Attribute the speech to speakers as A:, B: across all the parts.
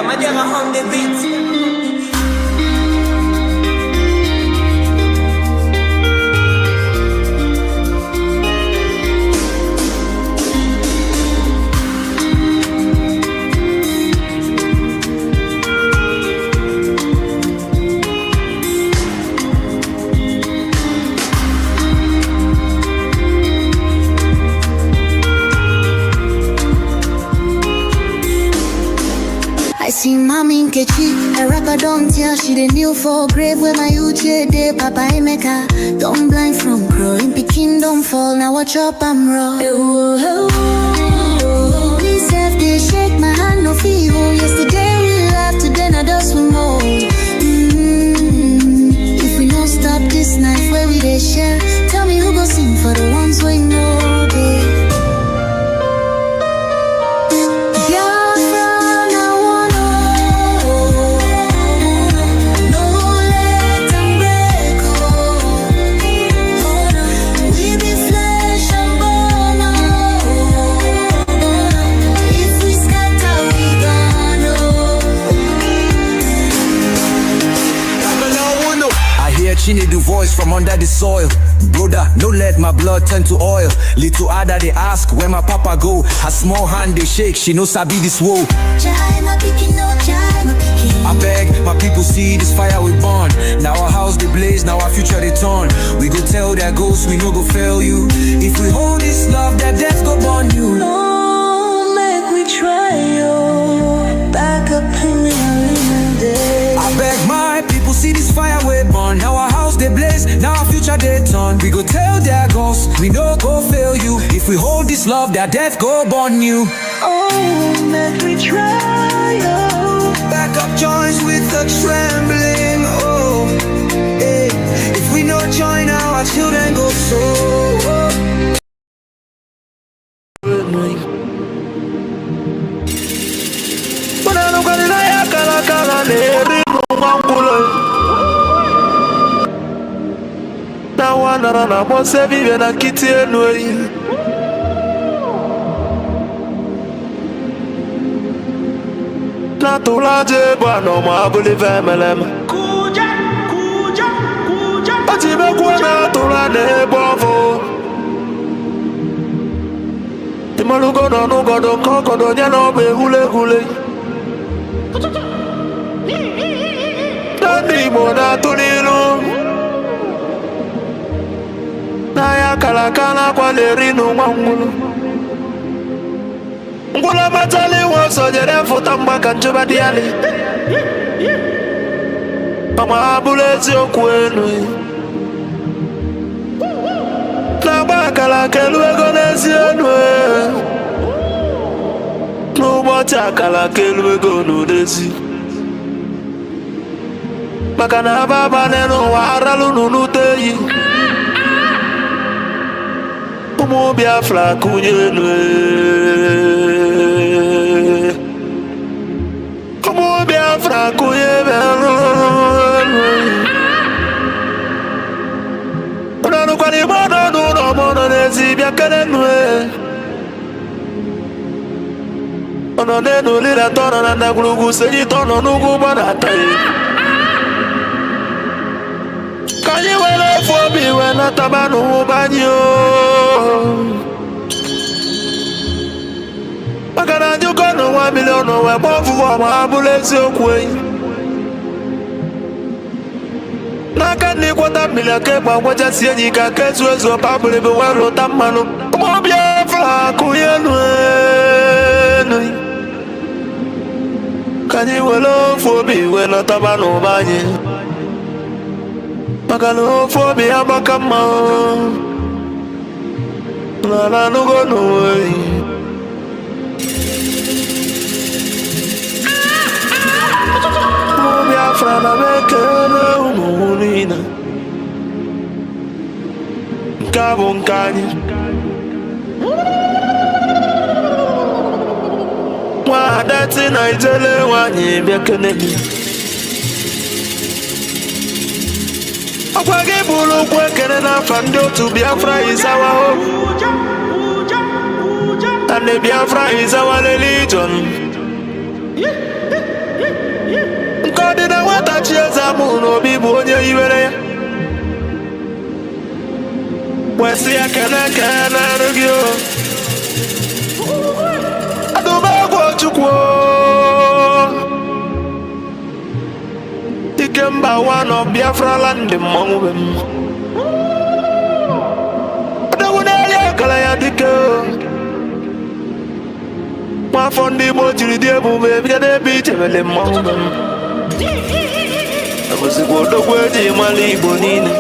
A: Madia on the beat.
B: I see mommy in Kechi, a rapper don't tell she the kneel for grave where my uche de Papa Emeka. Don't blind from growing, Peking don't fall, now watch up I'm raw. This self they shake my hand no feel. Yesterday we laughed, today now dust we more. If we don't stop this night where we they share, tell me who go sing for the ones we know, babe.
C: She need the voice from under the soil. Brother, no let my blood turn to oil. Little Ada they ask where my papa go. Her small hand they shake, she knows I be this woe. I beg my people see this fire we burn. Now our house they blaze, now our future they turn. We go tell their ghosts we no go fail you. If we hold this love, that death go burn you.
B: No, make we try, yo. Back up in the day.
C: I beg my people see this fire we burn. Now our house they blaze, now our future they turn. We go tell their ghosts, we no go fail you. If we hold this love, that death go burn you.
B: Oh, make we try, oh.
C: Back up joints with the trembling, oh. Hey. If we no join now, our children go so.
D: Na mose vive na kiti enui na tulaje bwana mabuli vemelem kuja atibe kuena tulane bovo timalugo no nugo do koko do nyano be hule Dani mona tunilu na ya kalakala kwa lerinu mwangulu ngula matali woso jere futa mbaka njuba diali mama abulezi okwenu na bakala keluego nezi enwe n'ụbọchị akala keluego n'udezi maka na ababa n'ụwa aralu n'unuteyi Umu Biafra kunyenwe Umu Biafra kunyenwe Unanu kwa ni mono nuno mono nezi biakenenwe Ono nenu lila tono nanda gulugu seji tono nugu banatayi Kanyi wele fobi wena tabanu banyo Makana njuko no 1 million we bofu wa mabulezi okwe Naka ni kwata milake kwa kwaja siyenyi ka kesu ezo pabule be wero tamanu Umu Biafra kuyenwe Kanyi wele fobi wena tabanu banyo Makano fobi abakama La nugo no way Biafra na bekele umunina Nkabo nkanye Mwadati na ijele wanyi bekele Akwage bulu kwekere na fando to Biafra is our hope And the Biafra is our religion na-achị eze amụ n'obi bụ onye iwere ya kwesị ya kene gị o adụmegwu Chukwu dike mba ụwa nọ Biafra land mmanwụ be m odogwu na-eli akara ya dike nwafọ ndị Igbo jiri dị ebube bido n'ebe ichebele mmanwụ be m abụzikwa odogwu eji mara Igbo niile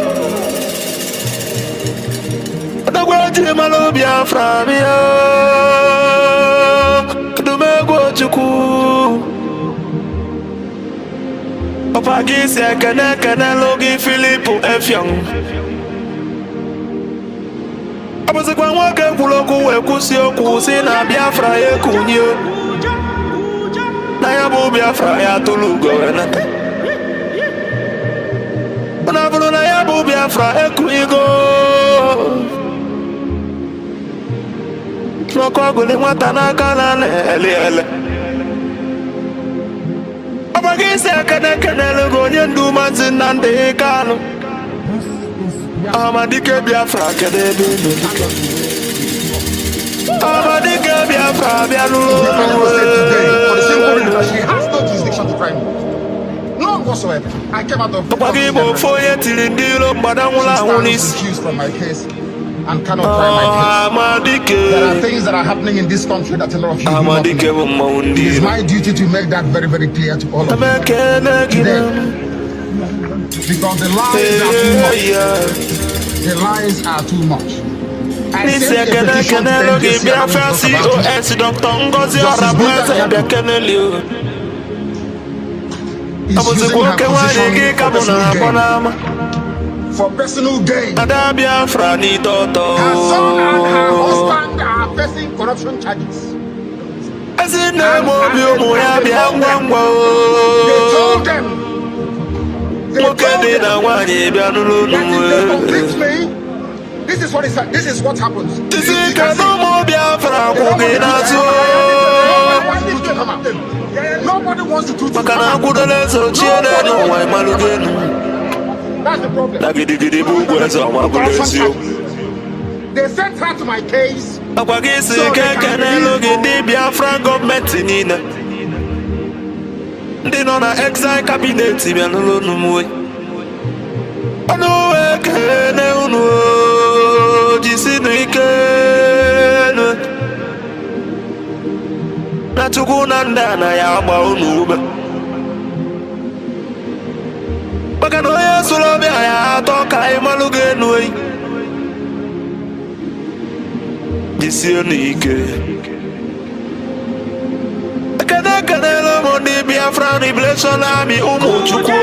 D: odogwu eji mara Biafra bịa adụmegwu Chukwu ọpa gị si ekene lụgị Filip Efiong abụzikwa nwoke kwuru okwu wee kwụsị okwu si na Biafra ya ekunye na ya bụ Biafra ya tụrụ ugo wee nata na bụrụ na ya bụ Biafra ekunyigo n'ọkụ ọgụli nwata n'aka na-ele ọba gị si ekene lụgo onye ndu Maazị Nnamdi Kanu Amadike Biafra kedu ebe ebe Amadike Biafra bịa n'ụlọ ọkwa gị bụ ofe onye tiri ndị iro mgbada nwụrụ anwụ n'isi
E: and cannot try my case.
D: Amadike.
E: There are things that are happening in this country that a lot of you do not know. It is my duty to make that very, very clear to all of you today. Because the lies are too much. The lies are too much. I sent a petition to the NJC about for personal gain. Her son and her husband are facing corruption charges. They told them this is what is this is what happens. Nobody wants to do it. That's the problem. They sent her to my case. So they
D: Biafra government nina. They know na exile cabinet bia no no. Ano ekene unu jisinu ikene. Na tukuna ndana ya agba unu ube. Baka no ya solo bia ya toka imaluge nuei. Jisinu ike. Ekene lo moni Biafra revelation ami umu Chukwu.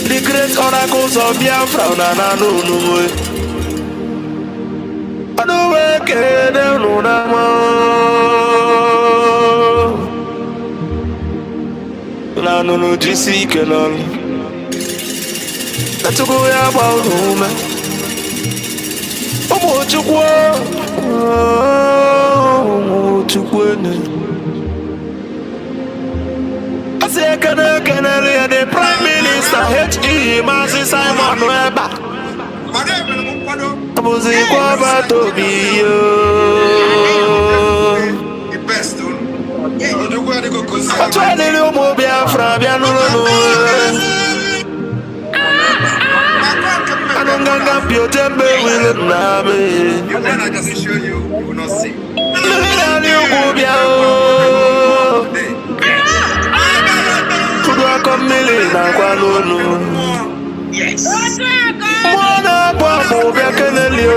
D: The great oracles of Biafra na no way. I know where can no na no GC canon. Let's go about home. Oh, Chukwu. The Prime Minister H.E. Mazi Simon Webber. Abuzikwa batobi yo. Atwele le omo Biafra bia no no. Anonganga pio tembe wile na me.
F: I just show you, you will not see.
D: Yes. Mwana kwa mobia keneli yo.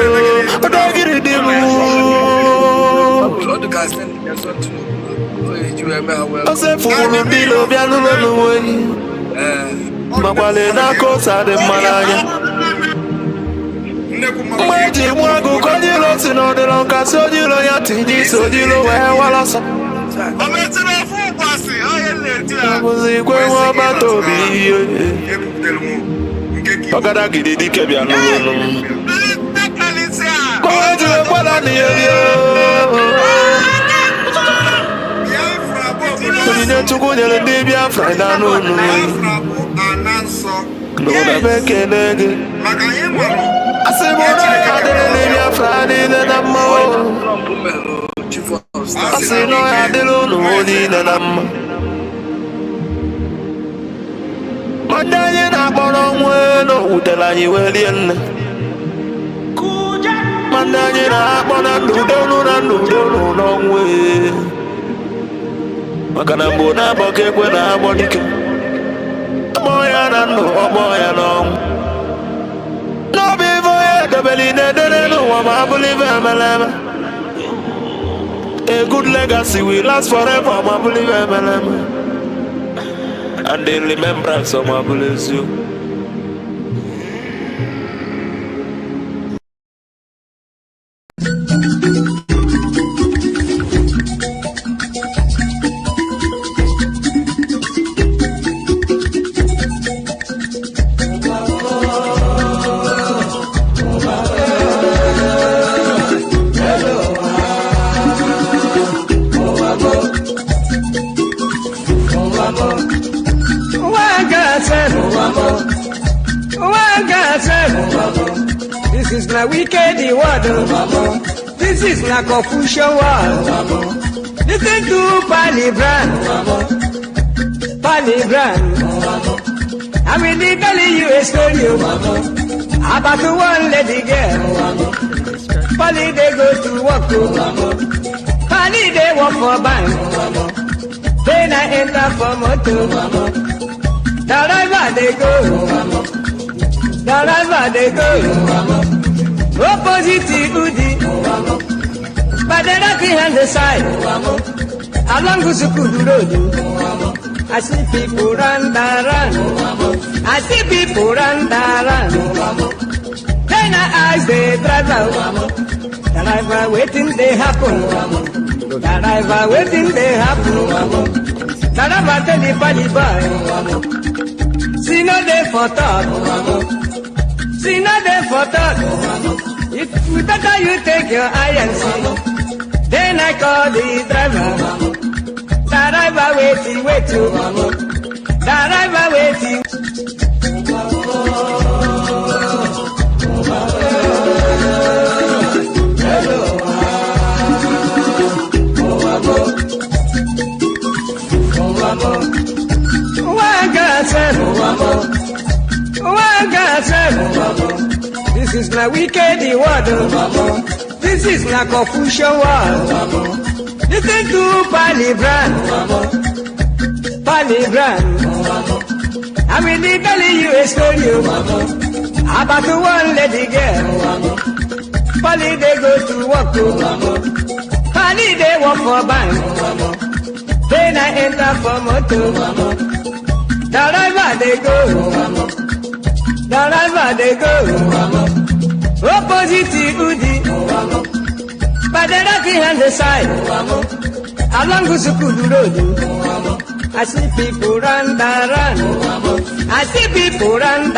D: Odagiri dimu.
F: All the guys send their son to you remember.
D: Ose fulu bilo bia nulu we. Makwale na kosa de malanya. Mweji mwagu kojilo sino de lonka sojilo ya tiji sojilo we walasa. Abuzikwe wabatobi yo. Ogada gidi dike bia nulu. Kwa kwala ni yo. Onine tukunyele ndi Biafra na nunu. No bebe kenege. Asimona ya dele ndi Biafra ni na mo. Asino ya dele no ni na mo. Mandanye na bono mweno utela nyi welien. Mandanye na bono nudonu no mwe. Makana mbona boke kwena bonike. Moya na no moya no. No be voye the belly ne no wa believe amalama. A good legacy will last forever, ma believe amalama. And in remembrance of my bless you.
G: This is not wicked word. This is not Confucian word. Listen to Palibran. I will be telling you a story about one lady girl. Pali they go to work. Pali they work for bank. Then I enter for motor. Wherever they go. Wherever they go, opposite Udi, but they're not behind the side. Along Gusukudu Road, I see people run. I see people run. Then I ask the driver waiting they happen. Driver waiting they happen. Driver tell the party boy, see no day for talk. See nothing for talk. It better you take your eye and see. Then I call the driver. Driver wait you. Driver waiting. This is not wicked word. This is not Confucian word. Listen to Palibran. I will be telling you a story about one lady girl. Pali they go to work. Pali they work for bank. Then I enter for motor. Wherever they go. Wherever they go, opposite Udi, but they're not behind the side. Along Gusukudu Road, I see people run. I see people run.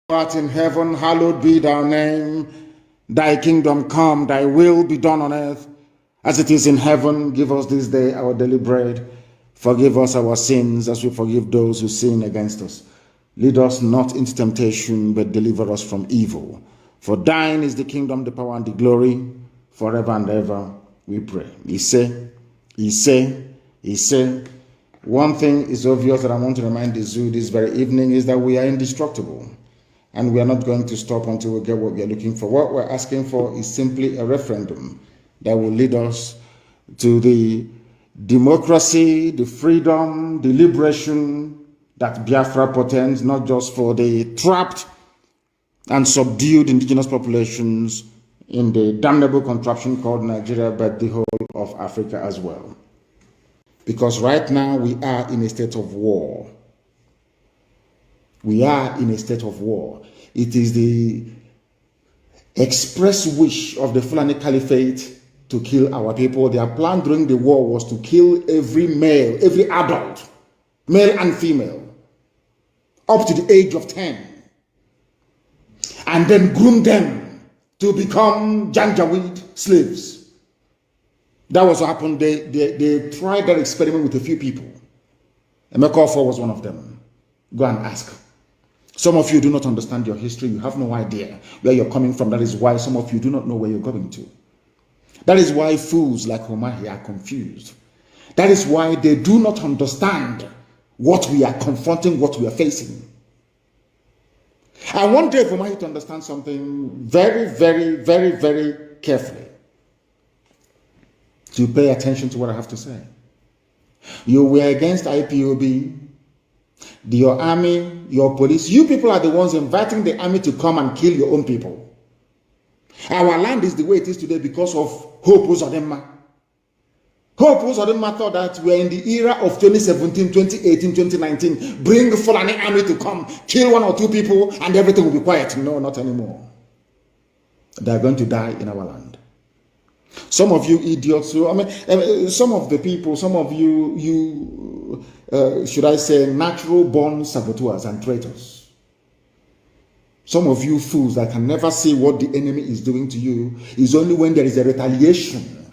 E: art in heaven, hallowed be thy name. Thy kingdom come, thy will be done on earth as it is in heaven. Give us this day our daily bread. Forgive us our sins as we forgive those who sin against us. Lead us not into temptation, but deliver us from evil. For thine is the kingdom, the power, and the glory, forever and ever, we pray. He say. One thing is obvious that I want to remind the zoo this very evening is that we are indestructible. And we are not going to stop until we get what we are looking for. What we're asking for is simply a referendum that will lead us to the democracy, the freedom, the liberation that Biafra portends, not just for the trapped and subdued indigenous populations in the damnable contraption called Nigeria, but the whole of Africa as well. Because right now we are in a state of war. We are in a state of war. It is the express wish of the Fulani Caliphate to kill our people. Their plan during the war was to kill every male, every adult, male and female, up to the age of 10, and then groom them to become Janjaweed slaves. That was what happened. They tried that experiment with a few people. Emeka was one of them. Go and ask. Some of you do not understand your history. You have no idea where you're coming from. That is why some of you do not know where you're going to. That is why fools like Omahi are confused. That is why they do not understand what we are confronting, what we are facing. I want Dave Omahi to understand something very, very, very, very carefully. To pay attention to what I have to say. You were against IPOB. Your army, your police, you people are the ones inviting the army to come and kill your own people. Our land is the way it is today because of Hope Uzodinma. Hope Uzodinma thought that we are in the era of 2017, 2018, 2019. Bring the Fulani army to come, kill one or two people, and everything will be quiet. No, not anymore. They are going to die in our land. Some of you idiots, some of the people, some of you, should I say, natural-born saboteurs and traitors. Some of you fools that can never see what the enemy is doing to you is only when there is a retaliation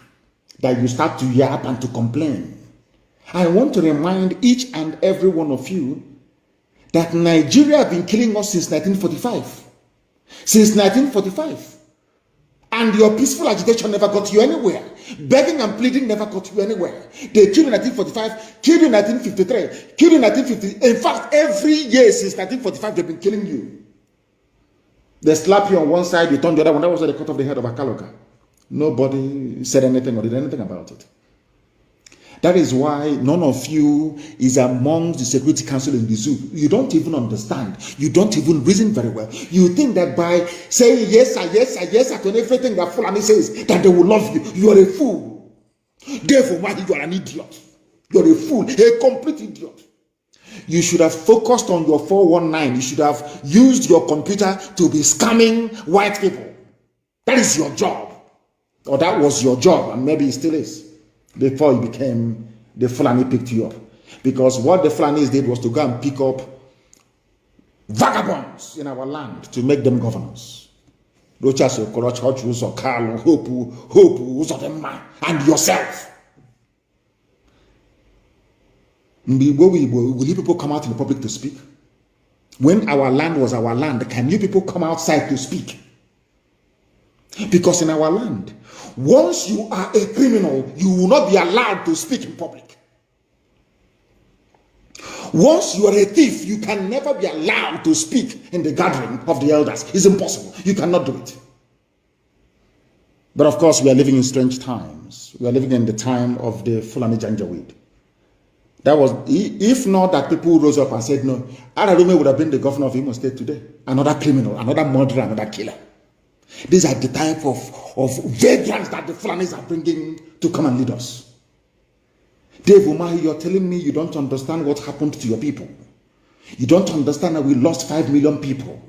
E: that you start to yap and to complain. I want to remind each and every one of you that Nigeria has been killing us since 1945. Since 1945. And your peaceful agitation never got you anywhere. Begging and pleading never got you anywhere. They killed in 1945, killed in 1953, killed in 1950. In fact, every year since 1945, they've been killing you. They slap you on one side, you turn the other one. That was the cut off the head of Akaloka. Nobody said anything or did anything about it. That is why none of you is amongst the Security Council in the zoo. You don't even understand. You don't even reason very well. You think that by saying yes, yes, to everything that Fulani says, that they will love you. You are a fool. Therefore, why you are an idiot? You are a fool, a complete idiot. You should have focused on your 419. You should have used your computer to be scamming white people. That is your job. Or that was your job, and maybe it still is. Before you became, the Fulani picked you up. Because what the Fulanis did was to go and pick up vagabonds in our land to make them governors. And yourself. Will you people come out in the public to speak? When our land was our land, can you people come outside to speak? Because in our land, once you are a criminal, you will not be allowed to speak in public. Once you are a thief, you can never be allowed to speak in the gathering of the elders. It's impossible. You cannot do it. But of course, we are living in strange times. We are living in the time of the Fulani Janjaweed. That was, if not that people rose up and said, no, Ararume would have been the governor of Imo State today. Another criminal, another murderer, another killer. These are the type of vagrants that the Fulanis are bringing to come and lead us. Dave Umahi, you're telling me you don't understand what happened to your people. You don't understand that we lost 5 million people.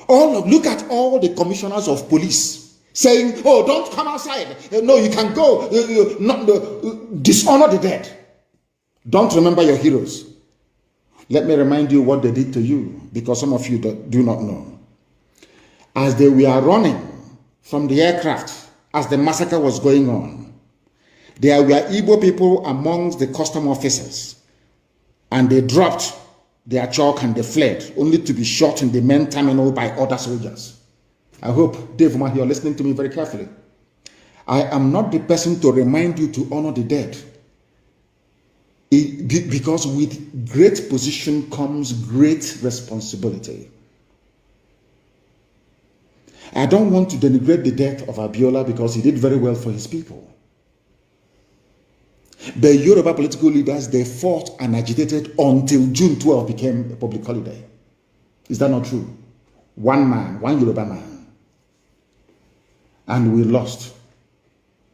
E: Look at all the commissioners of police saying, oh, don't come outside. No, you can go. Dishonor the dead. Don't remember your heroes. Let me remind you what they did to you, because some of you do not know. As they were running from the aircraft, as the massacre was going on, there were Igbo people amongst the custom officers, and they dropped their chalk and they fled, only to be shot in the main terminal by other soldiers. I hope, Dave, you're listening to me very carefully. I am not the person to remind you to honor the dead. Because with great position comes great responsibility. I don't want to denigrate the death of Abiola because he did very well for his people. The Yoruba political leaders, they fought and agitated until June 12 became a public holiday. Is that not true? One man, one Yoruba man. And we lost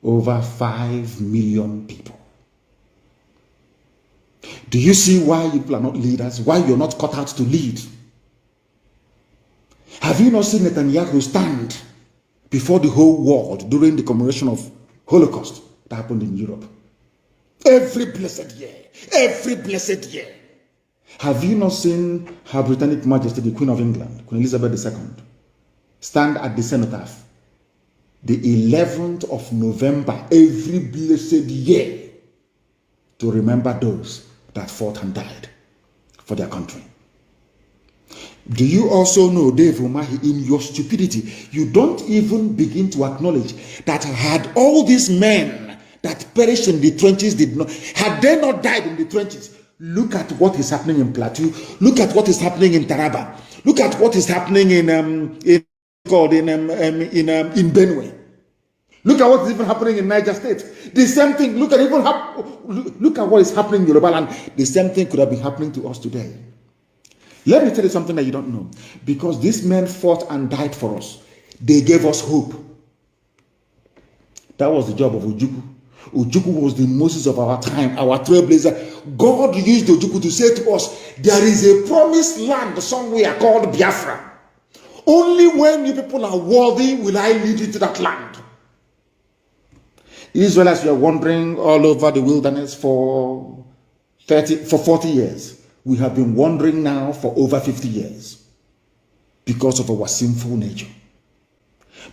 E: over 5 million people. Do you see why you people are not leaders? Why you're not cut out to lead? Have you not seen Netanyahu stand before the whole world during the commemoration of Holocaust that happened in Europe? Every blessed year. Every blessed year. Have you not seen Her Britannic Majesty, the Queen of England, Queen Elizabeth II, stand at the cenotaph the 11th of November every blessed year to remember those that fought and died for their country? Do you also know, Dave Umahi, in your stupidity, you don't even begin to acknowledge that had all these men that perished in the trenches had they not died in the trenches, look at what is happening in Plateau, look at what is happening in Taraba, look at what is happening in Benue. Look at what is even happening in Niger State. The same thing. Look at what is happening in Yoruba land. The same thing could have been happening to us today. Let me tell you something that you don't know. Because these men fought and died for us. They gave us hope. That was the job of Ojukwu. Ojukwu was the Moses of our time, our trailblazer. God used Ojukwu to say to us, there is a promised land somewhere called Biafra. Only when you people are worthy will I lead you to that land. Israelites were wandering all over the wilderness for 40 years. We have been wandering now for over 50 years because of our sinful nature,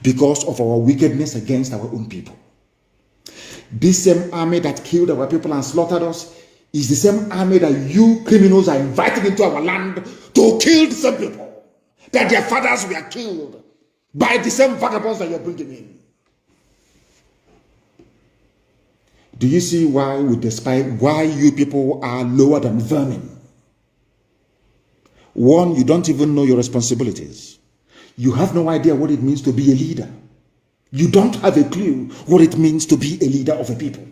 E: because of our wickedness against our own people. This same army that killed our people and slaughtered us is the same army that you criminals are inviting into our land to kill the same people, that their fathers were killed by the same vagabonds that you're bringing in. Do you see why we despise, why you people are lower than vermin? One, you don't even know your responsibilities. You have no idea what it means to be a leader. You don't have a clue what it means to be a leader of a people.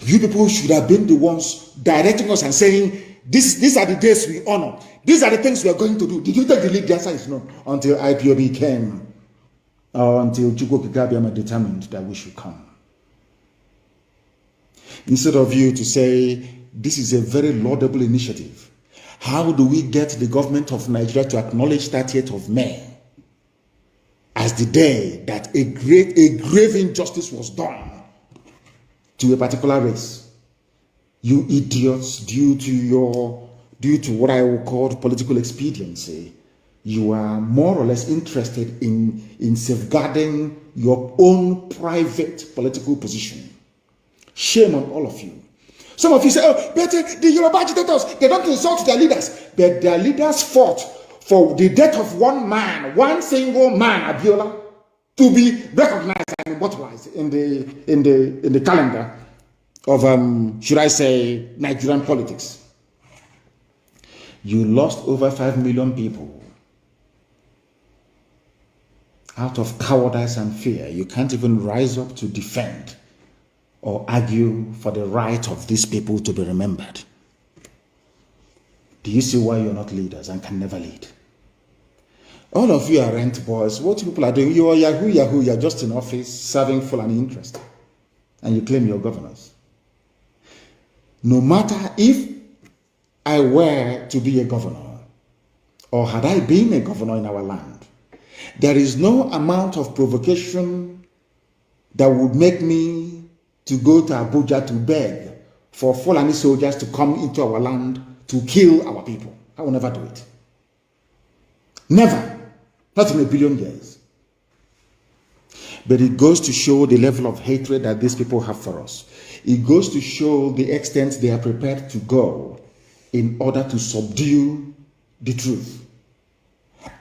E: You people should have been the ones directing us and saying, these are the days we honor. These are the things we are going to do. Did you take the lead? The answer is no. Until IPOB came, or until Chukwu Kikabiyama determined that we should come. Instead of you to say, this is a very laudable initiative. How do we get the government of Nigeria to acknowledge 30th of May as the day that a grave injustice was done to a particular race? You idiots, due to what I will call political expediency, you are more or less interested in safeguarding your own private political position. Shame on all of you. Some of you say, oh, but the Yoruba agitators, they don't insult their leaders. But their leaders fought for the death of one man, one single man, Abiola, to be recognized and immortalized in the calendar of, should I say, Nigerian politics. You lost over 5 million people out of cowardice and fear. You can't even rise up to defend or argue for the right of these people to be remembered. Do you see why you're not leaders and can never lead? All of you are rent boys. What people are doing, you are Yahoo, you're just in office serving Fulani interest. And you claim you're governors. No matter if I were to be a governor, or had I been a governor in our land, there is no amount of provocation that would make me to go to Abuja to beg for Fulani soldiers to come into our land
H: to kill our people. I will never do it. Never. Not in a billion years. But it goes to show the level of hatred that these people have for us. It goes to show the extent they are prepared to go in order to subdue the truth.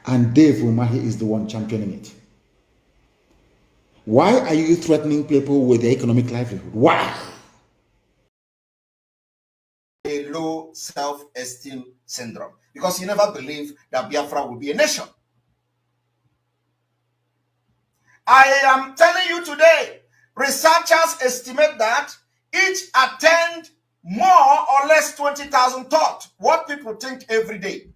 H: And Dave Umahi is the one championing it. Why are you threatening people with their economic livelihood? Why?
I: A low self-esteem syndrome. Because you never believe that Biafra will be a nation. I am telling you today, researchers estimate that each attend more or less 20,000 thoughts, what people think every day.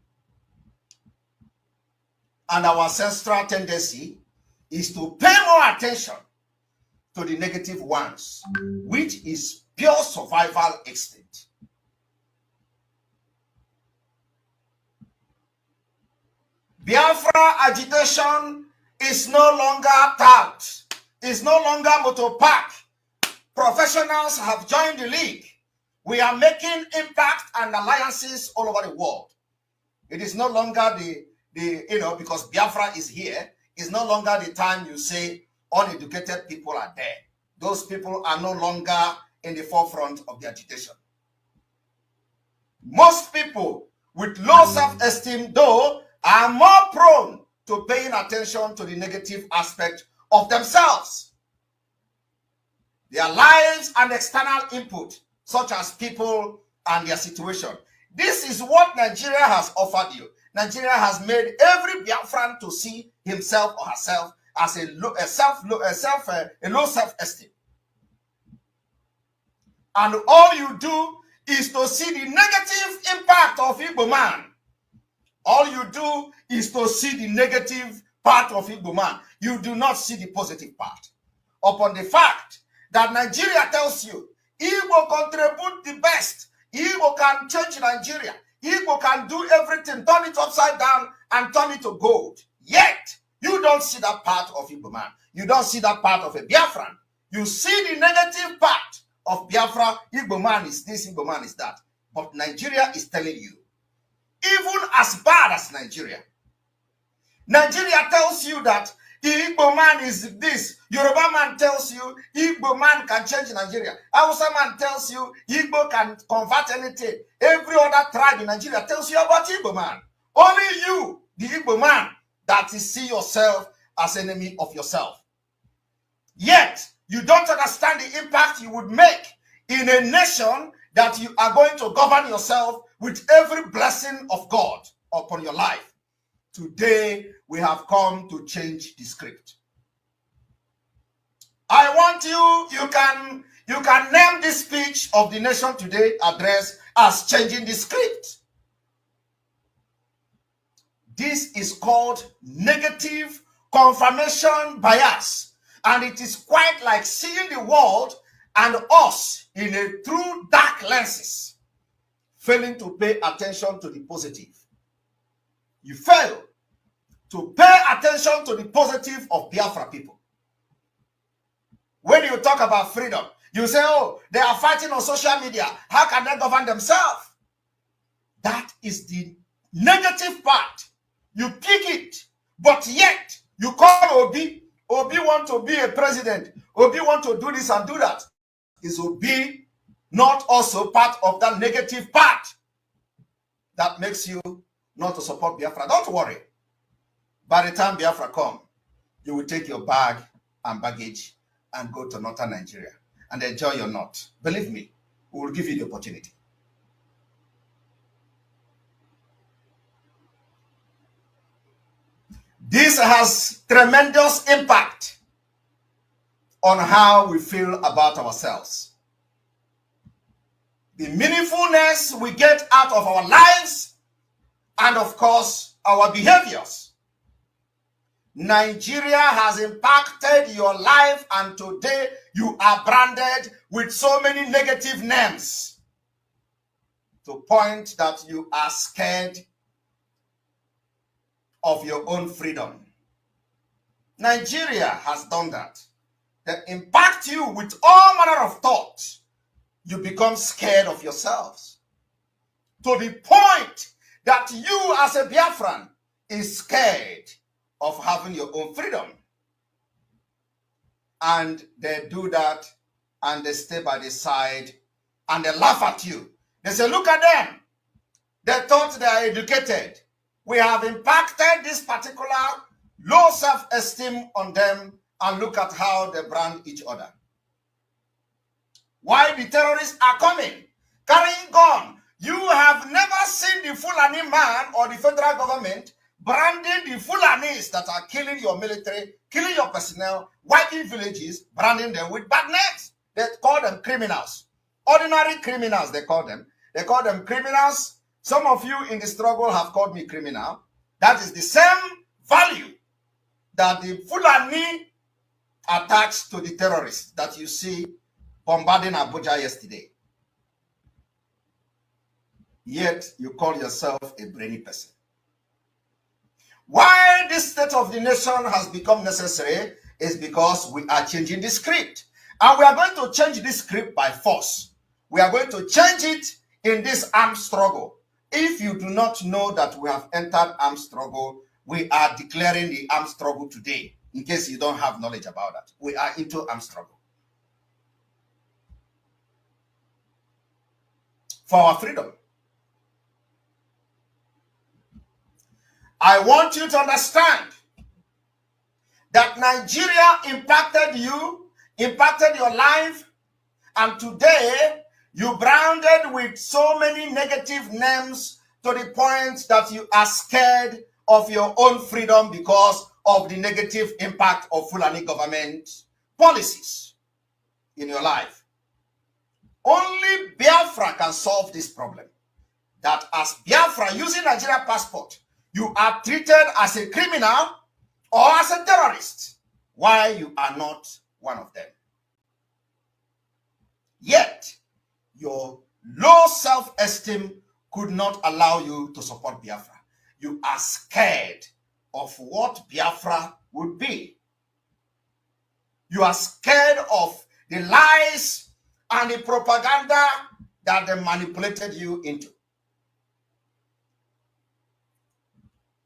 I: And our ancestral tendency is to pay more attention to the negative ones, which is pure survival instinct. Biafra agitation is no longer tout, is no longer motor park. Professionals have joined the league. We are making impact and alliances all over the world. It is no longer because Biafra is here, it's no longer the time you say uneducated people are there. Those people are no longer in the forefront of the agitation. Most people with low self-esteem, though, are more prone to paying attention to the negative aspect of themselves. Their lives and external input, such as people and their situation. This is what Nigeria has offered you. Nigeria has made every Biafran to see himself or herself as a low self-esteem. And all you do is to see the negative impact of Igbo man. All you do is to see the negative part of Igbo man. You do not see the positive part. Upon the fact that Nigeria tells you, Igbo contribute the best. Igbo can change Nigeria. Igbo can do everything, turn it upside down and turn it to gold. Yet, you don't see that part of Igbo man. You don't see that part of a Biafran. You see the negative part of Biafra. Igbo man is this, Igbo man is that. But Nigeria is telling you, even as bad as Nigeria. Nigeria tells you that Igbo man is this. Yoruba man tells you Igbo man can change Nigeria. Hausa man tells you Igbo can convert anything. Every other tribe in Nigeria tells you about Igbo man. Only you, the Igbo man, that is see yourself as enemy of yourself. Yet, you don't understand the impact you would make in a nation that you are going to govern yourself with every blessing of God upon your life. Today, we have come to change the script. I want you can name this speech of the Nation Today address as changing the script. This is called negative confirmation bias. And it is quite like seeing the world and us in a true dark lenses, failing to pay attention to the positive. You fail to pay attention to the positive of Biafra people. When you talk about freedom, you say, oh, they are fighting on social media. How can they govern themselves? That is the negative part. You pick it, but yet you call Obi. Obi want to be a president. Obi want to do this and do that. Is Obi not also part of that negative part that makes you not to support Biafra? Don't worry. By the time Biafra come, you will take your bag and baggage and go to northern Nigeria and enjoy your north. Believe me, we will give you the opportunity. This has tremendous impact on how we feel about ourselves. The meaningfulness we get out of our lives and, of course, our behaviors. Nigeria has impacted your life, and today you are branded with so many negative names to point that you are scared of your own freedom. Nigeria has done that. They impact you with all manner of thoughts. You become scared of yourselves. to the point that you as a Biafran is scared of having your own freedom. And they do that, and they stay by the side, and they laugh at you. They say, look at them. They thought they are educated. We have impacted this particular low self-esteem on them, and look at how they brand each other. Why the terrorists are coming, carrying gun. You have never seen the Fulani man or the federal government branding the Fulanis that are killing your military, killing your personnel, wiping villages, branding them with bad names. They call them criminals. Ordinary criminals, they call them. They call them criminals. Some of you in the struggle have called me criminal. That is the same value that the Fulani attached to the terrorists that you see bombarding Abuja yesterday. Yet you call yourself a brainy person. Why this state of the nation has become necessary is because we are changing the script. And we are going to change this script by force. We are going to change it in this armed struggle. If you do not know that we have entered armed struggle, we are declaring the armed struggle today, in case you don't have knowledge about that. We are into armed struggle. For our freedom. I want you to understand that Nigeria impacted you, impacted your life, and today you branded with so many negative names to the point that you are scared of your own freedom because of the negative impact of Fulani government policies in your life. Only Biafra can solve this problem. That as Biafra using Nigeria passport, you are treated as a criminal or as a terrorist, while you are not one of them. Yet, your low self-esteem could not allow you to support Biafra. You are scared of what Biafra would be. You are scared of the lies and the propaganda that they manipulated you into.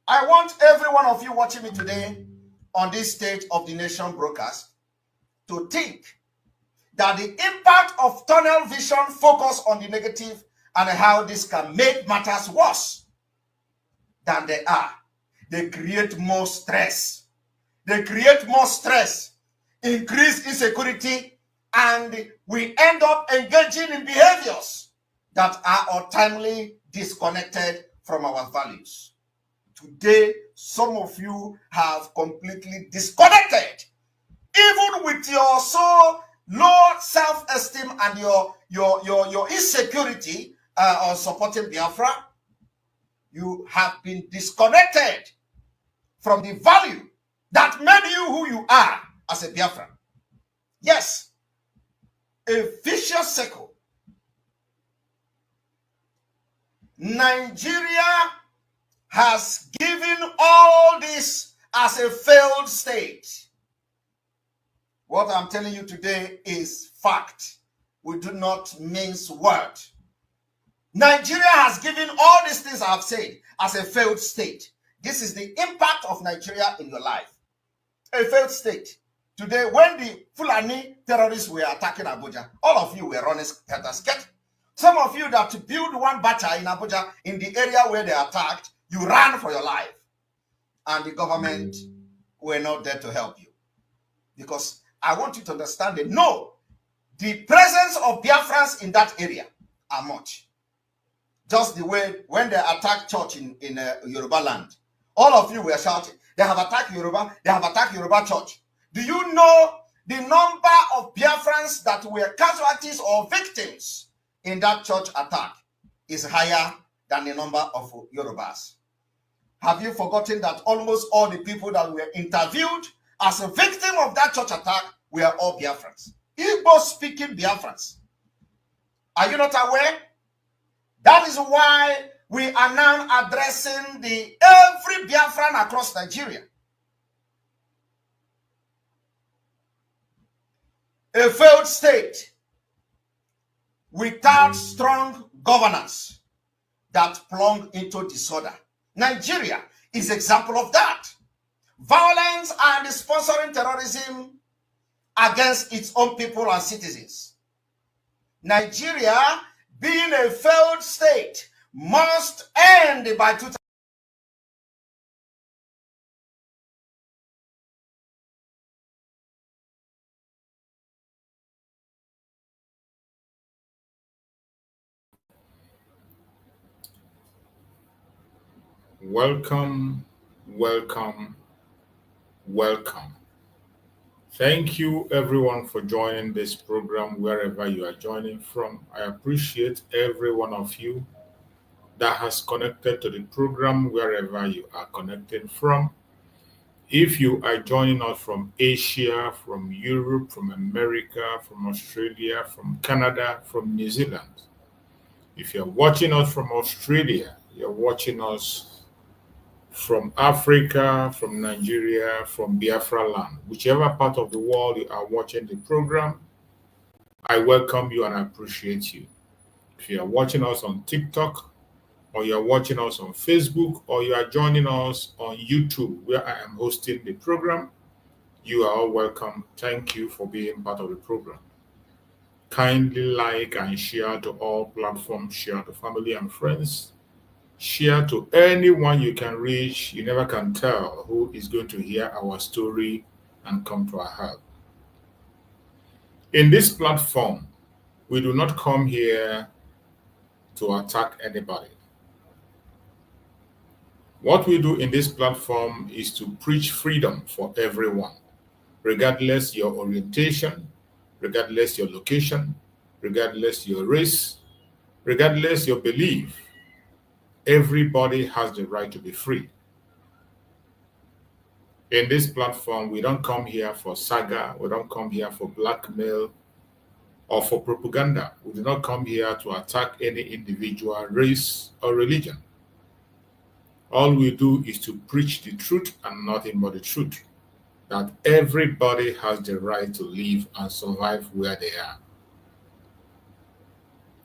I: I want every one of you watching me today on this State of the Nation broadcast to think that the impact of tunnel vision focus on the negative and how this can make matters worse than they are. They create more stress. They create more stress, increase insecurity, and we end up engaging in behaviors that are ultimately disconnected from our values. Today, some of you have completely disconnected, even with your so low self-esteem and your insecurity on supporting Biafra. You have been disconnected from the value that made you who you are as a Biafran. Yes, a vicious circle. Nigeria has given all this as a failed state. What I'm telling you today is fact. We do not mince words. Nigeria has given all these things I've said as a failed state. This is the impact of Nigeria in your life. A failed state. Today, when the Fulani terrorists were attacking Abuja, all of you were running scatter. Some of you that built one bacha in Abuja, in the area where they attacked, you ran for your life. And the government were not there to help you. Because I want you to understand that no, the presence of Biafrans in that area are much. Just the way when they attacked church in Yoruba land, all of you were shouting, they have attacked Yoruba, they have attacked Yoruba church. Do you know the number of Biafrans that were casualties or victims in that church attack is higher than the number of Yorubas? Have you forgotten that almost all the people that were interviewed as a victim of that church attack were all Biafrans? Igbo-speaking Biafrans. Are you not aware? That is why we are now addressing every Biafran across Nigeria. A failed state without strong governance, that plunge into disorder. Nigeria is example of that. Violence and sponsoring terrorism against its own people and citizens. Nigeria, being a failed state, must end by 2000.
J: Welcome, welcome, welcome. Thank you everyone for joining this program wherever you are joining from. I appreciate every one of you that has connected to the program wherever you are connecting from. If you are joining us from Asia, from Europe, from America, from Australia, from Canada, from New Zealand, if you're watching us from Australia, you're watching us from Africa, from Nigeria, from Biafra land, whichever part of the world you are watching the program, I welcome you and I appreciate you. If you are watching us on TikTok, or you are watching us on Facebook, or you are joining us on YouTube, where I am hosting the program, you are all welcome. Thank you for being part of the program. Kindly like and share to all platforms, share to family and friends. Share to anyone you can reach. You never can tell who is going to hear our story and come to our help. In this platform, we do not come here to attack anybody. What we do in this platform is to preach freedom for everyone, regardless your orientation, regardless your location, regardless your race, regardless your belief. Everybody has the right to be free. In this platform, we don't come here for saga, we don't come here for blackmail or for propaganda. We do not come here to attack any individual race or religion. All we do is to preach the truth and nothing but the truth, that everybody has the right to live and survive where they are.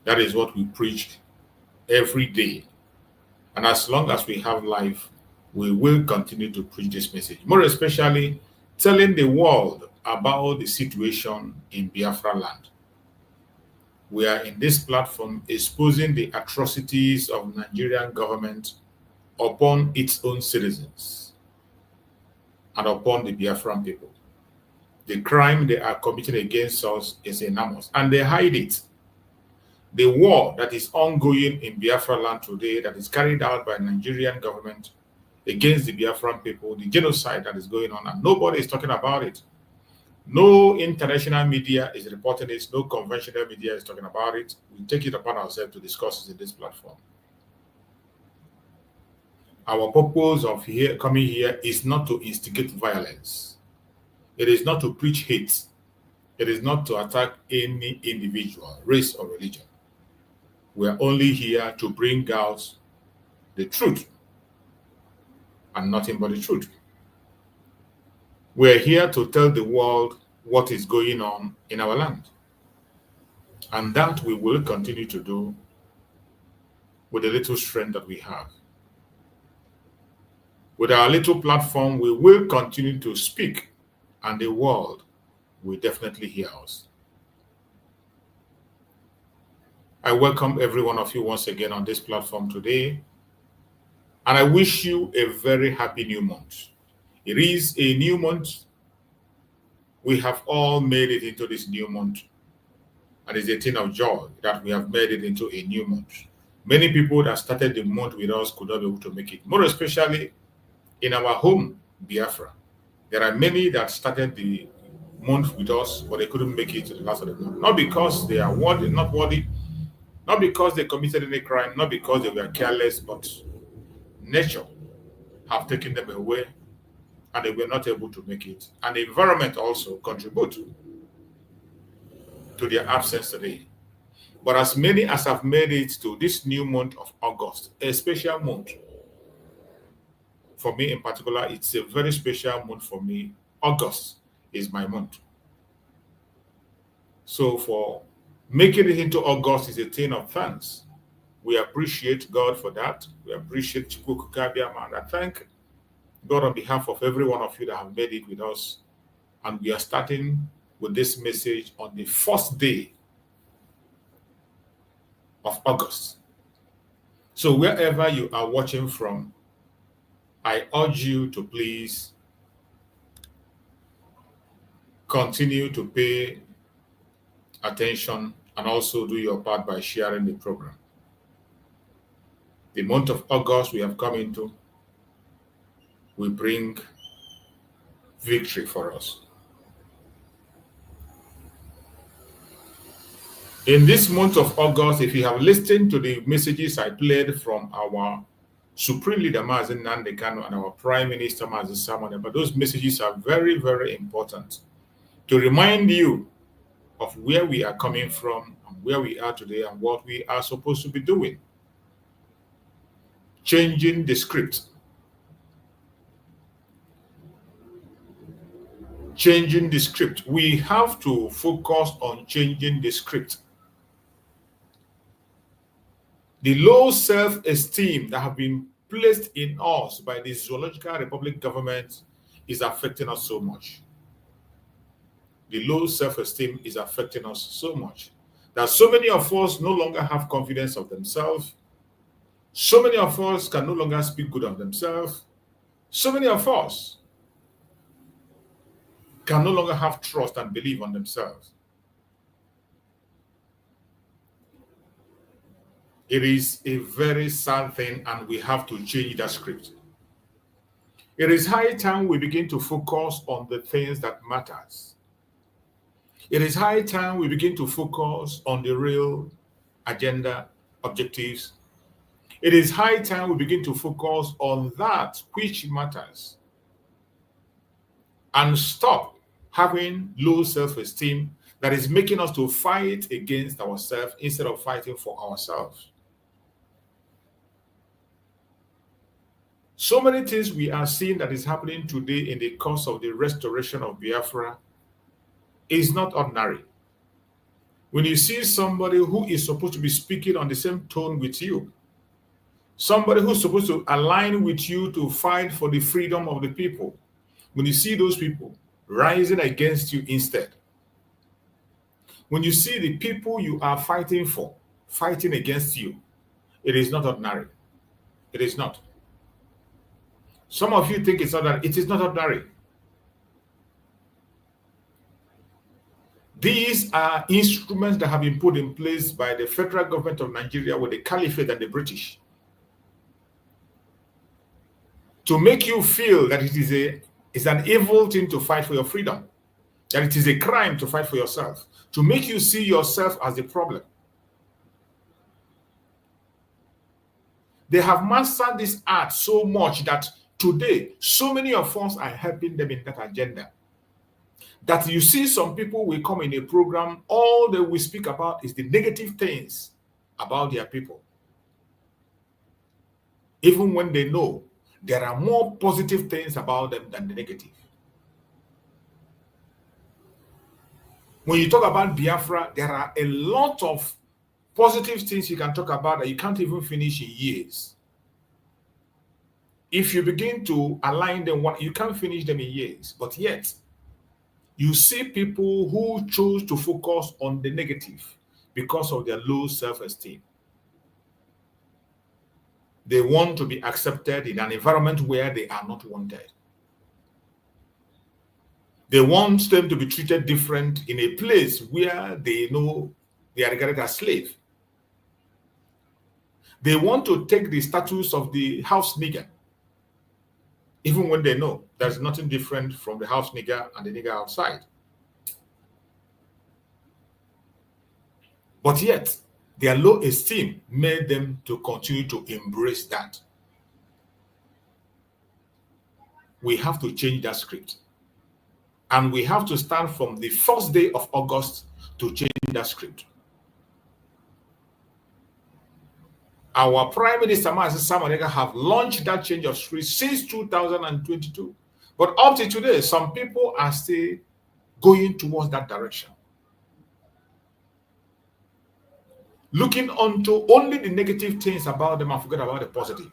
J: That is what we preach every day. And as long as we have life, we will continue to preach this message. More especially, telling the world about the situation in Biafra land. We are in this platform exposing the atrocities of Nigerian government upon its own citizens and upon the Biafran people. The crime they are committing against us is enormous, and they hide it. The war that is ongoing in Biafra land today, that is carried out by Nigerian government against the Biafran people, the genocide that is going on, and nobody is talking about it. No international media is reporting it. No conventional media is talking about it. We take it upon ourselves to discuss it in this platform. Our purpose of coming here is not to instigate violence. It is not to preach hate. It is not to attack any individual, race, or religion. We are only here to bring out the truth and nothing but the truth. We are here to tell the world what is going on in our land. And that we will continue to do with the little strength that we have. With our little platform, we will continue to speak, and the world will definitely hear us. I welcome every one of you once again on this platform today, and I wish you a very happy new month. It is a new month. We have all made it into this new month, and it's a thing of joy that we have made it into a new month. Many people that started the month with us could not be able to make it, more especially in our home, Biafra. There are many that started the month with us, but they couldn't make it to the last of the month. Not because they are not worthy, not because they committed any crime, not because they were careless, but nature have taken them away and they were not able to make it. And the environment also contribute to their absence today. But as many as have made it to this new month of August, a special month, for me in particular, it's a very special month for me. August is my month. So for making it into August is a thing of thanks. We appreciate God for that. We appreciate Chukukabiyama, and I thank God on behalf of every one of you that have made it with us. And we are starting with this message on the first day of August. So wherever you are watching from, I urge you to please continue to pay attention and also do your part by sharing the program. The month of August we have come into will bring victory for us. In this month of August, if you have listened to the messages I played from our Supreme Leader Mazi Nnamdi Kanu and our Prime Minister Mazi Simon, but those messages are very, very important to remind you of where we are coming from and where we are today and what we are supposed to be doing. Changing the script. Changing the script. We have to focus on changing the script. The low self-esteem that have been placed in us by the Zoological Republic government is affecting us so much. The low self-esteem is affecting us so much that so many of us no longer have confidence of themselves. So many of us can no longer speak good of themselves. So many of us can no longer have trust and believe on themselves. It is a very sad thing, and we have to change that script. It is high time we begin to focus on the things that matters. It is high time we begin to focus on the real agenda, objectives. It is high time we begin to focus on that which matters and stop having low self-esteem that is making us to fight against ourselves instead of fighting for ourselves. So many things we are seeing that is happening today in the course of the restoration of Biafra is not ordinary. When you see somebody who is supposed to be speaking on the same tone with you, somebody who's supposed to align with you to fight for the freedom of the people, when you see those people rising against you instead, when you see the people you are fighting for fighting against you, it is not ordinary. It is not. Some of you think it's ordinary. It is not ordinary. These are instruments that have been put in place by the federal government of Nigeria with the Caliphate and the British to make you feel that it is an evil thing to fight for your freedom, that it is a crime to fight for yourself, to make you see yourself as the problem. They have mastered this art so much that today, so many of us are helping them in that agenda. That you see some people will come in a program, all they will speak about is the negative things about their people. Even when they know there are more positive things about them than the negative. When you talk about Biafra, there are a lot of positive things you can talk about that you can't even finish in years. If you begin to align them, you can't finish them in years. But yet, you see people who choose to focus on the negative because of their low self-esteem. They want to be accepted in an environment where they are not wanted. They want them to be treated different in a place where they know they are regarded as slaves. They want to take the status of the house nigger, even when they know there's nothing different from the house nigger and the nigger outside. But yet, their low esteem made them to continue to embrace that. We have to change that script. And we have to start from the first day of August to change that script. Our Prime Minister Mazi Simon have launched that change of script since 2022. But up to today, some people are still going towards that direction. looking onto only the negative things about them and forget about the positive.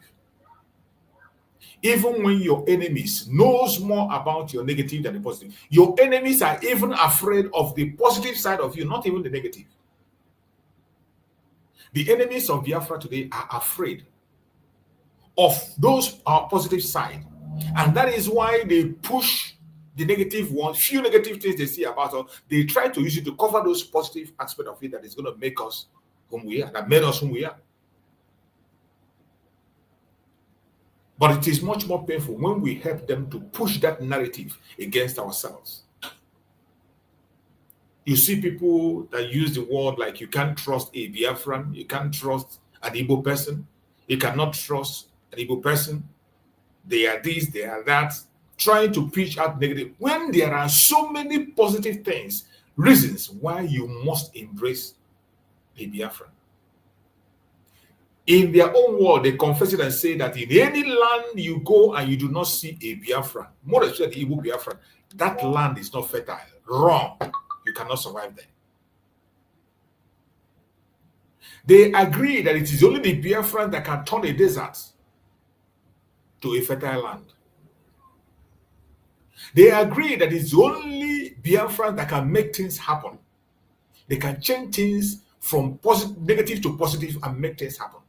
J: Even when your enemies knows more about your negative than the positive, your enemies are even afraid of the positive side of you, not even the negative. The enemies of Biafra today are afraid of those positive side, and that is why they push the negative ones, few negative things they see about us. They try to use it to cover those positive aspects of it that is going to make us whom we are, that made us whom we are. But it is much more painful when we help them to push that narrative against ourselves. You see people that use the word like you can't trust a Biafran, you can't trust an Igbo person, you cannot trust an Igbo person, they are this, they are that, trying to preach out negative, when there are so many positive things, reasons why you must embrace a Biafran. In their own word, they confess it and say that in any land you go and you do not see a Biafran, more especially Igbo Biafran, that land is not fertile. Wrong. You cannot survive there. They agree that it is only the Biafran that can turn a desert to a fertile land. They agree that it's only Biafran that can make things happen. They can change things from negative to positive and make things happen.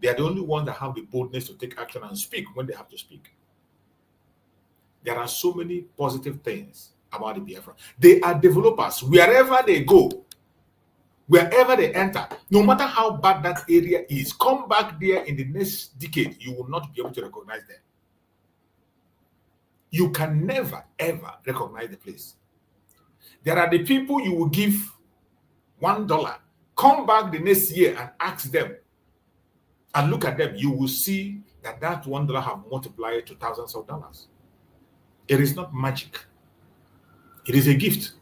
J: They are the only ones that have the boldness to take action and speak when they have to speak. There are so many positive things about the Biafra. They are developers. Wherever they go, wherever they enter, no matter how bad that area is, come back there in the next decade, you will not be able to recognize them. You can never, ever recognize the place. There are the people you will give $1, come back the next year and ask them, and look at them, you will see that that $1 have multiplied to thousands of dollars. It is not magic. It is a gift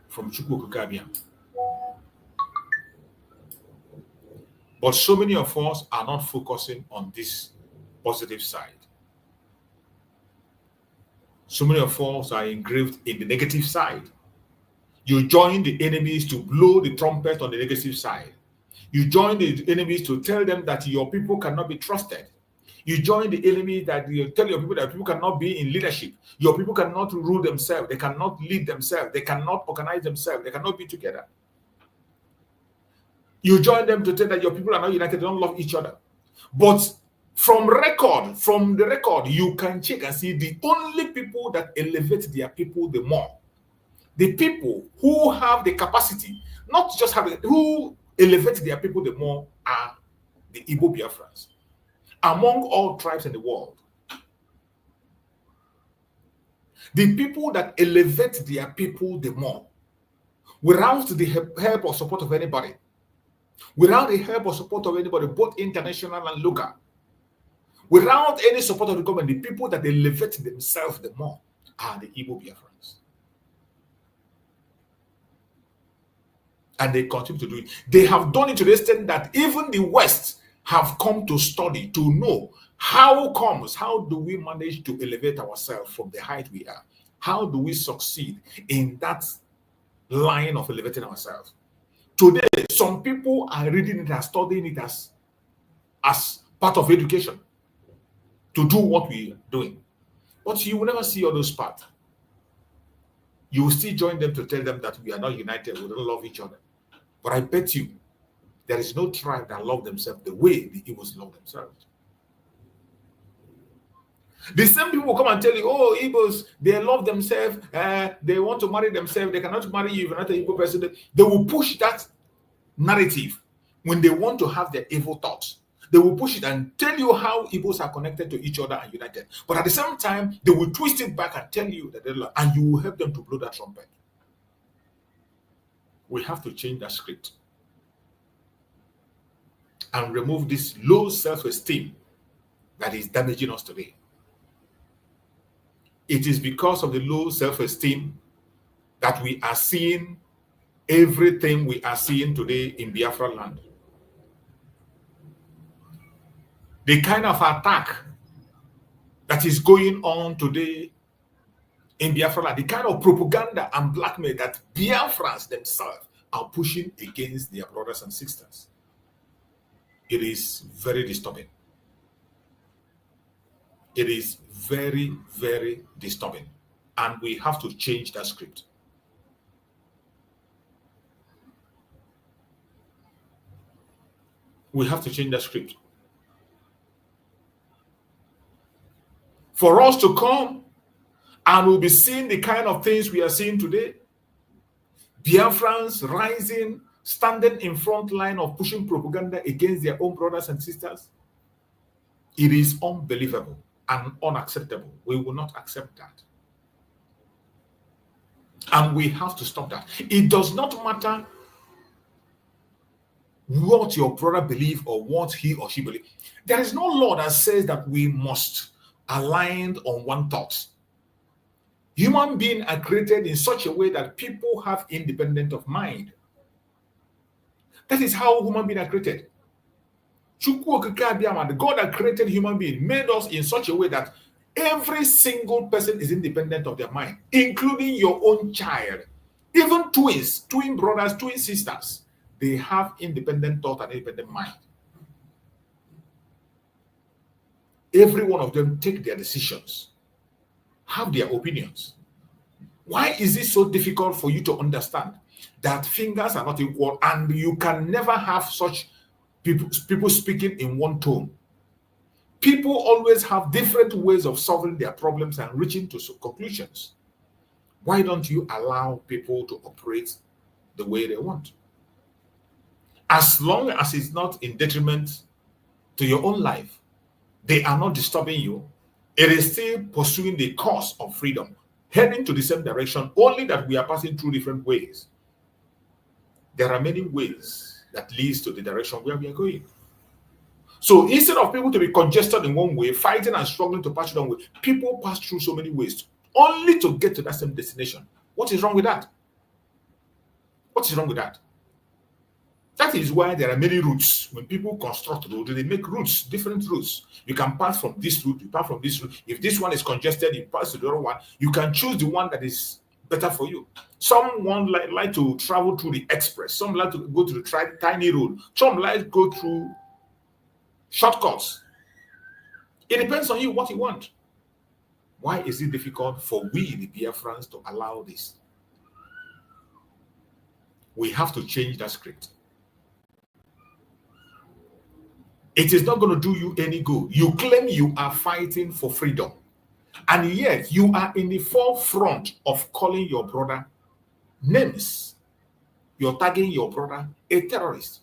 J: from Chukwu Okike. But so many of us are not focusing on this positive side. So many of us are engraved in the negative side. You join the enemies to blow the trumpet on the negative side. You join the enemies to tell them that your people cannot be trusted. You join the enemy that you tell your people that people cannot be in leadership. Your people cannot rule themselves. They cannot lead themselves. They cannot organize themselves. They cannot be together. You join them to tell that your people are not united. They don't love each other. But from the record, you can check and see the only people that elevate their people the more. The people who have the capacity, not just have it, who elevate their people the more are the Igbo Biafrans. Among all tribes in the world, the people that elevate their people the more, without the help or support of anybody, both international and local, without any support of the government, the people that elevate themselves the more are the Igbo Biafrans. And they continue to do it. They have done it to the extent that even the West have come to study, to know how do we manage to elevate ourselves from the height we are? How do we succeed in that line of elevating ourselves? Today, some people are reading it and studying it as part of education to do what we are doing. But you will never see all those parts. You will still join them to tell them that we are not united, we don't love each other. But I bet you, there is no tribe that love themselves the way the Igbos love themselves. The same people will come and tell you, oh, Igbos, they love themselves, they want to marry themselves, they cannot marry you if you're not an Igbo person. They will push that narrative when they want to have their evil thoughts. They will push it and tell you how Igbos are connected to each other and united. But at the same time, they will twist it back and tell you that they love, and you will help them to blow that trumpet. We have to change that script and remove this low self-esteem that is damaging us today. It is because of the low self-esteem that we are seeing everything we are seeing today in Biafra land. The kind of attack that is going on today in Biafra land, the kind of propaganda and blackmail that Biafrans themselves are pushing against their brothers and sisters It is very disturbing. It is very, very disturbing. And we have to change that script. We have to change that script. For us to come and we'll be seeing the kind of things we are seeing today. Biafrans rising, standing in front line of pushing propaganda against their own brothers and sisters. It is unbelievable and unacceptable. We will not accept that. And we have to stop that. It does not matter what your brother believes or what he or she believes. There is no law that says that we must align on one thought. Human beings are created in such a way that people have independence of mind. That is how human beings are created. The God that created human beings made us in such a way that every single person is independent of their mind, including your own child. Even twins, twin brothers, twin sisters, they have independent thought and independent mind. Every one of them take their decisions, have their opinions. Why is it so difficult for you to understand that fingers are not equal and you can never have such people speaking in one tone? People always have different ways of solving their problems and reaching to conclusions. Why don't you allow people to operate the way they want? As long as it's not in detriment to your own life, they are not disturbing you, it is still pursuing the cause of freedom, heading to the same direction, only that we are passing through different ways. There are many ways that leads to the direction where we are going. So instead of people to be congested in one way, fighting and struggling to pass through one way, people pass through so many ways only to get to that same destination. What is wrong with that? What is wrong with that? That is why there are many routes. When people construct roads, they make routes, different routes. You can pass from this route, you pass from this route. If this one is congested, you pass to the other one. You can choose the one that is better for you. Some like to travel through the express. Some like to go to the tiny road. Some like to go through shortcuts. It depends on you what you want. Why is it difficult for we, the Biafrans, to allow this? We have to change that script. It is not going to do you any good. You claim you are fighting for freedom, and yet you are in the forefront of calling your brother names. You're tagging your brother a terrorist.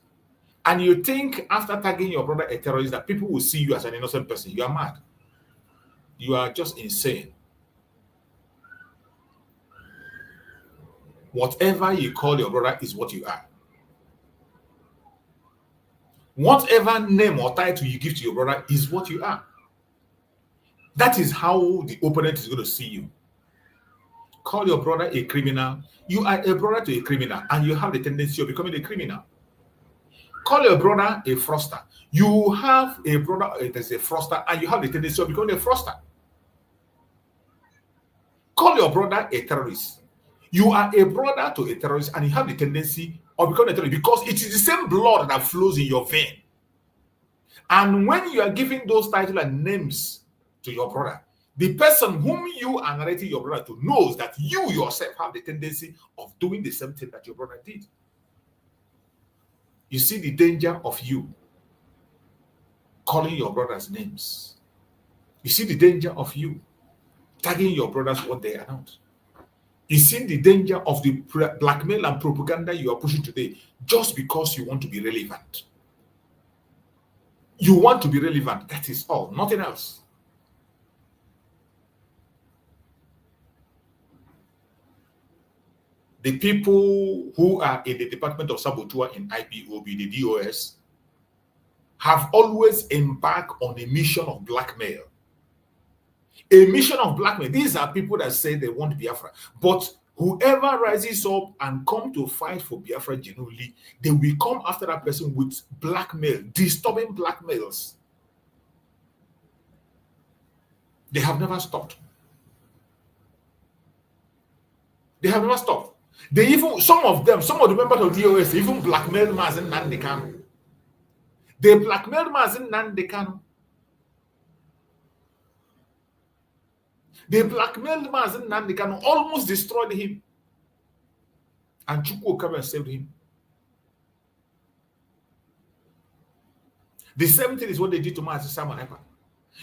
J: And you think after tagging your brother a terrorist that people will see you as an innocent person. You are mad. You are just insane. Whatever you call your brother is what you are. Whatever name or title you give to your brother is what you are. That is how the opponent is going to see you. Call your brother a criminal. You are a brother to a criminal, and you have the tendency of becoming a criminal. Call your brother a fraudster. You have a brother that is a fraudster, and you have the tendency of becoming a fraudster. Call your brother a terrorist. You are a brother to a terrorist, and you have the tendency of becoming a terrorist because it is the same blood that flows in your vein. And when you are giving those titles and names to your brother, the person whom you are narrating your brother to knows that you yourself have the tendency of doing the same thing that your brother did. You see the danger of you calling your brothers names. You see the danger of you tagging your brothers what they are not. You see the danger of the blackmail and propaganda you are pushing today just because you want to be relevant. You want to be relevant, that is all, nothing else. The people who are in the Department of Saboteur in IPOB, the DOS, have always embarked on a mission of blackmail. A mission of blackmail. These are people that say they want Biafra. But whoever rises up and come to fight for Biafra genuinely, they will come after that person with blackmail, disturbing blackmails. They have never stopped. They have never stopped. They even, some of the members of DOS, even blackmail Mazen Nandekam. They blackmailed Mazin Nandekano. They blackmailed Mazin Nandekano, almost destroyed him. And Chukwu came and saved him. The same thing is what they did to Mazin Simon Ekpa.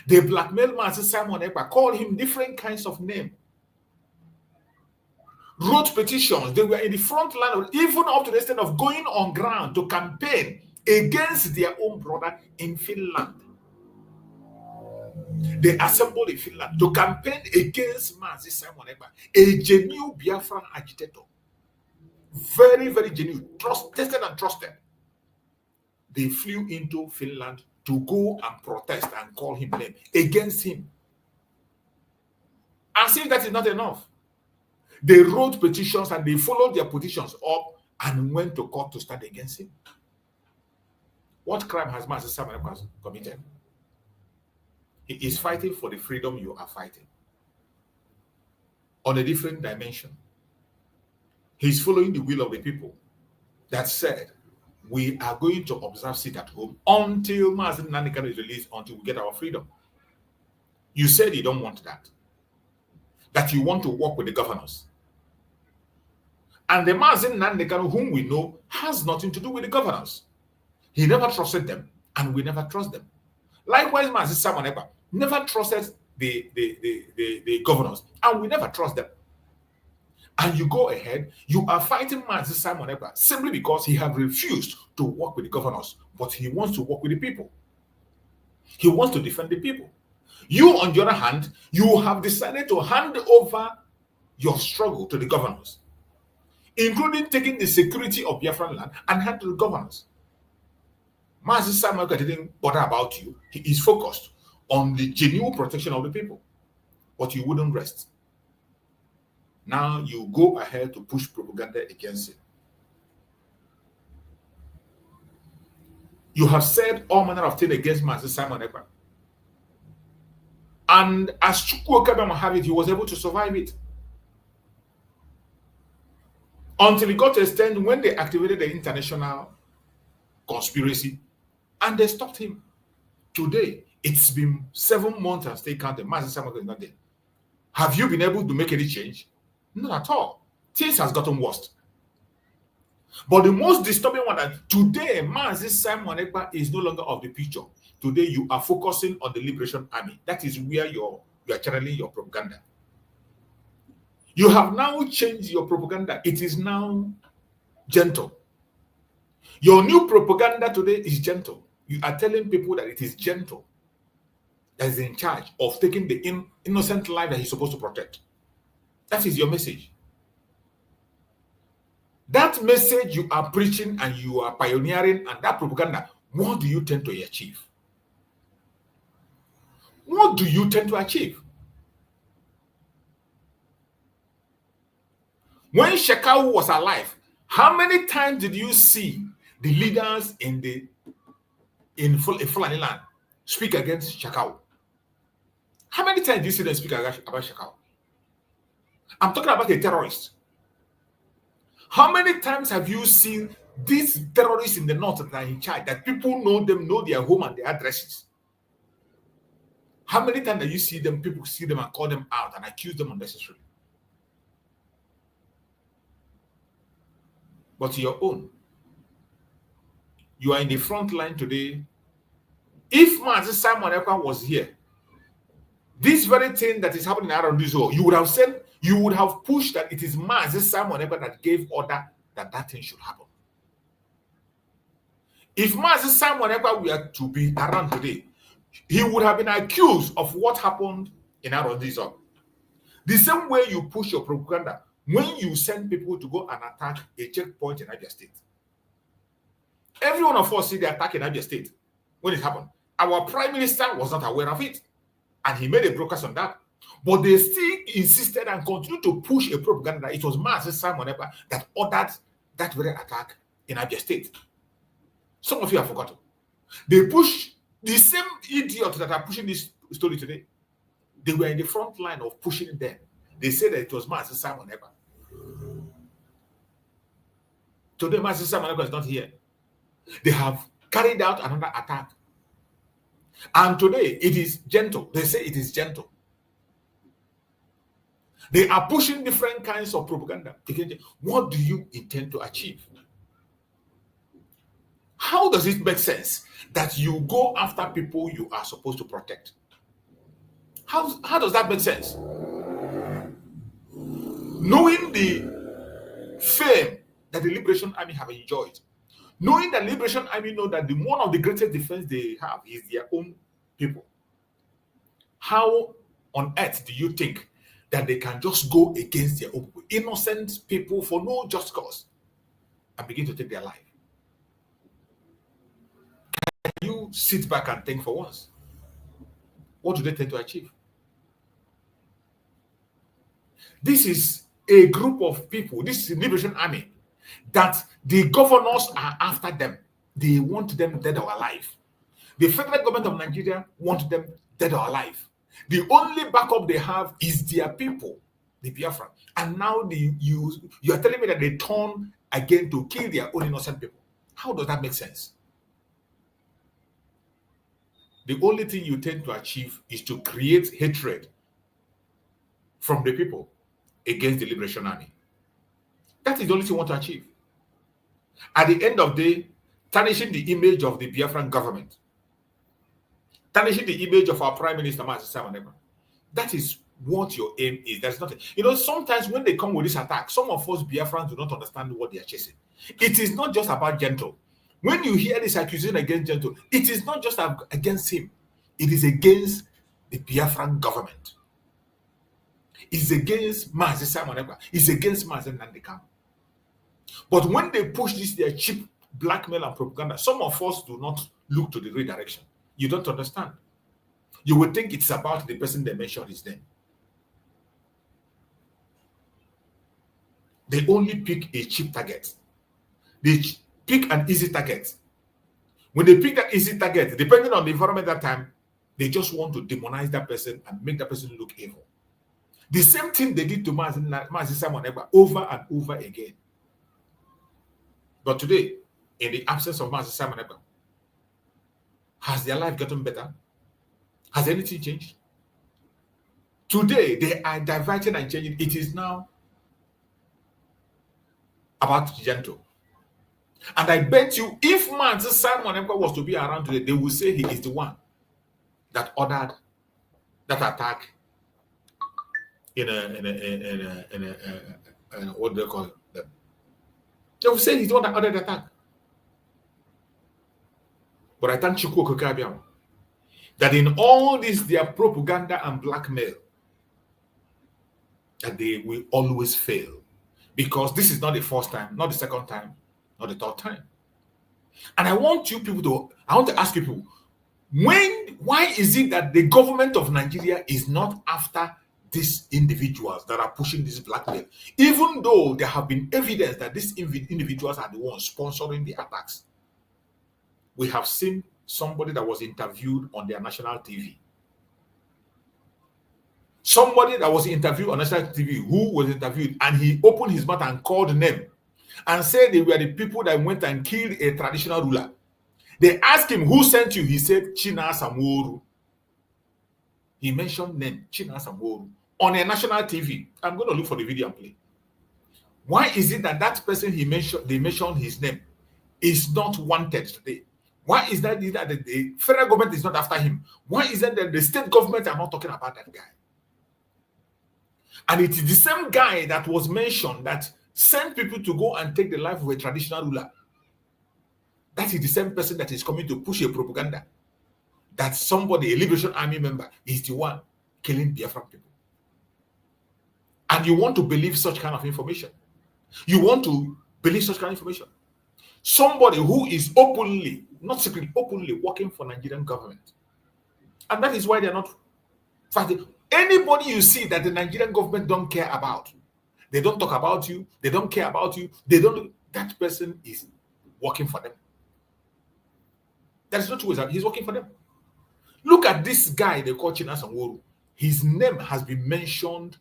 J: They blackmailed Mazin Simon Ekpa, called him different kinds of names. Wrote petitions. They were in the front line, even up to the extent of going on ground to campaign against their own brother in Finland. They assembled in Finland to campaign against Mazi Simon Ekpa, a genuine Biafran agitator. Very, very genuine, tested and trusted. They flew into Finland to go and protest and call him name against him. As if that is not enough. They wrote petitions and they followed their petitions up and went to court to stand against him. What crime has Mazi Simon Ekpa committed? He is fighting for the freedom you are fighting on a different dimension. He's following the will of the people that said, we are going to observe sit at home until Mazin Nandekano is released, until we get our freedom. You said you don't want that. That you want to work with the governors. And the Mazin Nandekano, whom we know, has nothing to do with the governors. He never trusted them, and we never trust them. Likewise, Mazin Simon Ekpa never trusted the governors, and we never trust them. And you go ahead, you are fighting Mazin Simon Ekpa simply because he has refused to work with the governors, but he wants to work with the people. He wants to defend the people. You, on the other hand, you have decided to hand over your struggle to the governors, including taking the security of Biafran land and hand to the governors. Mazin Simon Ekpa didn't bother about you. He is focused on the genuine protection of the people, but you wouldn't rest. Now you go ahead to push propaganda against him. You have said all manner of things against Mazin Simon Ekpa. And as Chukwu Okabama have it, he was able to survive it. Until it got to a extent when they activated the international conspiracy and they stopped him. Today, it's been 7 months and still counting. Mazin Simon Ekpa is not there. Have you been able to make any change? Not at all. Things has gotten worse. But the most disturbing one that today, Mazin Simon Ekpa is no longer of the picture. Today, you are focusing on the Liberation Army. That is where you are channeling your propaganda. You have now changed your propaganda. It is now gentle. Your new propaganda today is gentle. You are telling people that it is gentle that is in charge of taking the innocent life that he's supposed to protect. That is your message. That message you are preaching and you are pioneering, and that propaganda, what do you tend to achieve? What do you tend to achieve? When Shekau was alive, how many times did you see the leaders in Fulani land speak against Shekau? How many times do you see them speak about Shekau? I'm talking about a terrorist. How many times have you seen these terrorists in the north that are in charge, that people know them, know their home and their addresses? How many times do you see them, people see them and call them out and accuse them unnecessarily? But your own. You are in the front line today. If Mazin Simon Ekpa was here, this very thing that is happening around this world, you would have said, you would have pushed that it is Mazin Simon Ekpa that gave order that thing should happen. If Mazin Simon Ekpa were to be around today, he would have been accused of what happened in Arondizon. The same way you push your propaganda when you send people to go and attack a checkpoint in Abia State. Every one of us see the attack in Abia State when it happened. Our prime minister was not aware of it, and he made a broadcast on that. But they still insisted and continued to push a propaganda that it was Mazin Simon Ekpa that ordered that very attack in Abia State. Some of you have forgotten. They push the same idiots that are pushing this story today. They were in the front line of pushing them. They said that it was Mazin Simon Ekpa. Today, Mazin Simon Ekpa is not here. They have carried out another attack. And today it is gentle. They say it is gentle. They are pushing different kinds of propaganda. What do you intend to achieve? How does it make sense that you go after people you are supposed to protect? How does that make sense? Knowing the fame that the Liberation Army have enjoyed, knowing that Liberation Army know that one of the greatest defense they have is their own people. How on earth do you think that they can just go against their own people, innocent people for no just cause, and begin to take their life? Can you sit back and think for once? What do they tend to achieve? This is a group of people, this is the Liberation Army, that the governors are after them. They want them dead or alive. The federal government of Nigeria want them dead or alive. The only backup they have is their people, the Biafra. And now you are telling me that they turn again to kill their own innocent people. How does that make sense? The only thing you tend to achieve is to create hatred from the people against the Liberation Army. That is the only thing you want to achieve. At the end of the day, tarnishing the image of the Biafran government, tarnishing the image of our Prime Minister, that is what your aim is. There's nothing. Sometimes when they come with this attack, some of us Biafrans do not understand what they are chasing. It is not just about Gentle. When you hear this accusation against Gentle, it is not just against him. It is against the Biafran government. It's against Mazi Simon Ekpa. It's against Mazi Nandekam. But when they push this, their cheap blackmail and propaganda, some of us do not look to the real direction. You don't understand. You would think it's about the person they mentioned his name. They only pick a cheap target. They pick an easy target. When they pick that easy target, depending on the environment at that time, they just want to demonize that person and make that person look evil. The same thing they did to Mazi Simon Ekpa over and over again. But today, in the absence of Mazi Simon Ekpa, has their life gotten better? Has anything changed? Today, they are diverting and changing. It is now about Gentle. And I bet you, if Mazi Simon Ekpa was to be around today, they will say he is the one that ordered that attack in what do they call it? They will say he's the one that ordered the attack. But I thank Chukwu Okeke that in all this, their propaganda and blackmail, that they will always fail. Because this is not the first time, not the second time, not the third time. And I want to ask people, why is it that the government of Nigeria is not after these individuals that are pushing this blackmail, even though there have been evidence that these individuals are the ones sponsoring the attacks? We have seen somebody that was interviewed on their national TV. Somebody that was interviewed on national TV, who was interviewed, and he opened his mouth and called them and said they were the people that went and killed a traditional ruler. They asked him, who sent you? He said, China Samworu. He mentioned name, China Samworu, on a national TV. I'm going to look for the video and play. Why is it that that person they mentioned his name is not wanted today? Why is that the federal government is not after him? Why is that the state government are not talking about that guy? And it is the same guy that was mentioned that sent people to go and take the life of a traditional ruler. That is the same person that is coming to push a propaganda that somebody, a Liberation Army member, is the one killing Biafran people. And you want to believe such kind of information. You want to believe such kind of information. Somebody who is openly, not secretly, openly working for Nigerian government. And that is why they're not fighting. Anybody you see that the Nigerian government don't care about, they don't talk about you, they don't care about you, that person is working for them. That is not true. He's working for them. Look at this guy they call China Samworu. His name has been mentioned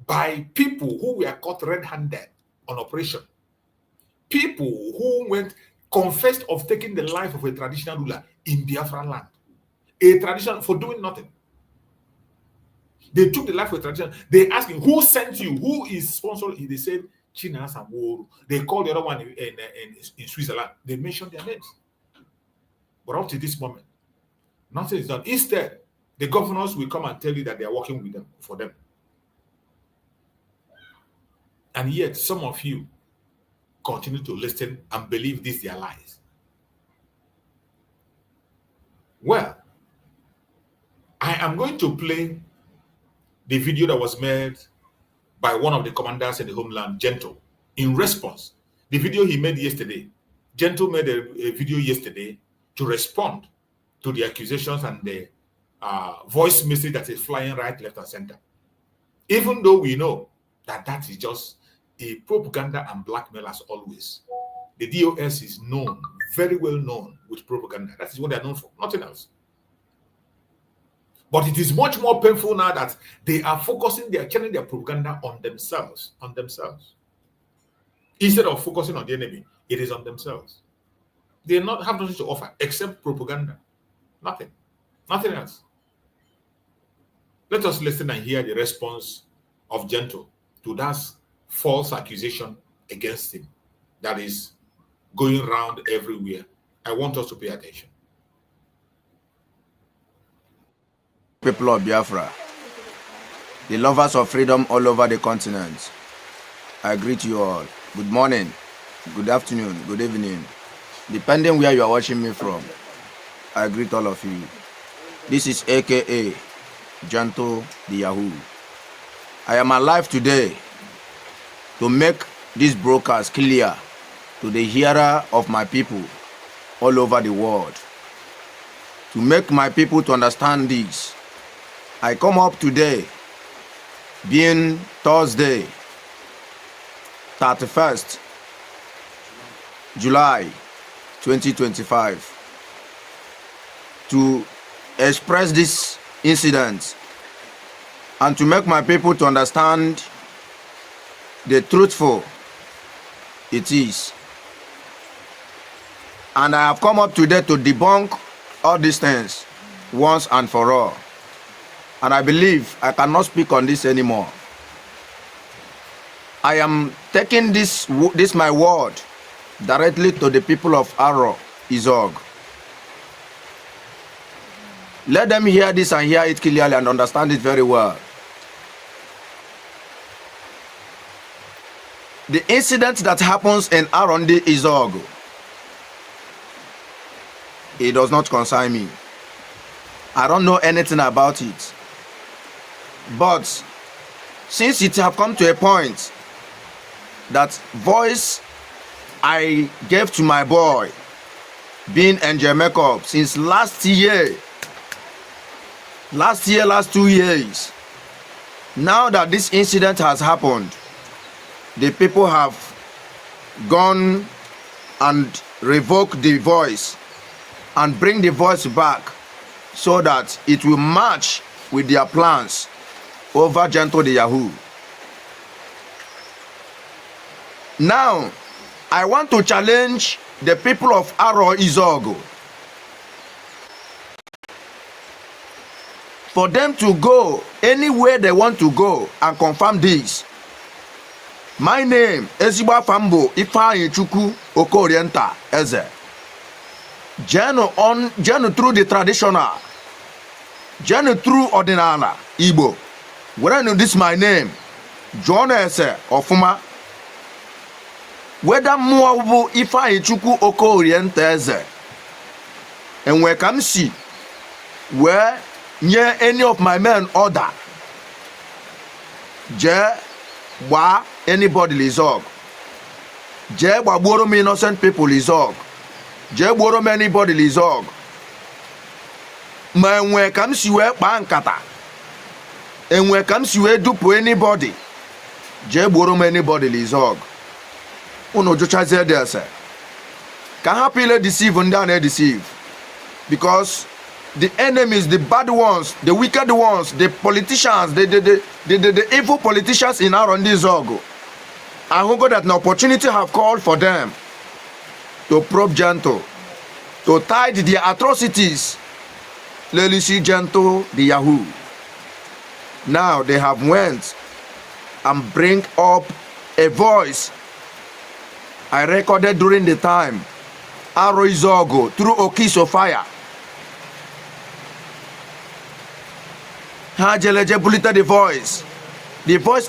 J: by people who were caught red-handed on operation. People who went confessed of taking the life of a traditional ruler in Biafra land. A traditional, for doing nothing. They took the life of a traditional. They asked him, who sent you? Who is sponsoring? They said, Chinas and Woru. They called the other one in Switzerland. They mentioned their names. But up to this moment, nothing is done. Instead, the governors will come and tell you that they are working with them, for them. And yet, some of you continue to listen and believe these are lies. Well, I am going to play the video that was made by one of the commanders in the homeland, Gentle, in response. The video he made yesterday. Gentle made a video yesterday to respond to the accusations and the voice message that is flying right, left, and center. Even though we know that that is just a propaganda and blackmail as always. The DOS is known, very well known with propaganda. That is what they are known for, nothing else. But it is much more painful now that they are focusing, they are channeling their propaganda on themselves, Instead of focusing on the enemy, it is on themselves. They have nothing to offer except propaganda. Nothing else. Let us listen and hear the response of Gentle to that false accusation against him that is going around everywhere. I want us to pay attention.
K: People of Biafra, the lovers of freedom all over the continent, I greet you all. Good morning, good afternoon, good evening, depending where you are watching me from. I greet all of you. This is AKA Gentle the Yahoo. I am alive today to make this broadcast clear to the hearer of my people all over the world. To make my people to understand this, I come up today, being Thursday, 31st July 2025, to express this incident and to make my people to understand the truthful it is. And I have come up today to debunk all these things once and for all. And I believe I cannot speak on this anymore. I am taking this my word directly to the people of Aro, Izog. Let them hear this and hear it clearly and understand it very well. The incident that happens in Arondi Izog, it does not concern me. I don't know anything about it. But since it have come to a point that voice I gave to my boy being Angel Makeup since last 2 years, now that this incident has happened, the people have gone and revoked the voice and bring the voice back so that it will match with their plans over Gentle the Yahoo. Now, I want to challenge the people of Aro Izogo for them to go anywhere they want to go and confirm this. My name is Ezigbo Fambo Ifeanyi Chukwu Okorienta Eze. Journey through the traditional, journey through ordinary Igbo. When I know this my name, John Eze Ofuma. Whether more Ifeanyi Chukwu Okorienta Eze, and where can see where near any of my men order, Je wa anybody lizog, Je wa borom innocent people lizog, Je borom anybody lizog. Ma where can see where bankata, and where can see where dupe anybody, Je borom anybody lizog. Uno jochaze there say can happily deceive and down deceive, because the enemies, the bad ones, the wicked ones, the politicians, the evil politicians in Arondi Zogo, I hope that an opportunity have called for them to probe Gentle, to hide their atrocities. Let me see Gentle, the Yahoo. Now they have went and bring up a voice I recorded during the time Aro Izogo through Okiso Fire. Hajeleje bulleted the voice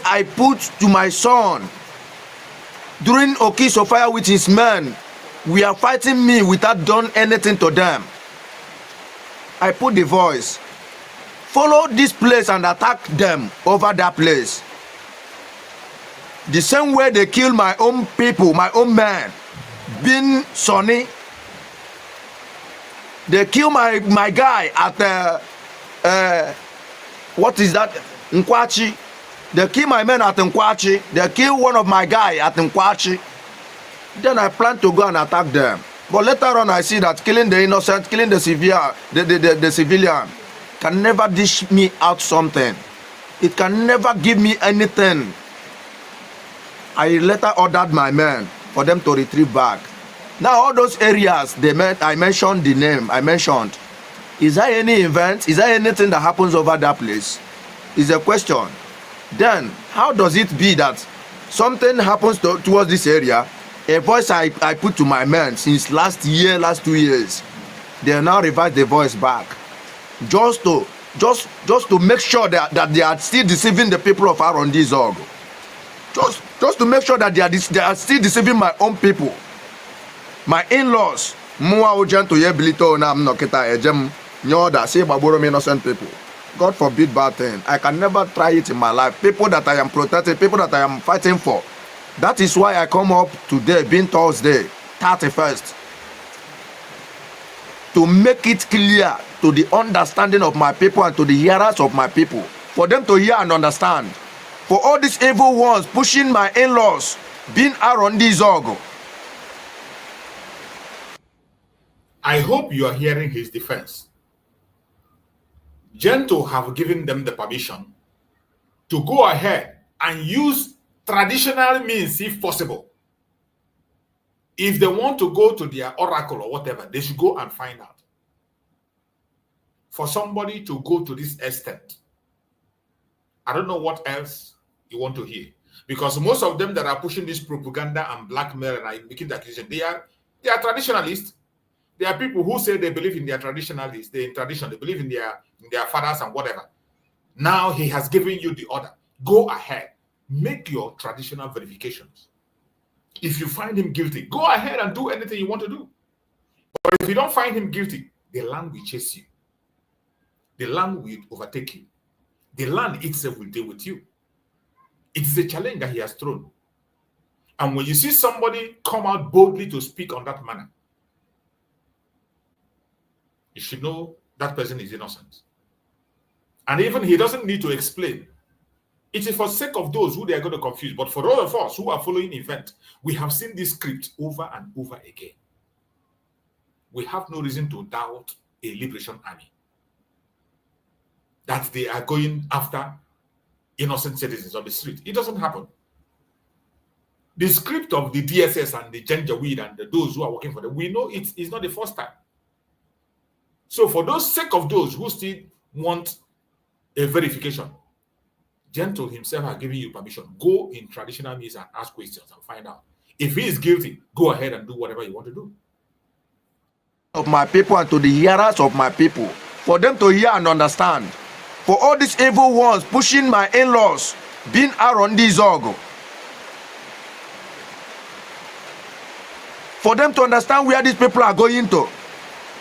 K: I put to my son during Okiso Fire with his men. We are fighting me without done anything to them. I put the voice. Follow this place and attack them over that place. The same way they kill my own people, my own men, Bin Sonny. They kill my guy at what is that? Nkwachi. They kill my men at Nkwachi. They kill one of my guy at Nkwachi. Then I plan to go and attack them. But later on I see that killing the innocent, killing the civilian can never dish me out something. It can never give me anything. I later ordered my men for them to retrieve back. Now all those areas I mentioned the name, is there any event? Is there anything that happens over that place? Is a question. Then how does it be that something happens towards this area? A voice I put to my men since last 2 years, they now revise the voice back. Just to make sure that they are still deceiving the people of Arondi Zogo. Just to make sure that they are still deceiving my own people. My in-laws. Mua Ojan to Yeblito na Mnoketa Ejem Nyoda say Baboro innocent people. God forbid bad thing. I can never try it in my life. People that I am protecting, people that I am fighting for. That is why I come up today, being Thursday, 31st, to make it clear to the understanding of my people and to the hearers of my people, for them to hear and understand. For all these evil ones pushing my in-laws, being around this Zogo.
J: I hope you are hearing his defense. Gentle have given them the permission to go ahead and use traditional means if possible. If they want to go to their oracle or whatever, they should go and find out. For somebody to go to this extent, I don't know what else you want to hear. Because most of them that are pushing this propaganda and blackmail and are making the accusation, they are traditionalists. They are people who say they believe in their traditionalists, they believe in their fathers and whatever. Now he has given you the order. Go ahead. Make your traditional verifications. If you find him guilty, go ahead and do anything you want to do. But if you don't find him guilty, the land will chase you. The land will overtake you. The land itself will deal with you. It is a challenge that he has thrown. And when you see somebody come out boldly to speak on that manner, you should know that person is innocent. And even he doesn't need to explain. It is for the sake of those who they are going to confuse. But for all of us who are following event, we have seen this script over and over again. We have no reason to doubt a liberation army. That they are going after innocent citizens on the street. It doesn't happen. The script of the DSS and the Janjaweed and those who are working for them, we know it's not the first time. So for those sake of those who still want a verification, Gentle himself has given you permission. Go in traditional means and ask questions and find out. If he is guilty, go ahead and do whatever you want to do.
K: Of my people and to the hearers of my people, for them to hear and understand. For all these evil ones pushing my in-laws, being around this Zogo. For them to understand where these people are going to.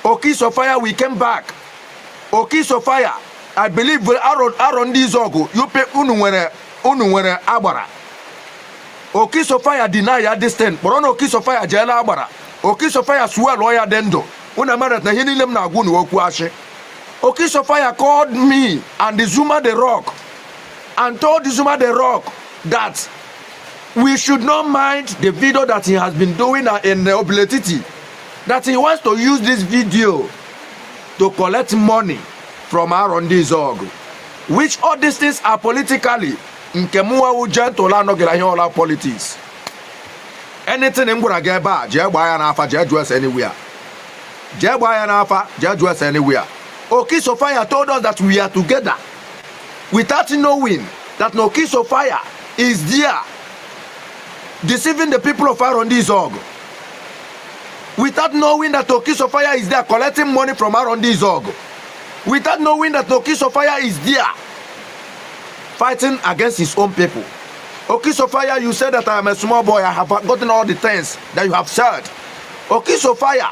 K: Okiso Fire, we came back. Okiso Fire, I believe around this Zogo, you pay unuwere abara. Okiso Fire deny ya distant, but on Okiso Fire jela abara. Okiso Fire swear lawyer dendo. Unamarat na hini lem na agunu wokuashe. Okiso Fire called me and the Zuma the Rock and told the Zuma the Rock that we should not mind the video that he has been doing in the Obletiti. That he wants to use this video to collect money from Arondi Zog. Which all these things are politically. Nkemua Ujen to la no gelayola politics. anything in Gurageba, Jebaya Nafa, Jedwas anywhere. Jebaya Nafa, Jedwas anywhere. Okay, so fire told us that we are together without knowing that no kiss of fire is there deceiving the people of Arondi Zog. Without knowing that Okiso Fire is there collecting money from Arondi Zog. Without knowing that Okiso Fire is there fighting against his own people. Okiso Fire, you said that I am a small boy. I have gotten all the things that you have said. Okiso Fire,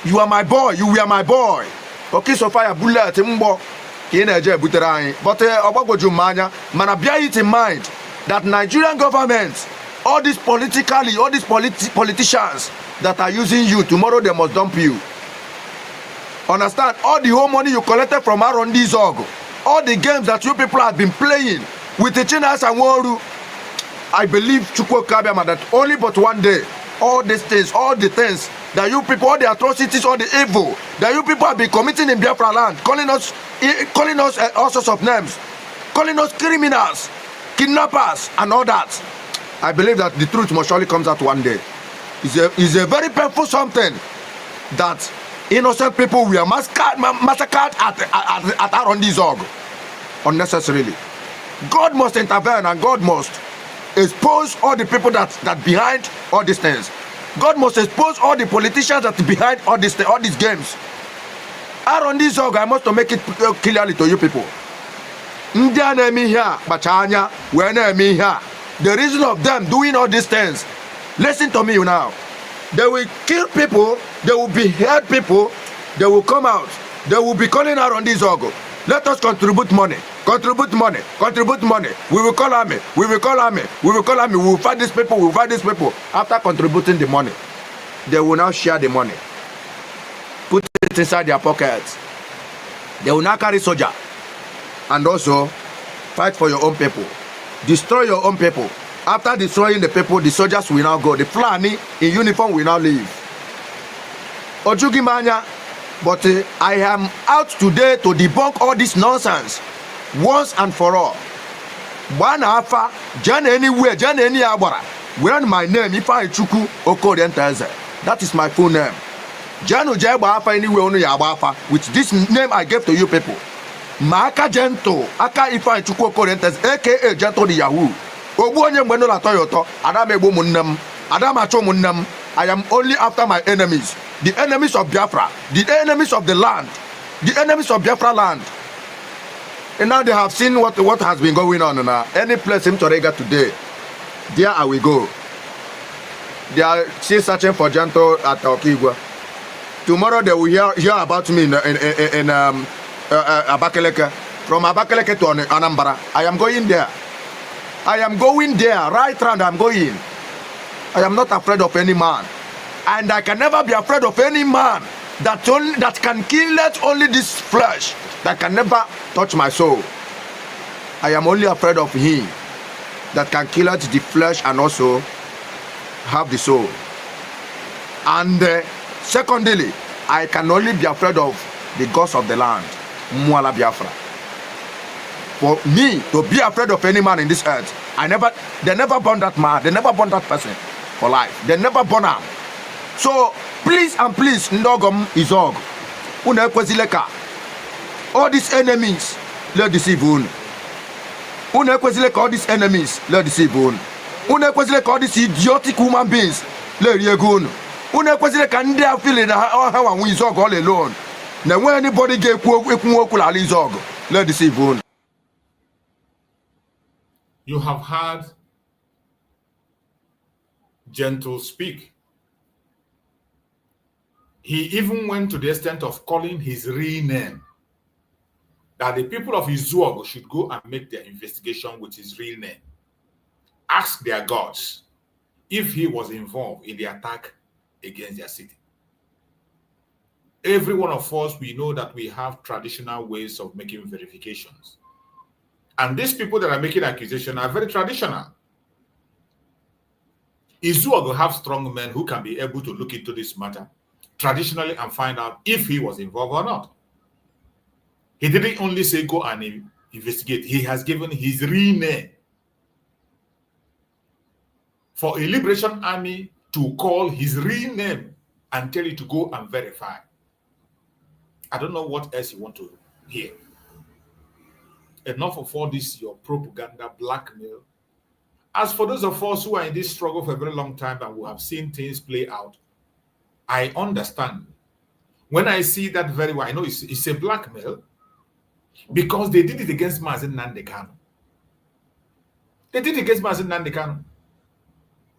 K: you are my boy. You were my boy. Okiso Fire, bullet, mbo. But man, bear it in mind that Nigerian government, all these politicians that are using you, tomorrow they must dump you. Understand? All the whole money you collected from Arondi Zog, all the games that you people have been playing with the Chinas and Woru, I believe Chukwu Kabiama that only but one day, all these things, all the things that you people, all the atrocities, all the evil that you people have been committing in Biafra land, calling us all sorts of names, calling us criminals, kidnappers, and all that. I believe that the truth must surely comes out one day. It's a very painful something that innocent people were massacred at Arondi Zog unnecessarily. God must intervene and God must expose all the people that behind all these things. God must expose all the politicians that behind all these games. Arondi Zog, I must make it clearly to you people. The reason of them doing all these things, listen to me now. They will kill people, they will behead people, they will come out, they will be calling Arondi Zog. Let us contribute money, contribute money, contribute money. We will call army, we will call army, we will call army, we will fight these people, we will fight these people. After contributing the money, they will now share the money, put it inside their pockets. They will now carry soldier and also fight for your own people. Destroy your own people. After destroying the people, the soldiers will now go. The Fulani in uniform will now leave. Ojugi Manya, but I am out today to debunk all this nonsense once and for all. One Alpha, Jan anywhere, Jan any Abara. When my name, if I Chuku Okorienteze, that is my full name. Jano Jaba Alpha anywhere only Abafa, which this name I gave to you people. Maka Gento, Aka Ifa Chuku Okorienteze, aka Gento the Yahoo. Obuonye Mwenola Toyoto, Adame Bumunam, Adamacho Munam. I am only after my enemies, the enemies of Biafra, the enemies of the land, the enemies of Biafra land. And now they have seen what has been going on now. Any place in Torega today, there I will go. They are still searching for Janto at Okigwa. Tomorrow they will hear about me in Abakaleke. From Abakaleke to Anambra. I am going there. I am going there. Right round I'm going. I am not afraid of any man. And I can never be afraid of any man that can kill not only this flesh, that can never touch my soul. I am only afraid of him that can kill out the flesh and also have the soul. And secondly, I can only be afraid of the gods of the land, Mwala Biafra. For me to be afraid of any man in this earth, they never born that man, they never born that person for life. They never born him. So please and please, Ndogom Izog, Unekwezileka, all these enemies, let deceive un. Unekwezileka, all these enemies, let deceive un. Unekwezileka, all these idiotic human beings, let regun. Unekwezileka, and they are feeling how we Izog all alone. Now when anybody get Kwokula Izog, let deceive un.
J: You have heard Gentle speak. He even went to the extent of calling his real name, that the people of Izuogo should go and make their investigation with his real name. Ask their gods if he was involved in the attack against their city. Every one of us, we know that we have traditional ways of making verifications. And these people that are making accusations are very traditional. Izuogo have strong men who can be able to look into this matter traditionally and find out if he was involved or not. He didn't only say go and investigate. He has given his real name. For a liberation army to call his real name and tell you to go and verify. I don't know what else you want to hear. Enough of all this, your propaganda, blackmail. As for those of us who are in this struggle for a very long time and who have seen things play out, I understand. When I see that very well, I know it's a blackmail because they did it against Mazen Nnamdi Kanu. They did it against Mazen Nnamdi Kanu.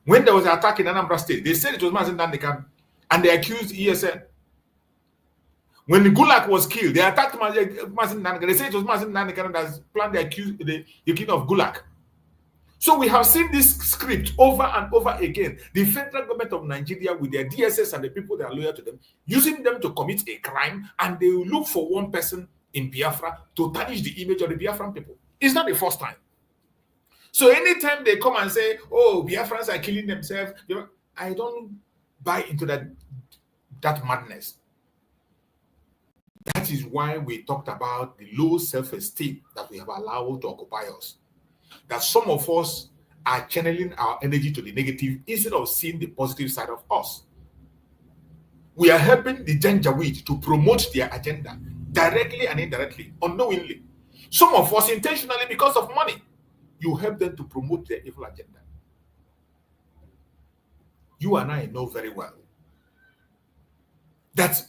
J: When there was an attack in Anambra State, they said it was Mazen Nnamdi Kanu and they accused ESN. When the Gulag was killed, they attacked Mazen Nnamdi Kanu. They said it was Mazen Nnamdi Kanu that planned the killing of Gulag. So we have seen this script over and over again. The federal government of Nigeria with their DSS and the people that are loyal to them, using them to commit a crime, and they will look for one person in Biafra to tarnish the image of the Biafran people. It's not the first time. So anytime they come and say, oh, Biafrans are killing themselves, I don't buy into that madness. That is why we talked about the low self-esteem that we have allowed to occupy us. That some of us are channeling our energy to the negative instead of seeing the positive side of us. We are helping the Janjaweed to promote their agenda directly and indirectly, unknowingly. Some of us intentionally because of money. You help them to promote their evil agenda. You and I know very well that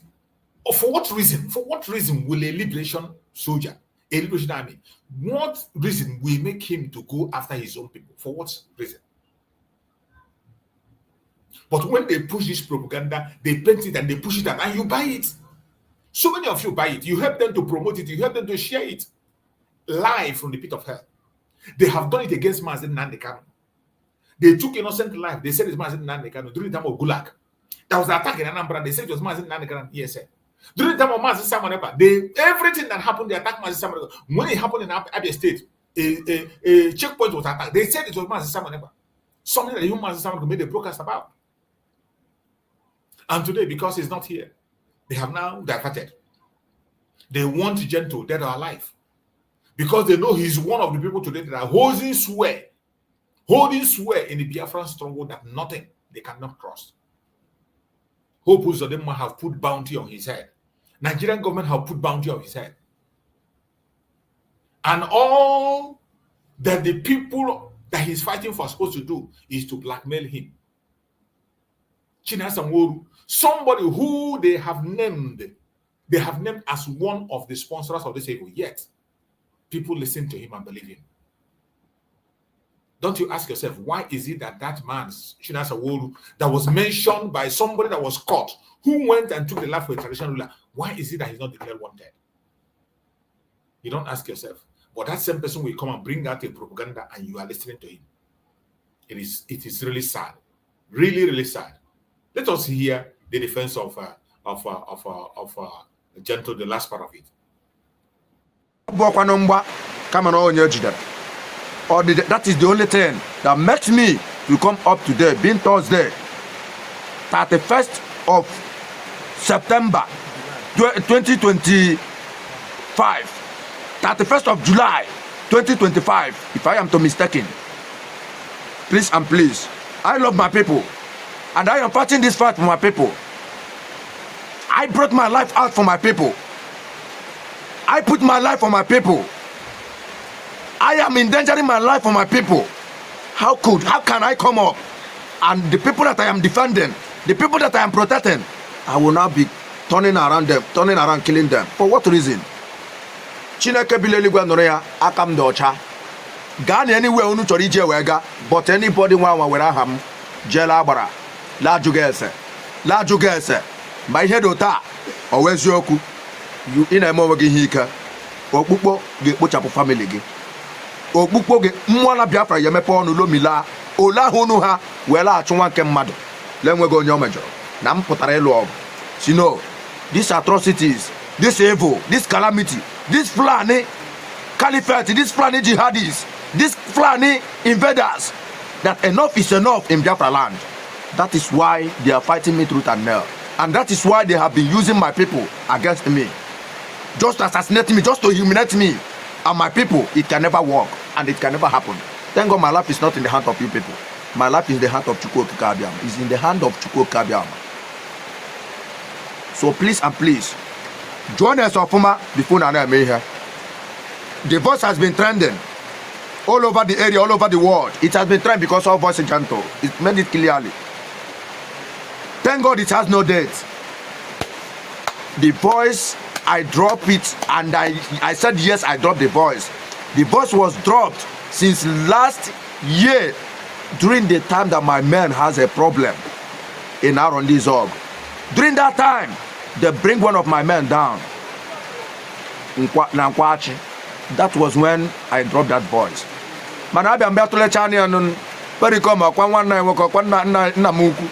J: for what reason will a liberation soldier, a liberation army, what reason will make him to go after his own people? For what reason? But when they push this propaganda, they paint it and they push it out and you buy it. So many of you buy it. You help them to promote it. You help them to share it live from the pit of hell. They have done it against Mazen Nnamdi Kanu. They took innocent life. They said it's Mazen Nnamdi Kanu during the time of Gulag. There was an attack in Anambra. They said it was Mazen Nnamdi Kanu. Yes, during the time of Mazen Samaneba, everything that happened, they attacked Mazen Samaneba. When it happened in Abia State, a checkpoint was attacked. They said it was Mazen Samaneba. Something that even Mazen Samaneba made a broadcast about. And today, because he's not here, they have now diverted. They want Gentle dead or alive. Because they know he's one of the people today that are holding swear in the Biafran stronghold that nothing they cannot cross. Hope Uzodinma have put bounty on his head. Nigerian government have put bounty on his head. And all that the people that he's fighting for are supposed to do is to blackmail him. Chinasa Nworu, somebody who they have named as one of the sponsors of this evil, yet people listen to him and believe him. Don't you ask yourself, why is it that man, Chinasa Nworu, that was mentioned by somebody that was caught, who went and took the life of a traditional ruler, why is it that he's not declared wanted? You don't ask yourself. But that same person will come and bring out a propaganda and you are listening to him. It is really sad. Really, really sad. Let us hear the defense of Gentle, the last part of it.
K: That is the only thing that makes me to come up today, being Thursday, 31st of September 2025, 31st of July 2025, if I am to mistaken. Please and please, I love my people, and I am fighting this fight for my people. I brought my life out for my people. I put my life for my people. I am endangering my life for my people. How can I come up and the people that I am defending, the people that I am protecting, I will not be turning around, killing them? For what reason? Chineke bileligwe noria akam docha. Gani anywhere unu chori je wega, but anybody nwa were aham jela agbara. La jugese. Ma ihe do ta owezi oku. You ina eme onwe gị ihe ike. Okpukpo ga-ekpochapụ family gị. Okpukpo gị mmụọ na Biafra ya emepe ọnụ lomila. Ole ahụ unu ha wee laghachi nwa nke mmadụ. Lenwego onye o mejọrọ. Na m pụtara ịlụ ọgụ. Si no, these atrocities, this evil, this calamity, this Fulani caliphate, this Fulani jihadis, this Fulani invaders, that enough is enough in Biafra land. That is why they are fighting me tooth and nail. And that is why they have been using my people against me. Just to assassinate me, just to humiliate me. And my people, it can never work. And it can never happen. Thank God my life is not in the hand of you people. My life is in the hand of Chukwu Kabiam. It's in the hand of Chukwu Kabiam. So please and please, join us Ofuma before Nana may here. The voice has been trending all over the area, all over the world. It has been trending because of voice gentle. It made it clearly. Thank God it has no date. The voice, I dropped it, and I said yes, I dropped the voice. The voice was dropped since last year during the time that my man has a problem in Arondi Zog. During that time, they bring one of my men down. That was when I dropped that voice. Manabi ambetole chani anun peri koma kwa nwanna enweko kwa nna muku.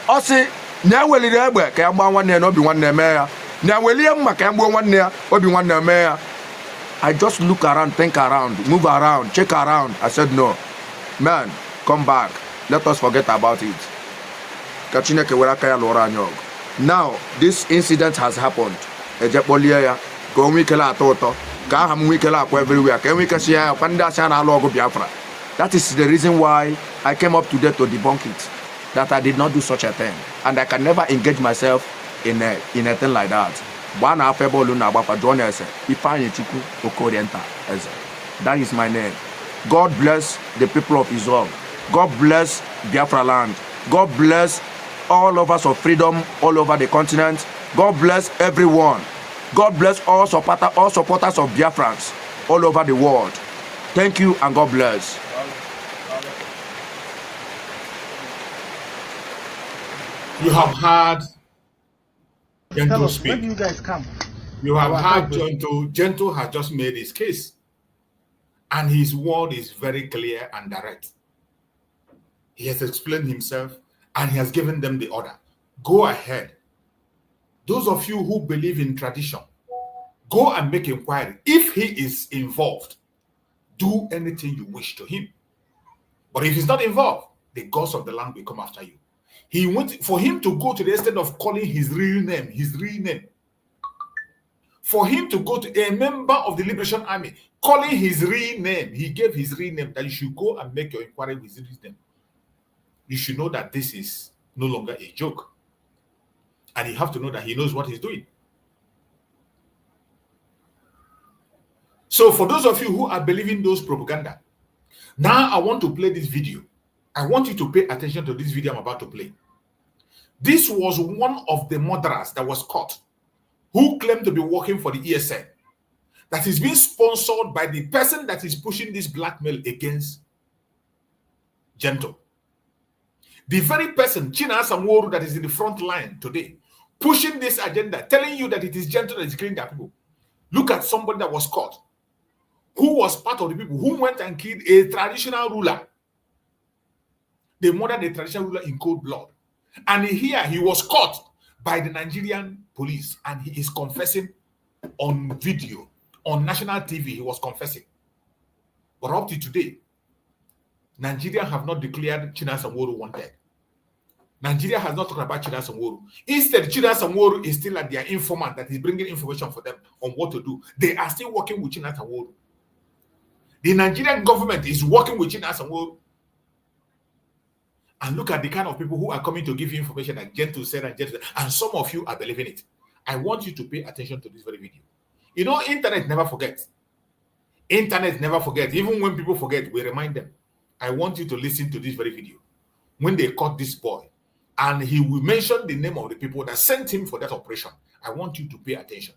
K: Osi nya weliri egbe ka ya gba nwanne na obi nwanne me ya. Nya welie mma ka ya gbo nwanne ya obi nwanne me ya. I just look around, think around, move around, check around. I said no. Man, come back. Let us forget about it. Kachineke wera kaya lora anyog. Now, this incident has happened. Ejepolia ya go wikela atoto. Everywhere. That is the reason why I came up today to debunk it. That I did not do such a thing. And I can never engage myself in a thing like that. That is my name. God bless the people of Israel. God bless Biafra land. God bless all of us of freedom all over the continent. God bless everyone. God bless all supporters of Biafrans all over the world. Thank you and God bless.
J: You have heard Gentle speak.
L: When do you guys come?
J: You have heard Gentle. Gentle has just made his case. And his word is very clear and direct. He has explained himself and he has given them the order. Go ahead. Those of you who believe in tradition, go and make inquiry. If he is involved, do anything you wish to him. But if he's not involved, the gods of the land will come after you. He went for him to go to the extent of calling his real name. For him to go to a member of the Liberation Army, calling his real name, he gave his real name that you should go and make your inquiry with his name. You should know that this is no longer a joke. And you have to know that he knows what he's doing. So for those of you who are believing those propaganda, now I want to play this video. I want you to pay attention to this video I'm about to play. This was one of the murderers that was caught, who claimed to be working for the ESN, that is being sponsored by the person that is pushing this blackmail against Gentle. The very person, China Samworu, that is in the front line today, pushing this agenda, telling you that it is Gentle that is killing their people. Look at somebody that was caught, who was part of the people who went and killed a traditional ruler. They murdered a traditional ruler in cold blood. And here he was caught by the Nigerian police and he is confessing on video, on national TV, he was confessing. But up to today, Nigeria have not declared China Samworu wanted. Nigeria has not talked about China Samworu. Instead, China Samworu is still like their informant that is bringing information for them on what to do. They are still working with China Samworu. The Nigerian government is working with China Samworu. And look at the kind of people who are coming to give you information like Gentle said and Gentle, and some of you are believing it. I want you to pay attention to this very video. You know, internet never forgets. Internet never forgets. Even when people forget, we remind them. I want you to listen to this very video. When they caught this boy, and he will mention the name of the people that sent him for that operation. I want you to pay attention.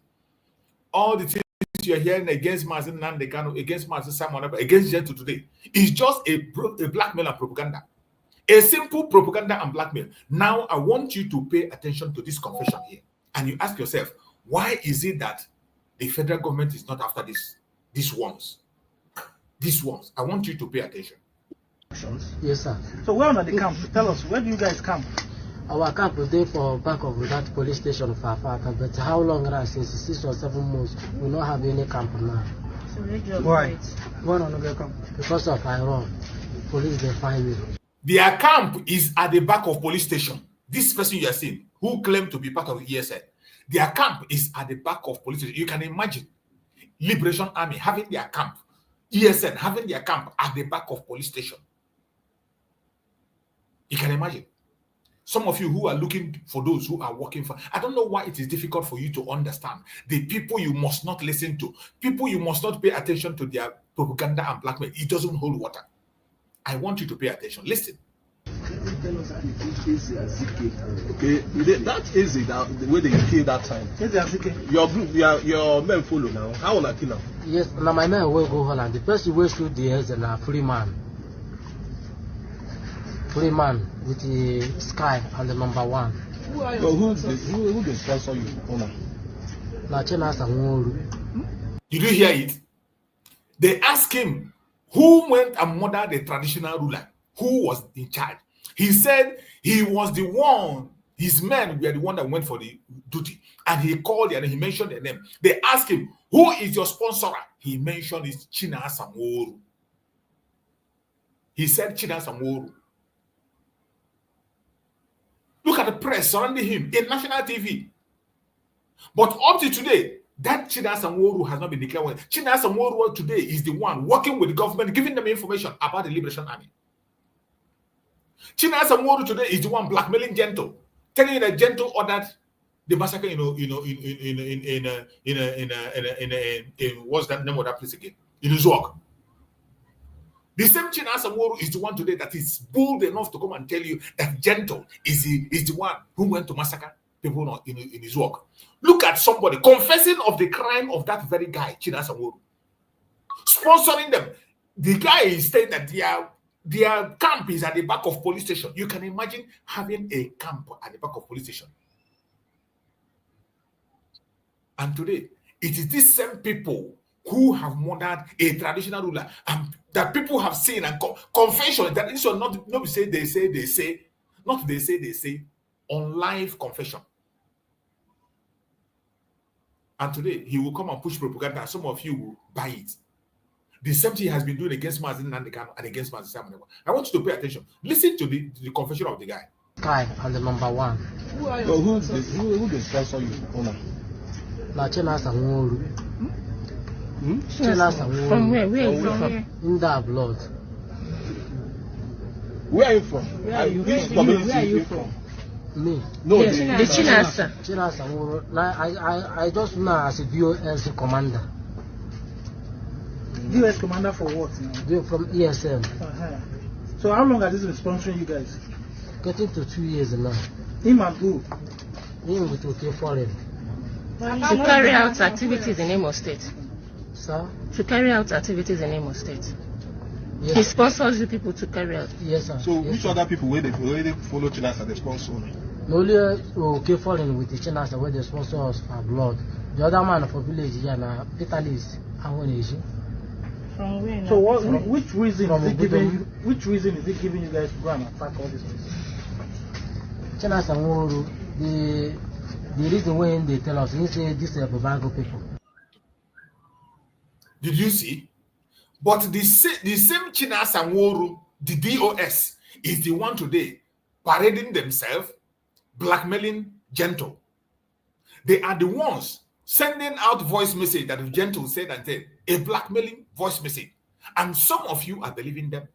J: All the things you're hearing against Mazin Nandekano, against Mazin Simon, against Gentle today, is just a blackmail and propaganda. A simple propaganda and blackmail. Now, I want you to pay attention to this confession here. And you ask yourself, why is it that the federal government is not after these ones? These ones. I want you to pay attention.
L: Yes, sir. So where are the camp? Tell us, where do you guys camp?
M: Our camp is there for back of that police station for Afaka, but how long now? Since 6 or 7 months, we don't have any camp now.
L: So why? Why not get camp?
M: Because of Iran. Police, they find me.
J: Their camp is at the back of police station. This person you are seeing, who claimed to be part of the ESN, their camp is at the back of police station. You can imagine Liberation Army having their camp, ESN having their camp at the back of police station. You can imagine. Some of you who are looking for those who are working for, I don't know why it is difficult for you to understand the people you must not listen to, people you must not pay attention to their propaganda and blackmail. It doesn't hold water. I want you to pay attention. Listen.
N: Okay, that is it. The way they kill that time. Your group, your men follow now. How will I kill them?
M: Yes, now my men will go Holland. The person will shoot the heads and a free man with the sky and the number one.
N: Who they sponsor you?
J: Did you hear it? They asked him who went and murdered the traditional ruler, who was in charge. He said he was the one, his men were the one that went for the duty. And he called and he mentioned their name. They asked him, who is your sponsor? He mentioned it's Chinasa Nworu. He said Chinasa Nworu. Look at the press surrounding him in national TV. But up to today, that Chinasa Nworu has not been declared. Chinasa Nworu today is the one working with the government, giving them information about the Liberation Army. Chinasa Nworu today is the one blackmailing Gentle, telling you that Gentle ordered the massacre, in what's that name of that place again? In Uzok. The same Chinasa Nworu is the one today that is bold enough to come and tell you that Gentle is the one who went to massacre people in his work. Look at somebody confessing of the crime of that very guy, Chinasa Nworu, sponsoring them. The guy is saying that their camp is at the back of police station. You can imagine having a camp at the back of police station. And today, it is these same people who have murdered a traditional ruler and that people have seen and confession that this will not be say, not they say, on live confession. And today, he will come and push propaganda and some of you will buy it. The same thing he has been doing against Mazin Nandekano and against Mazin Samuel. I want you to pay attention. Listen to the confession of the guy.
M: Sky and the number one.
N: Who they sponsor you?
M: Now Chinasa Nworu.
O: From where? Where are you from?
M: In that blood.
N: Where are you from?
O: Where are you from?
M: Me.
N: No,
O: yes, the Chinasa.
M: Chinasa Nworu. I just know as a VOS commander.
L: US commander for what now?
M: From ESM.
L: So how long has this been sponsoring you guys?
M: Getting to 2 years now.
L: Him and who?
M: Him with OK Foreign.
O: To carry out activities in Imo State.
M: Sir?
O: To carry out activities in Imo State.
M: Yes.
O: He sponsors the people to carry out.
M: Yes, sir.
N: So
M: yes,
N: which
M: sir.
N: other people where they follow Chinasa they sponsor?
M: Only OK Foreign with the Chinasa where they sponsor us for blood. The other man for village here now, Italy's Awonesi.
O: From where now?
L: So which reason is it giving you guys to go and attack all these places?
M: Chinasa Nworu, the reason when they tell us, he say this is Babago people.
J: Did you see? But the same Chinasa Nworu, the DOS, is the one today parading themselves, blackmailing Gentle. They are the ones sending out voice message that if Gentle said and said, a blackmailing voice message. And some of you are believing them.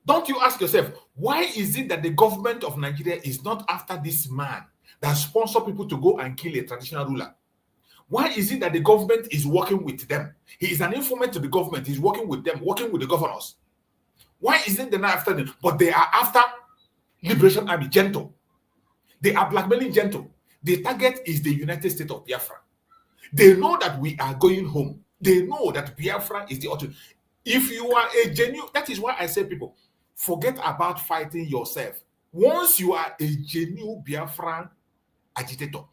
J: Don't you ask yourself, why is it that the government of Nigeria is not after this man that sponsors people to go and kill a traditional ruler? Why is it that the government is working with them? He is an informant to the government. He's working with them, working with the governors. Why isn't they not after them? But they are after Liberation Army, Gentle. They are blackmailing Gentle. The target is the United States of Biafra. They know that we are going home. They know that Biafra is the ultimate. If you are a genuine, that is why I say, people, forget about fighting yourself. Once you are a genuine Biafran agitator,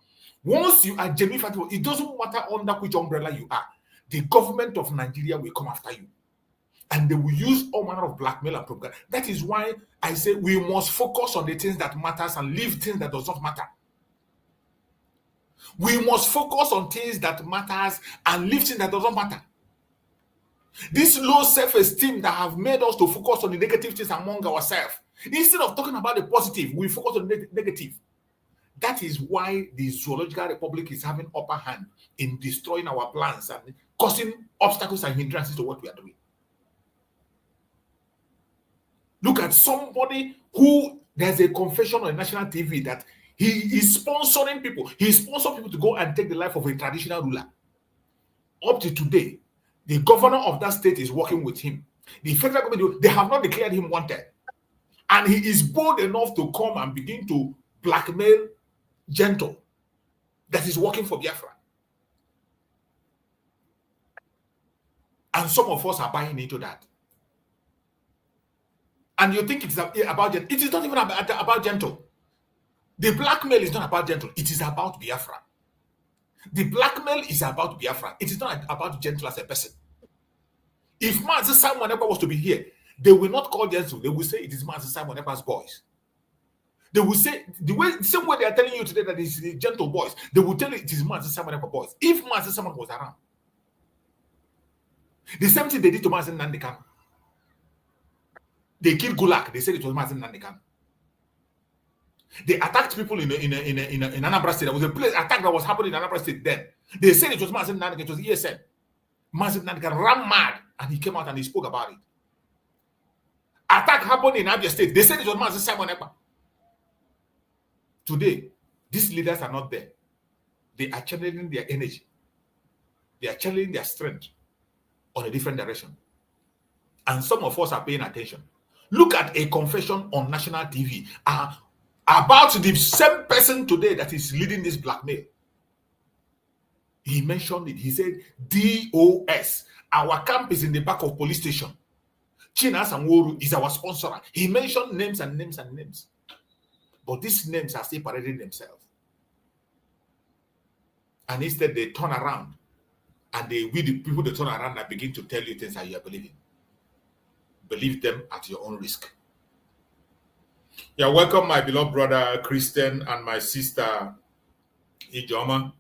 J: once you are genuine fighter, it doesn't matter under which umbrella you are. The government of Nigeria will come after you. And they will use all manner of blackmail and propaganda. That is why I say we must focus on the things that matters and leave things that does not matter. We must focus on things that matters and leave things that doesn't matter. This low self-esteem that have made us to focus on the negative things among ourselves. Instead of talking about the positive, we focus on the negative. That is why the Zoological Republic is having upper hand in destroying our plans and causing obstacles and hindrances to what we are doing. Look at somebody who there's a confession on national TV that he is sponsoring people. He sponsored people to go and take the life of a traditional ruler. Up to today, the governor of that state is working with him. The federal government, they have not declared him wanted. And he is bold enough to come and begin to blackmail Gentle that is working for Biafra. And some of us are buying into that. And you think it's about Gentle. It is not even about Gentle. The blackmail is not about Gentle. It is about Biafra. The blackmail is about Biafra. It is not about Gentle as a person. If Mazi Simon Ekpa was to be here, they will not call Gentle. They will say it is Mazi Simon Ekpa's boys. They will say, the same way they are telling you today that it's the Gentle boys, they will tell you it is Mazi Simon Ekpa boys. If Mazi Simon was around. The same thing they did to Mazi Nnamdi Kanu. They killed Gulak. They said it was Mazi Nnamdi Kanu. They attacked people in Anambra State. There was a attack that was happening in Anambra State then. They said it was Mazi Nnamdi Kanu. It was ESN. Mazi Nnamdi Kanu ran mad and he came out and he spoke about it. Attack happened in Abia State. They said it was Mazi Simon Ekpa. Today, these leaders are not there. They are channeling their energy. They are channeling their strength on a different direction. And some of us are paying attention. Look at a confession on national TV about the same person today that is leading this blackmail. He mentioned it. He said, DOS. Our camp is in the back of police station. China Sanworu is our sponsor. He mentioned names and names and names. But these names are separating themselves. And instead they turn around and the people that turn around and begin to tell you things that you are believing. Believe them at your own risk. Yeah, welcome my beloved brother Christian and my sister Ijoma.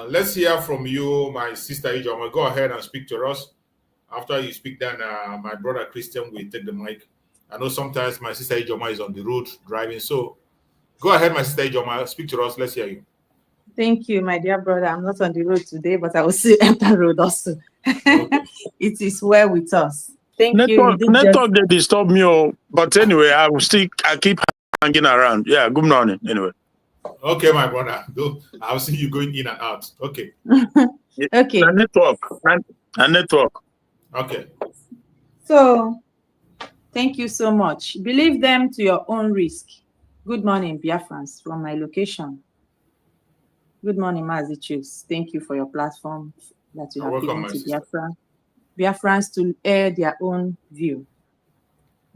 J: Let's hear from you, my sister Ijoma. Go ahead and speak to us. After you speak, then my brother Christian will take the mic. I know sometimes my sister Ijoma is on the road driving. So go ahead, my sister Ijoma. Speak to us. Let's hear you.
P: Thank you, my dear brother. I'm not on the road today, but I will still enter the road also. Okay. It is well with us. Thank you.
Q: Network they disturb me, but anyway, I keep hanging around. Yeah, good morning. Anyway.
J: Okay, my brother. I'll see you going in and out. Okay.
P: Okay.
Q: A network.
J: Okay.
P: So, thank you so much. Believe them to your own risk. Good morning, Biafrans, from my location. Good morning, Mazi Chiefs. Thank you for your platform that you have given to Biafrans to air their own view.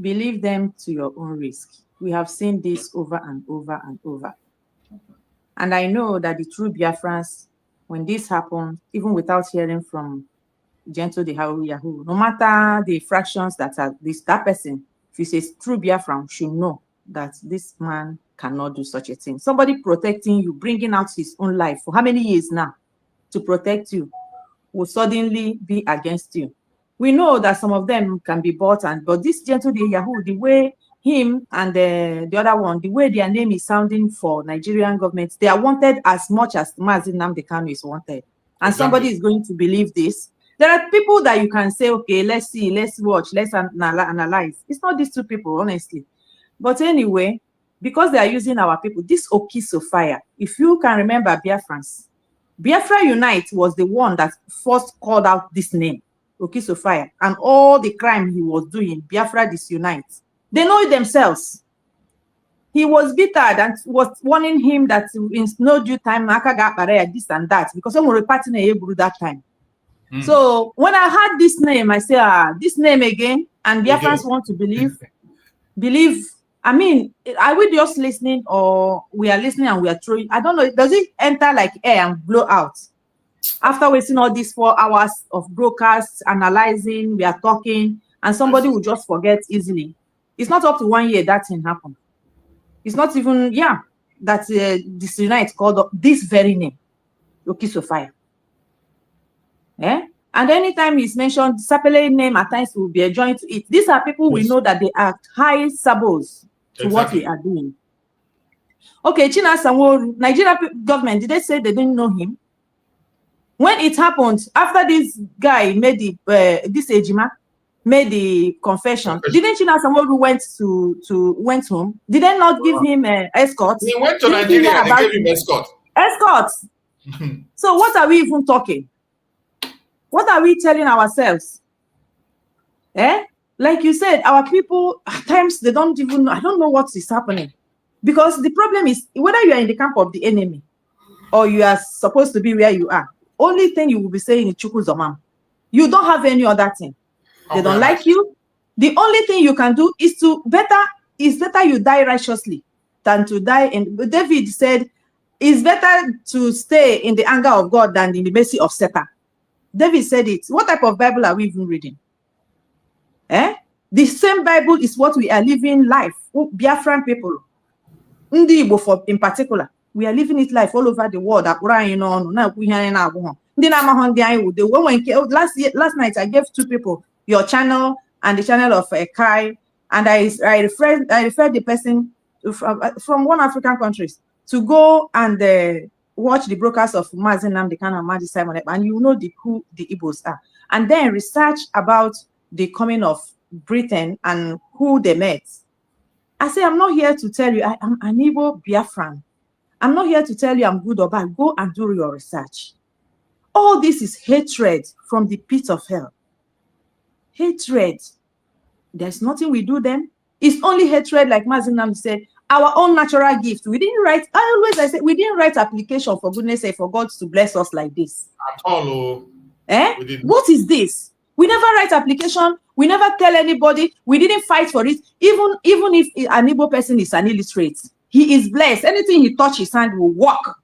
P: Believe them to your own risk. We have seen this over and over and over. And I know that the true Biafrans, when this happened, even without hearing from Gentle the Yahoo, no matter the fractions that are that person, if he says true Biafran, should know that this man cannot do such a thing. Somebody protecting you, bringing out his own life for how many years now to protect you, will suddenly be against you. We know that some of them can be bought, but this Gentle the Yahoo, the way him and the other one, the way their name is sounding for Nigerian government, they are wanted as much as Mazi Nnamdi Kanu is wanted. And somebody is going to believe this. There are people that you can say, okay, let's see, let's watch, let's analyze. It's not these two people, honestly. But anyway, because they are using our people, this Okiso fire, if you can remember Biafrans, Biafra Unite was the one that first called out this name, Okiso fire, and all the crime he was doing, Biafra Disunite. They know it themselves. He was bitter and was warning him that in no due time, this and that, because I'm reparting that time. So when I heard this name, I said, this name again, and Biafrans want to believe. I mean, are we just listening or we are listening and we are throwing? I don't know. Does it enter like air and blow out? After wasting all these 4 hours of broadcasts, analyzing, we are talking, and somebody will just forget easily. It's not up to 1 year that thing happened. It's not even, that this unite called up this very name, Okiso fire. And anytime he's mentioned, Sapele name at times will be adjoined to it. These are people we know that they act high sabos to what we are doing. Okay, China Sanworu, Nigeria government, did they say they didn't know him? When it happened, after this guy made this Ejima, made the confession. Didn't you know someone who went home? Did they not give him escorts?
J: He went to Nigeria and they gave him escort.
P: Escorts. So what are we even talking? What are we telling ourselves? Like you said, our people at times they don't even know. I don't know what is happening, because the problem is whether you are in the camp of the enemy or you are supposed to be where you are. Only thing you will be saying is Chukuzomam. You don't have any other thing. They don't like you. The only thing you can do is better you die righteously than to die in. David said, it's better to stay in the anger of God than in the mercy of Satan. David said it. What type of Bible are we even reading? The same Bible is what we are living life. Biafran people, Ndi in particular, we are living it life all over the world. Last night I gave 2 people, your channel and the channel of Kai, and I referred the person from one African countries to go and watch the broadcast of Mazi Nnamdi Kanu and Mazi Simon, and you know who the Igbos are, and then research about the coming of Britain and who they met. I say, I'm not here to tell you I'm an Igbo Biafran. I'm not here to tell you I'm good or bad. Go and do your research. All this is hatred from the pit of hell. Hatred. There's nothing we do them. It's only hatred, like Mazi Nnamdi said, our own natural gift. We didn't write, I say, we didn't write application for goodness sake for God to bless us like this.
J: At all.
P: What is this? We never write application. We never tell anybody. We didn't fight for it. Even if an Igbo person is an illiterate, he is blessed. Anything he touches his hand will walk.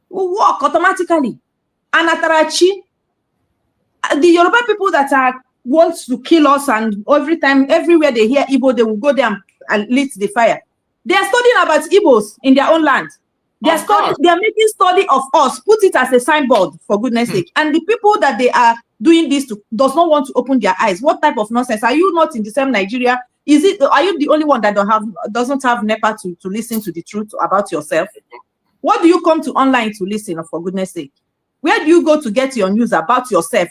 P: Will walk automatically. And Atarachi, the Yoruba people that want to kill us, and everywhere they hear Igbo, they will go there and lit the fire. They are studying about Igbos in their own land. They are making study of us, put it as a signboard, for goodness sake. And the people that they are doing this to does not want to open their eyes. What type of nonsense? Are you not in the same Nigeria? Are you the only one that doesn't have NEPA to listen to the truth about yourself? What do you come to online to listen, for goodness sake? Where do you go to get your news about yourself?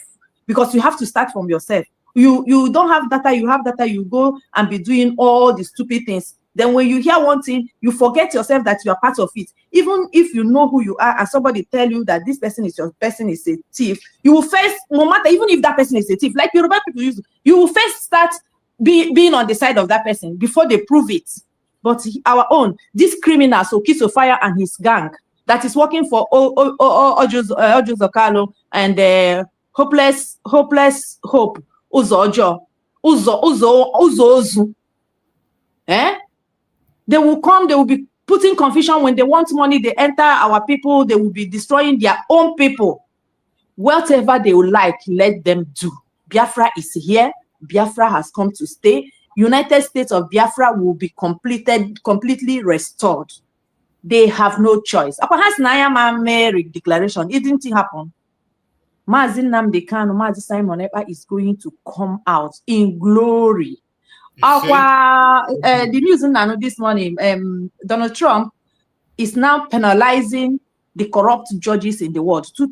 P: Because you have to start from yourself. You don't have data, you have data, you go and be doing all the stupid things. Then when you hear one thing, you forget yourself that you are part of it. Even if you know who you are and somebody tell you that this person is a thief, you will first, no matter, even if that person is a thief, like Yoruba people use, you will first start being on the side of that person before they prove it. But our own, this criminal, Okisofire and his gang, that is working for Ojo Zokalo and Hopeless Hope, Uzo Ozu. They will come, they will be putting confusion. When they want money, they enter our people, they will be destroying their own people. Whatever they would like, let them do. Biafra is here. Biafra has come to stay. United States of Biafra will be completely restored. They have no choice. Perhaps Nayama Mary declaration, it didn't happen. Mazi Nnamdi Kanu, Mazi Simon Ekpa is going to come out in glory. The news this morning, Donald Trump is now penalizing the corrupt judges in the world to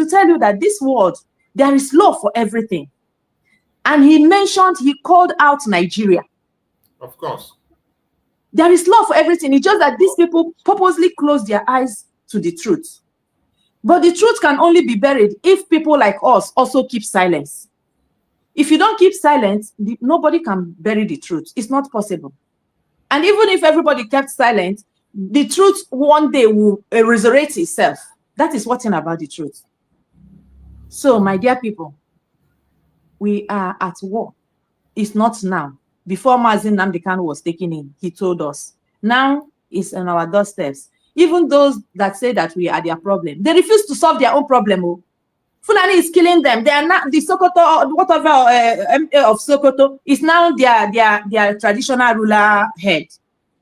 P: tell you that this world, there is law for everything. And he called out Nigeria.
J: Of course.
P: There is law for everything. It's just that these people purposely close their eyes to the truth. But the truth can only be buried if people like us also keep silence. If you don't keep silent, nobody can bury the truth. It's not possible. And even if everybody kept silent, the truth one day will resurrect itself. That is what's in about the truth. So, my dear people, we are at war. It's not now. Before Mazi Nnamdi Kanu was taken in, he told us. Now it's on our doorsteps. Even those that say that we are their problem, they refuse to solve their own problem. Fulani is killing them. They are not the Sokoto, whatever of Sokoto is now their traditional ruler head.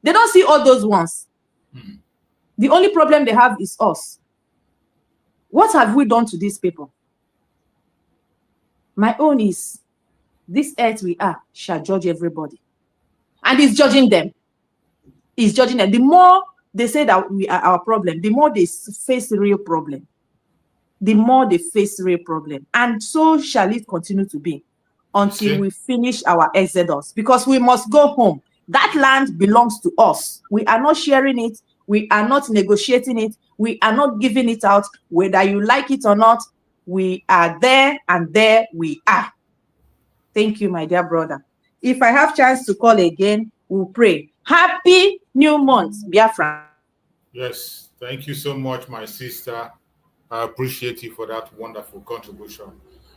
P: They don't see all those ones. The only problem they have is us. What have we done to these people? My own is, this earth we are shall judge everybody. And it's judging them. It's judging them. The more they say that we are our problem, the more they face the real problem. The more they face real problem. And so shall it continue to be until we finish our exodus, because we must go home. That land belongs to us. We are not sharing it. We are not negotiating it. We are not giving it out. Whether you like it or not, we are there, and there we are. Thank you, my dear brother. If I have chance to call again, we'll pray. Happy new month, Biafra.
J: Yes, thank you so much, my sister. I appreciate you for that wonderful contribution.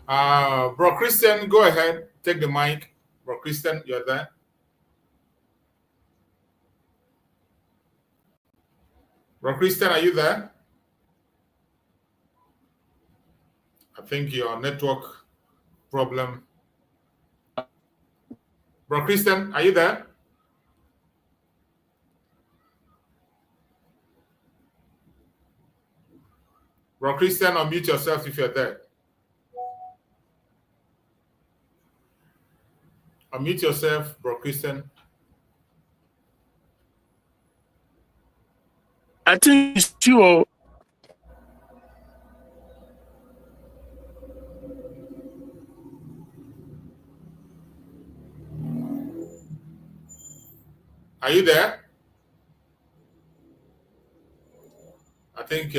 J: Bro Christian, go ahead. Take the mic. Bro Christian, you're there. Bro Christian, are you there? I think your network problem. Bro Christian, are you there? Bro Christian, unmute yourself if you're there. Unmute yourself, Bro Christian.
Q: I think it's you.
J: Are you there? I think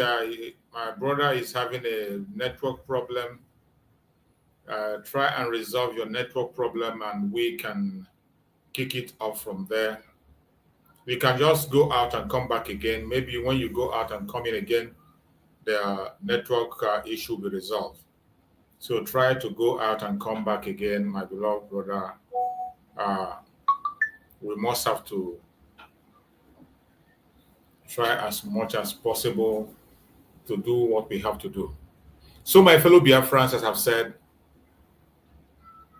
J: my brother is having a network problem. Try and resolve your network problem, and we can kick it off from there. You can just go out and come back again. Maybe when you go out and come in again, the network issue will be resolved. So try to go out and come back again, my beloved brother. We must have to try as much as possible to do what we have to do. So my fellow Biafrans, as I've said,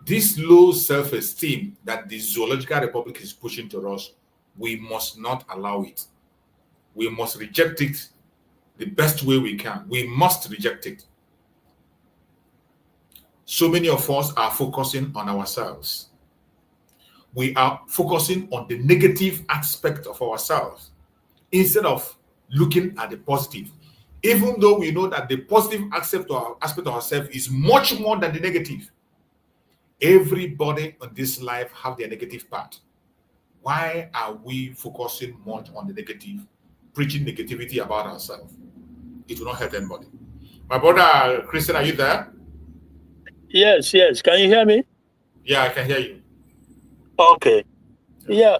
J: this low self-esteem that the Zoological Republic is pushing to us, we must not allow it. We must reject it the best way we can. We must reject it. So many of us are focusing on ourselves. We are focusing on the negative aspect of ourselves instead of looking at the positive. Even though we know that the positive aspect of ourselves is much more than the negative. Everybody in this life have their negative part. Why are we focusing much on the negative, preaching negativity about ourselves? It will not help anybody. My brother Christian, are you there?
Q: Yes. Can you hear me?
J: Yeah, I can hear you.
Q: Okay. Yeah.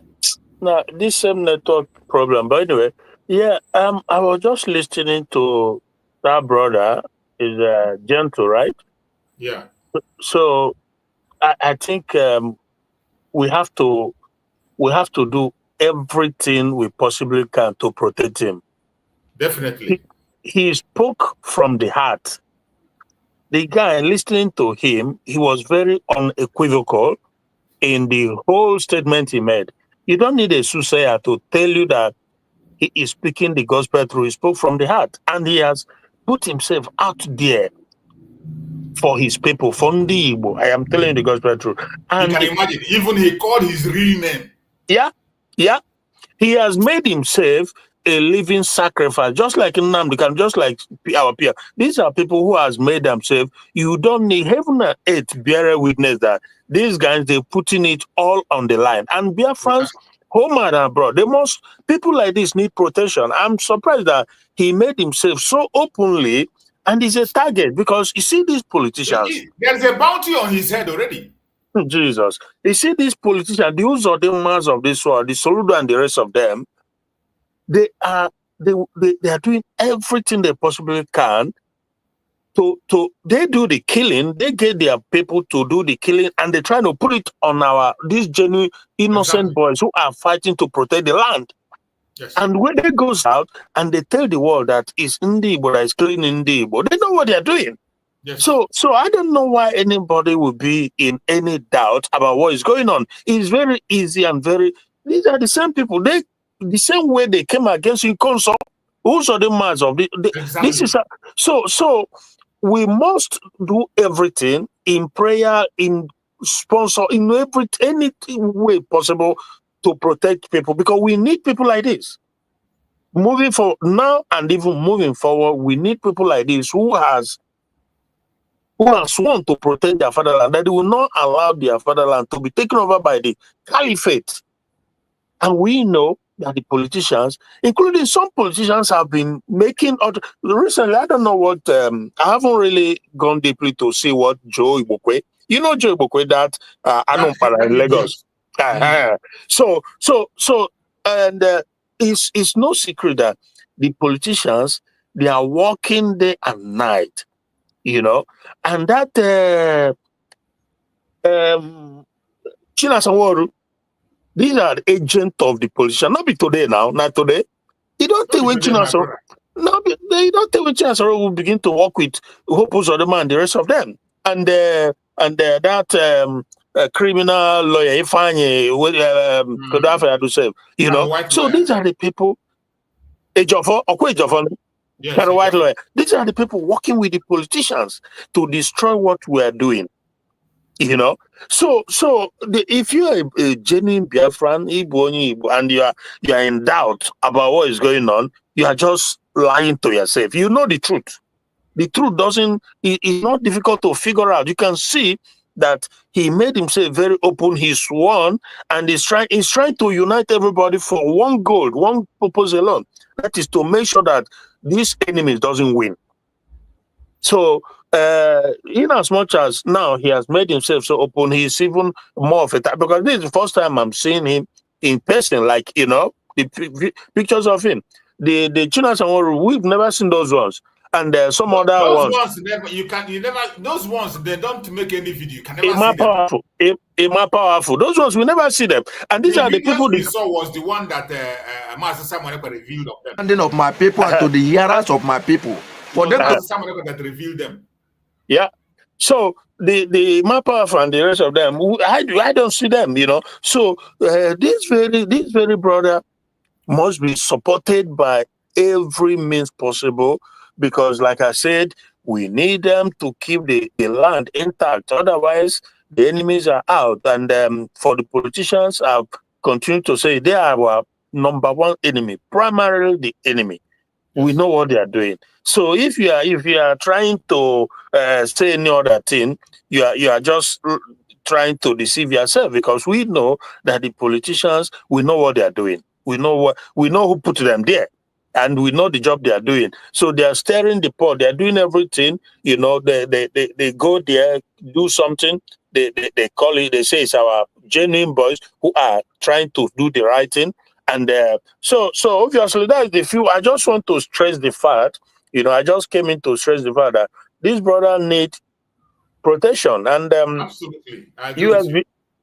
Q: Now, this same network problem, by the way. Yeah, I was just listening to that brother, is gentle, right?
J: Yeah.
Q: So I think we have to do everything we possibly can to protect him.
J: Definitely.
Q: He spoke from the heart. The guy, listening to him, he was very unequivocal in the whole statement he made. You don't need a soothsayer to tell you that he is speaking the gospel through. He spoke from the heart, and he has put himself out there for his people, for Ndi Igbo. I am telling you the gospel truth. And
J: you can imagine, even he called his real name.
Q: Yeah. He has made himself a living sacrifice, just like Nnamdi Kanu, just like our peer. These are people who has made themselves. You don't need heaven and earth bear witness that these guys, they're putting it all on the line. And Biafrans, home and abroad, people like this need protection. I'm surprised that he made himself so openly, and he's a target, because you see these politicians.
J: There's a bounty on his head already.
Q: Jesus. You see these politicians, the Uzodimmas of this world, the Soludo and the rest of them, they are doing everything they possibly can they do the killing, they get their people to do the killing, and they try to put it on these genuine innocent boys who are fighting to protect the land.
J: Yes.
Q: And when they goes out and they tell the world that it's Ndi Igbo that is killing Ndi Igbo, they know what they're doing.
J: Yes.
Q: So I don't know why anybody would be in any doubt about what is going on. It's very easy and these are the same people. The same way they came against you, Consul. Also the mass of this is so we must do everything in prayer, in sponsor, in any way possible to protect people, because we need people like this. Moving forward now, and even moving forward, we need people like this who who have sworn to protect their fatherland, that they will not allow their fatherland to be taken over by the caliphate. And we know that the politicians, including some politicians, have been making recently. I don't know what. I haven't really gone deeply to see what Joe Ibokwe. You know Joe Ibokwe, that Anompara in Lagos. So, and it's no secret that the politicians, they are working day and night, you know, and that China Sanworu, these are the agents of the politician. Not be today now, not today. You don't think when China Sanworu, they don't think when China Sanworu will begin to work with Hope Uzodinma and the rest of them, and that criminal lawyer Ifeanyi Kodafe Adusef, you know. So these are the people. Ejiofor,
J: yes,
Q: white lawyer. These are the people working with the politicians to destroy what we are doing. You know, if you are a genuine Biafran, Igbo, and you are in doubt about what is going on, you are just lying to yourself. You know the truth. The truth it's not difficult to figure out. You can see that he made himself very open. He's sworn, and he's trying to unite everybody for one goal, one purpose alone. That is to make sure that this enemy doesn't win. So, in as much as now he has made himself so open, he's even more of a type, because this is the first time I'm seeing him in person, like, you know, the pictures of him. The China Sanworu, we've never seen those ones. And some other
J: those
Q: ones.
J: Those ones, they don't make any video. You can never see them.
Q: Powerful. Those ones, we never see them. And these are the people
J: we saw was the one that Master Samuel revealed of them.
K: Standing of my people and to the hearers of my people. For them
J: Master Samuel that revealed them.
Q: Yeah. So the Mapa and the rest of them, I don't see them, you know. So this very brother must be supported by every means possible, because, like I said, we need them to keep the land intact. Otherwise, the enemies are out. And for the politicians, I've continued to say they are our number one enemy, primarily the enemy. We know what they are doing. So if you are trying to say any other thing, you are just trying to deceive yourself, because we know that the politicians, we know what they are doing. We know who put them there, and we know the job they are doing. So they are stirring the pot. They are doing everything. You know, they go there, do something. They call it. They say it's our genuine boys who are trying to do the right thing. And so obviously that is the few. I just want to stress the fact, you know, I just came in to stress the fact that this brother need protection. And
J: absolutely,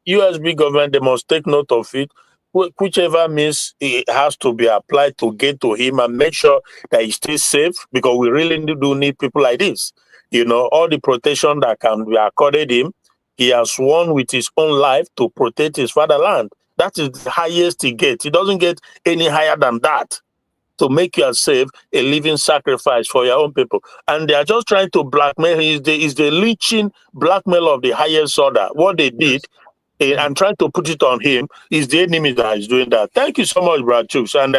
Q: USB government, they must take note of it. Whichever means it has to be applied to get to him and make sure that he stays safe, because we really do need people like this. You know, all the protection that can be accorded him, he has sworn with his own life to protect his fatherland. That is the highest he gets. He doesn't get any higher than that, to make yourself a living sacrifice for your own people. And they are just trying to blackmail. Is the lynching blackmail of the highest order. What they did, and trying to put it on him, is the enemy that is doing that. Thank you so much, Brad Chooks. And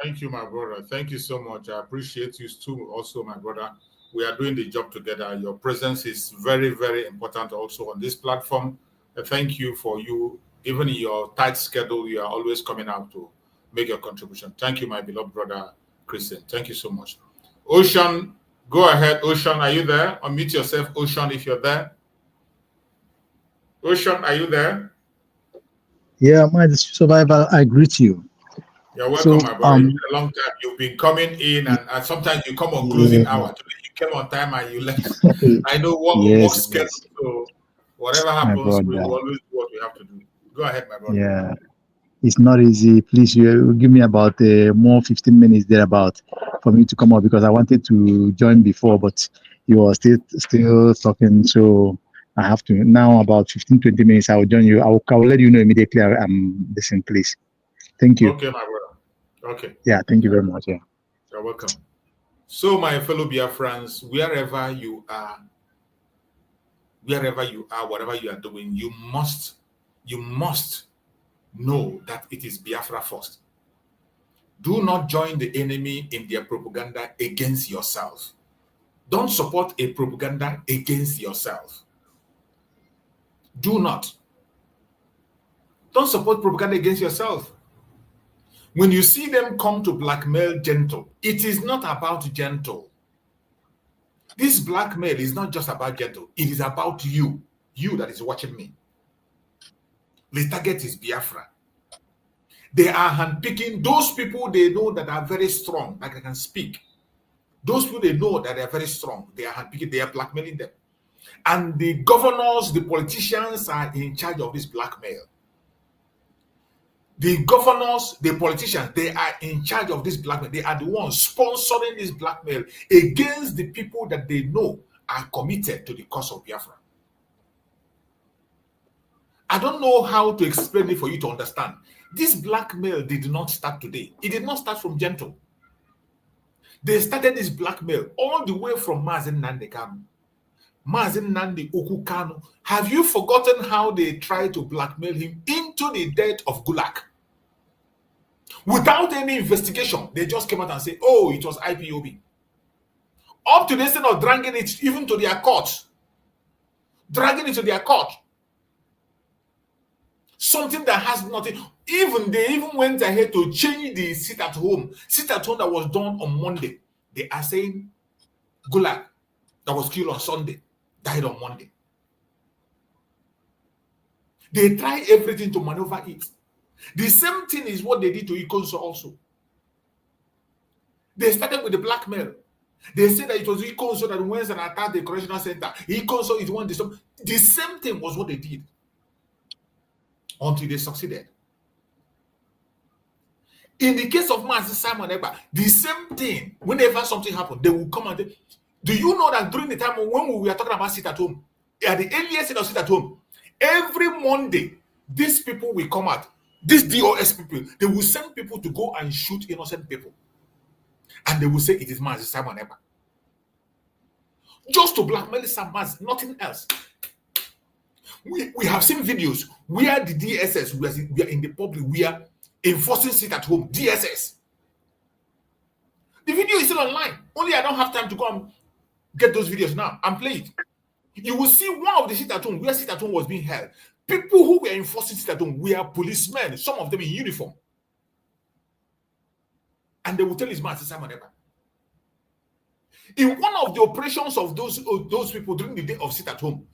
J: thank you, my brother. Thank you so much. I appreciate you too, also, my brother. We are doing the job together. Your presence is very, very important also on this platform. Thank you for you. Even in your tight schedule, you are always coming out to make your contribution. Thank you, my beloved brother, Christian. Thank you so much. Ocean, go ahead. Ocean, are you there? Unmute yourself, Ocean, if you're there. Ocean, are you there?
R: Yeah, my survival, I greet you.
J: You're welcome, my brother. It's been a long time. You've been coming in, and sometimes you come on closing hour. Today you came on time and you left. I know work schedule, so whatever happens, we will always do what we have to do. Go ahead, my brother.
R: Yeah, it's not easy. Please, you give me about more 15 minutes thereabout for me to come up, because I wanted to join before, but you are still talking, so I have to now. About 15-20 minutes, I will join you. I will let you know immediately I'm listening, please. Thank you.
J: Okay, my brother. Okay.
R: Yeah, thank you very much. Yeah.
J: You're welcome. So, my fellow Biafrans, wherever you are, whatever you are doing, you must know that it is Biafra first. Do not join the enemy in their propaganda against yourself. Don't support a propaganda against yourself. Do not. Don't support propaganda against yourself. When you see them come to blackmail Gentle, it is not about Gentle. This blackmail is not just about Gentle. It is about you that is watching me. The target is Biafra. They are handpicking those people they know that are very strong, like they can speak. Those people they know that they are very strong, they are handpicking, they are blackmailing them. And the governors, the politicians are in charge of this blackmail. The governors, the politicians, they are in charge of this blackmail. They are the ones sponsoring this blackmail against the people that they know are committed to the cause of Biafra. I don't know how to explain it for you to understand. This blackmail did not start today. It did not start from Gentle. They started this blackmail all the way from Mazen Nnamdi Kanu. Mazen Nnamdi Kanu. Have you forgotten how they tried to blackmail him into the death of Gulag? Without any investigation, they just came out and said, oh, it was IPOB. Up to the extent of dragging it even to their court. Dragging it to their court. Something that has nothing. They even went ahead to change the sit at home. Sit at home that was done on Monday. They are saying Gulag that was killed on Sunday died on Monday. They try everything to maneuver it. The same thing is what they did to Ikonso also. They started with the blackmail. They said that it was Ikonso that went and attacked the correctional center. Ikonso is one. The same thing was what they did until they succeeded. In the case of Mazi Simon Ekpa, the same thing. Whenever something happened, they will come and say, do you know that during the time when we were talking about sit at home, at the earliest stage of sit at home, every Monday, these people will come out. These DOS people, they will send people to go and shoot innocent people. And they will say it is Mazi Simon Ekpa. Just to blackmail some Mazi, nothing else. We have seen videos where the DSS, we are in the public, we are enforcing sit at home, DSS. The video is still online. Only I don't have time to go and get those videos now and play it. You will see one of the sit at home, where sit at home was being held. People who were enforcing sit at home were policemen, some of them in uniform. And they will tell his master Simon Ekpa. In one of the operations of those people during the day of sit at home,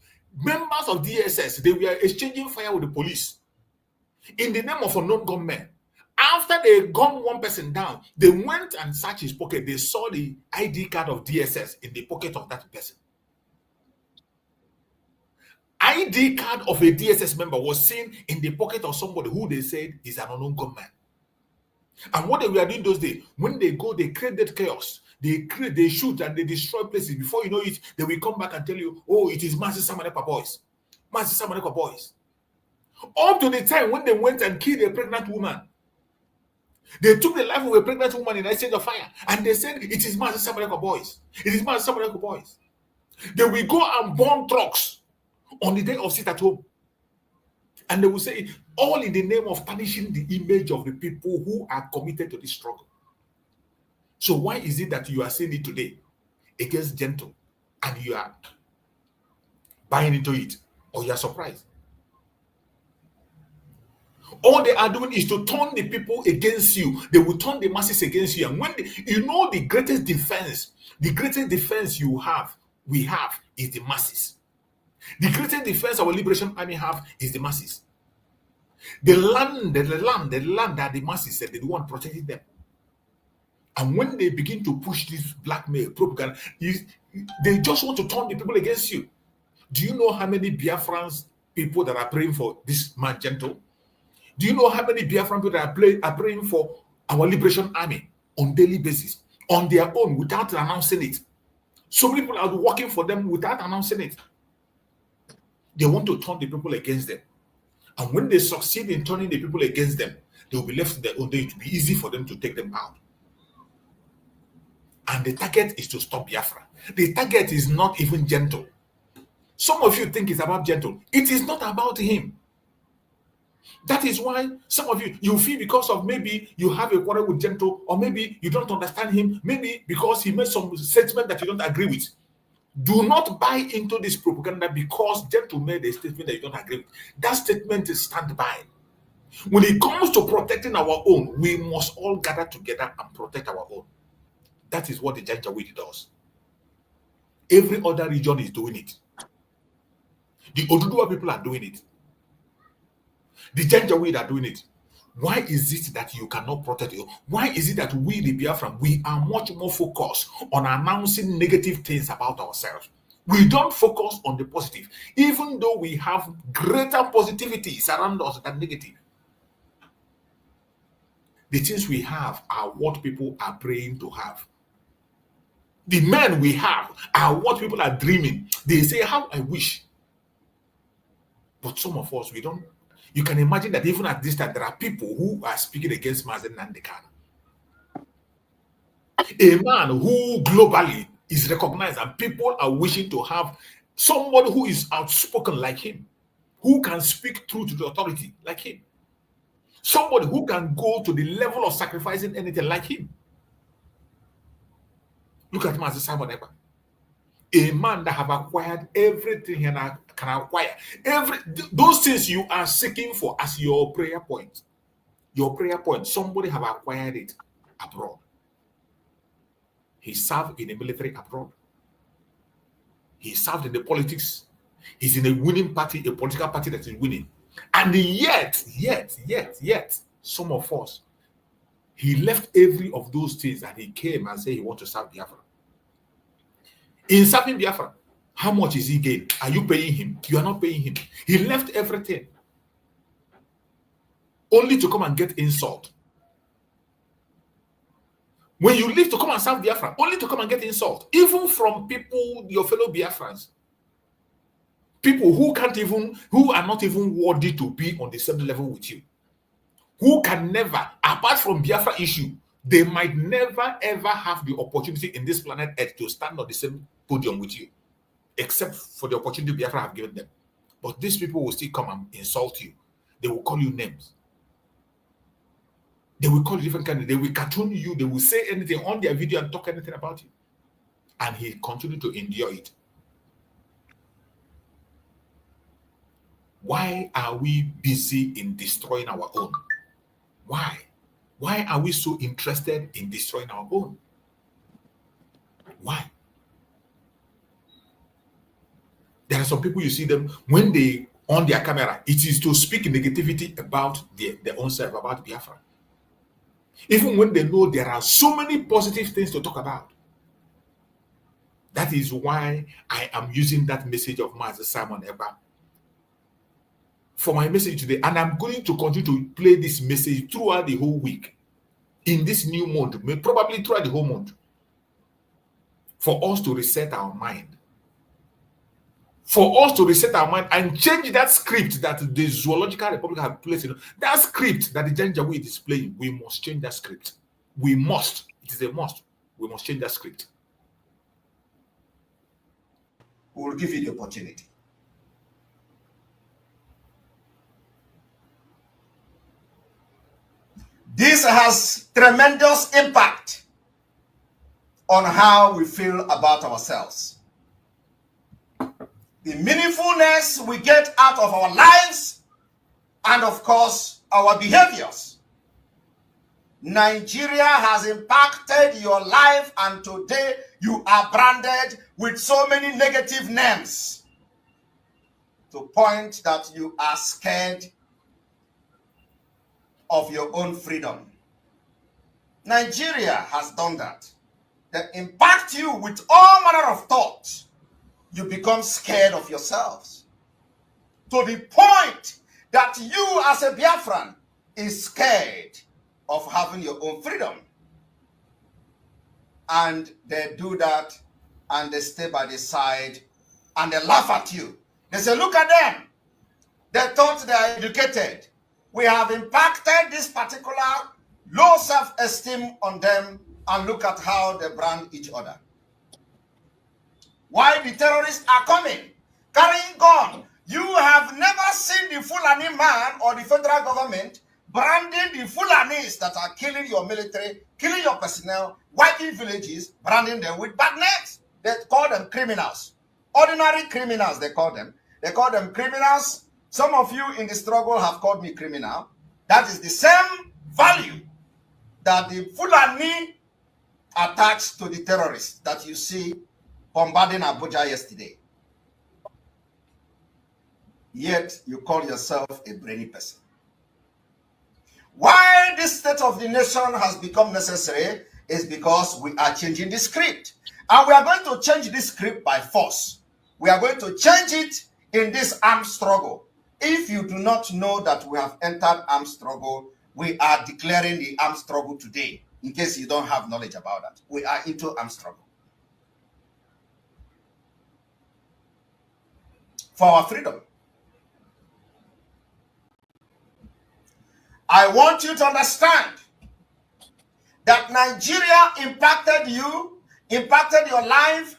J: members of DSS, they were exchanging fire with the police in the name of unknown gunmen. After they gunned one person down, they went and searched his pocket. They saw the ID card of DSS in the pocket of that person. ID card of a DSS member was seen in the pocket of somebody who they said is an unknown gunman. And what they were doing those days, when they go, they create chaos. They shoot and they destroy places. Before you know it, they will come back and tell you, oh, it is Mazi Simon Ekpa boys. Mazi Simon Ekpa boys. Up to the time when they went and killed a pregnant woman. They took the life of a pregnant woman in exchange of fire. And they said, it is Mazi Simon Ekpa boys. It is Mazi Simon Ekpa boys. They will go and burn trucks on the day of sit at home. And they will say, all in the name of tarnishing the image of the people who are committed to this struggle. So why is it that you are saying it today against Gentle and you are buying into it, or you are surprised? All they are doing is to turn the people against you. They will turn the masses against you. And when the greatest defense we have is the masses. The greatest defense our liberation army have is the masses. The land that the masses said they don't want protecting them. And when they begin to push this blackmail propaganda, they just want to turn the people against you. Do you know how many Biafrans people that are praying for this man Gentle? Do you know how many Biafran people that are praying for our liberation army on daily basis, on their own, without announcing it? So many people are working for them without announcing it. They want to turn the people against them. And when they succeed in turning the people against them, they will be left to their own day. It will be easy for them to take them out. And the target is to stop Biafra. The target is not even Gentle. Some of you think it's about Gentle. It is not about him. That is why some of you feel because of maybe you have a quarrel with Gentle, or maybe you don't understand him, maybe because he made some statement that you don't agree with. Do not buy into this propaganda because Gentle made a statement that you don't agree with. That statement is stand by. When it comes to protecting our own, we must all gather together and protect our own. That is what the Janjaweed does. Every other region is doing it. The Oduduwa people are doing it. The Janjaweed are doing it. Why is it that you cannot protect you? Why is it that we, the Biafran, we are much more focused on announcing negative things about ourselves? We don't focus on the positive, even though we have greater positivities around us than negative. The things we have are what people are praying to have. The men we have are what people are dreaming. They say, how I wish. But some of us, we don't. You can imagine that even at this time, there are people who are speaking against Mazen Nandekan. A man who globally is recognized and people are wishing to have somebody who is outspoken like him, who can speak truth to the authority like him, somebody who can go to the level of sacrificing anything like him. Look at him as a Simon Eber. A man that have acquired everything he can acquire. Those things you are seeking for as your prayer point. Your prayer point, somebody have acquired it abroad. He served in the military abroad. He served in the politics. He's in a winning party, a political party that is winning. And yet, some of us, he left every of those things and he came and said he wants to serve Biafra. In serving Biafra, how much is he gain? Are you paying him? You are not paying him. He left everything only to come and get insult. When you leave to come and serve Biafra, only to come and get insult, even from people, your fellow Biafrans, people who are not even worthy to be on the same level with you, who can never, apart from Biafra issue, they might never ever have the opportunity in this planet Earth to stand on the same podium with you, except for the opportunity Biafra have given them. But these people will still come and insult you. They will call you names. They will call you different kinds. They will cartoon you. They will say anything on their video and talk anything about you. And he continued to endure it. Why are we busy in destroying our own? Why? Why are we so interested in destroying our own? Why? There are some people, you see them, when they on their camera, it is to speak negativity about their own self, about Biafra. Even when they know there are so many positive things to talk about. That is why I am using that message of Master Simon Eber for my message today. And I'm going to continue to play this message throughout the whole week. In this new month, probably throughout the whole month. For us to reset our mind. For us to reset our mind and change that script that the Zoological Republic have placed in. That script that the Janjaweed is playing, we must change that script. We must. It is a must. We must change that script.
I: We will give you the opportunity. This has tremendous impact on how we feel about ourselves. The meaningfulness we get out of our lives, and of course, our behaviors. Nigeria has impacted your life, and today you are branded with so many negative names to point that you are scared of your own freedom. Nigeria has done that. They impact you with all manner of thoughts. You become scared of yourselves to the point that you as a Biafran is scared of having your own freedom. And they do that and they stay by the side and they laugh at you. They say, look at them. They thought they are educated. We have impacted this particular low self-esteem on them, and look at how they brand each other. Why the terrorists are coming, carrying gun, You have never seen the Fulani man or the federal government branding the Fulanis that are killing your military, killing your personnel, wiping villages, branding them with bad names. They call them criminals. Ordinary criminals, they call them. They call them criminals. Some of you in the struggle have called me criminal. That is the same value that the Fulani attached to the terrorists that you see bombarding Abuja yesterday. Yet you call yourself a brainy person. Why this state of the nation has become necessary is because we are changing the script. And we are going to change this script by force. We are going to change it in this armed struggle. If you do not know that we have entered armed struggle, we are declaring the armed struggle today. In case you don't have knowledge about that, we are into armed struggle. For our freedom. I want you to understand that Nigeria impacted you, impacted your life,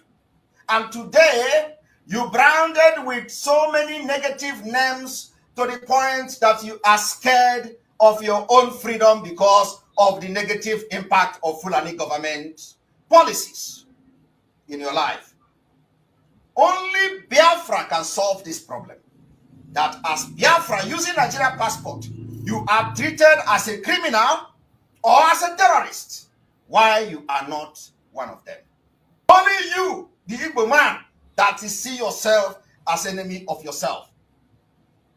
I: and today you branded with so many negative names to the point that you are scared of your own freedom because of the negative impact of Fulani government policies in your life. Only Biafra can solve this problem. That as Biafra using Nigeria passport, you are treated as a criminal or as a terrorist. Why you are not one of them? Only you, the Igbo man, that is see yourself as enemy of yourself.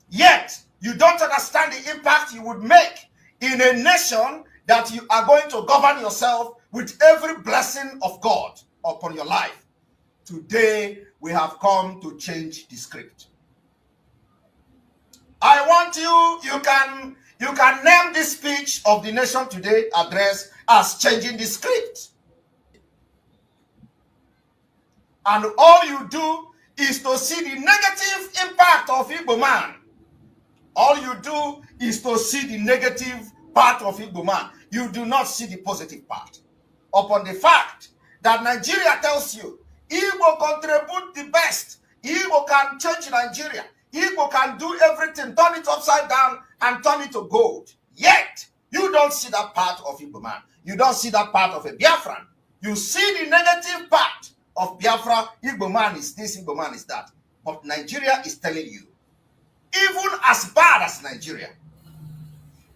I: Yet, you don't understand the impact you would make in a nation that you are going to govern yourself with every blessing of God upon your life. Today, we have come to change the script. I want you can name this speech of the Nation Today address as changing the script. And all you do is to see the negative impact of Igbo man. All you do is to see the negative part of Igbo man. You do not see the positive part. Upon the fact that Nigeria tells you, Igbo contribute the best. Igbo can change Nigeria. Igbo can do everything, turn it upside down and turn it to gold. Yet, you don't see that part of Igbo man. You don't see that part of a Biafran. You see the negative part of Biafra. Igbo man is this, Igbo man is that. But Nigeria is telling you, even as bad as Nigeria,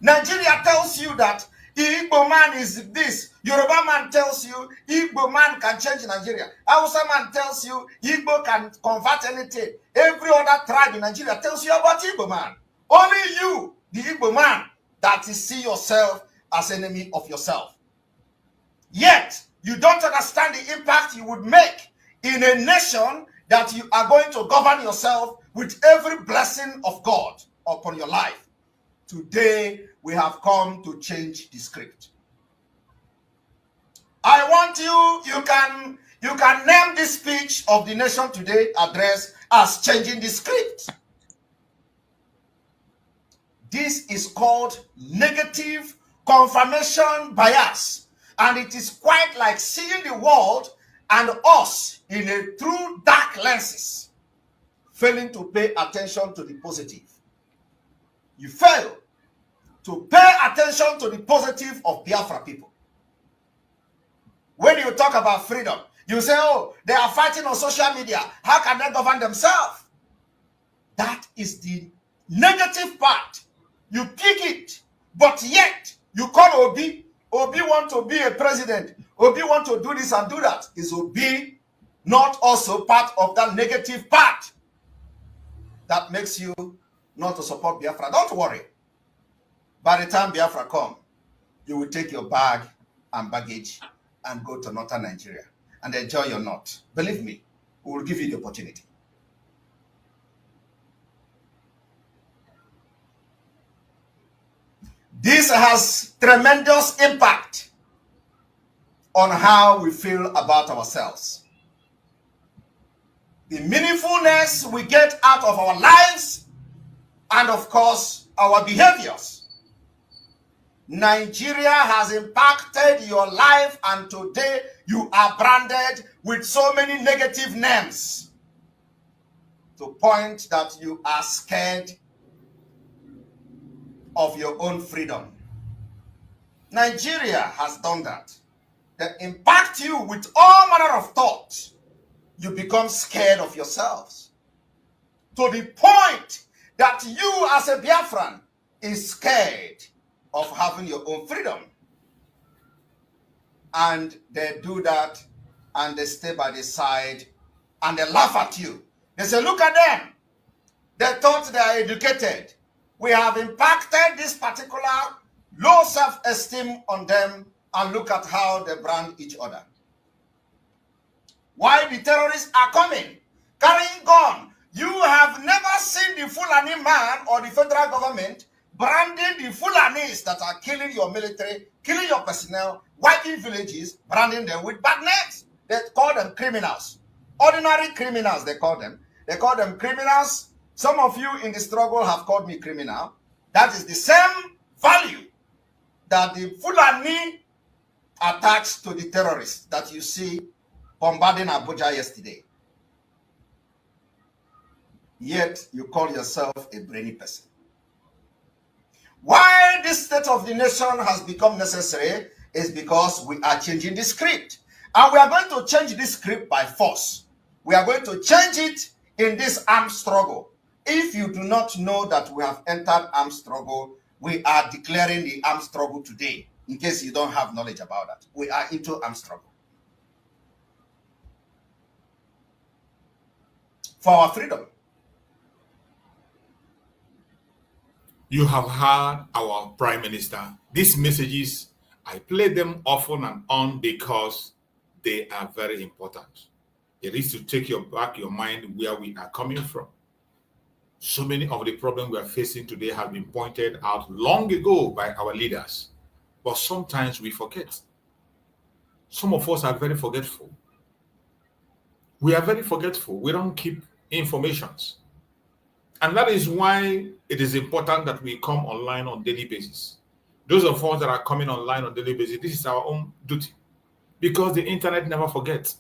I: Nigeria tells you that Igbo man is this. Yoruba man tells you Igbo man can change Nigeria. Hausa man tells you Igbo can convert anything. Every other tribe in Nigeria tells you about Igbo man. Only you, the Igbo man, that is see yourself as enemy of yourself. Yet, you don't understand the impact you would make in a nation that you are going to govern yourself with every blessing of God upon your life. Today, we have come to change the script. I want you can name this speech of the Nation Today address as changing the script. This is called negative confirmation bias. And it is quite like seeing the world and us in a true dark lenses, failing to pay attention to the positive. You fail to pay attention to the positive of Biafra people. When you talk about freedom, you say, oh, they are fighting on social media. How can they govern themselves? That is the negative part. You pick it, but yet you call Obi. Obi want to be a president. Obi want to do this and do that. Is Obi not also part of that negative part that makes you not to support Biafra? Don't worry. By the time Biafra come, you will take your bag and baggage and go to northern Nigeria and enjoy your north. Believe me, we will give you the opportunity. This has tremendous impact on how we feel about ourselves. The meaningfulness we get out of our lives and, of course, our behaviors. Nigeria has impacted your life, and today you are branded with so many negative names. to point that you are scared of your own freedom. Nigeria has done that. They impact you with all manner of thoughts. You become scared of yourselves. To the point that you as a Biafran is scared of having your own freedom. And they do that and they stay by the side and they laugh at you. They say, look at them. They thought they are educated. We have impacted this particular low self-esteem on them, and look at how they brand each other. Why the terrorists are coming, carrying gun. You have never seen the Fulani man or the federal government branding the Fulanis that are killing your military, killing your personnel, wiping villages, branding them with bad names. They call them criminals. Ordinary criminals, they call them. They call them criminals. Some of you in the struggle have called me criminal. That is the same value that the Fulani attached to the terrorists that you see bombarding Abuja yesterday. Yet you call yourself a brainy person. Why this state of the nation has become necessary is because we are changing the script. And we are going to change this script by force. We are going to change it in this armed struggle. If you do not know that we have entered armed struggle, we are declaring the armed struggle today, in case you don't have knowledge about that. We are into armed struggle. For our freedom.
J: You have heard our Prime Minister. These messages, I play them often and on because they are very important. It is to take back your mind where we are coming from. So many of the problems we are facing today have been pointed out long ago by our leaders. But sometimes we forget. Some of us are very forgetful. We are very forgetful. We don't keep informations. And that is why it is important that we come online on a daily basis. Those of us that are coming online on a daily basis, this is our own duty. Because the internet never forgets.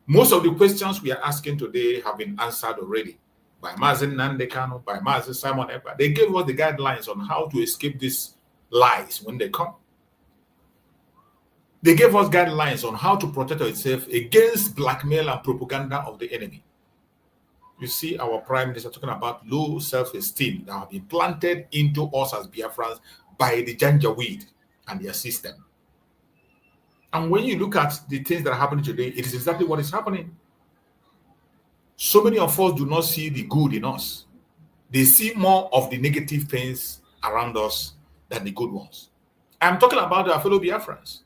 J: Most of the questions we are asking today have been answered already by Mazen Nandekano, by Mazen Simon Epa. They gave us the guidelines on how to escape these lies when they come. They gave us guidelines on how to protect ourselves against blackmail and propaganda of the enemy. You see our Prime Minister talking about low self-esteem that have been planted into us as Biafrans by the Janjaweed and their system. And when you look at the things that are happening today, it is exactly what is happening. So many of us do not see the good in us. They see more of the negative things around us than the good ones. I'm talking about our fellow Biafrans.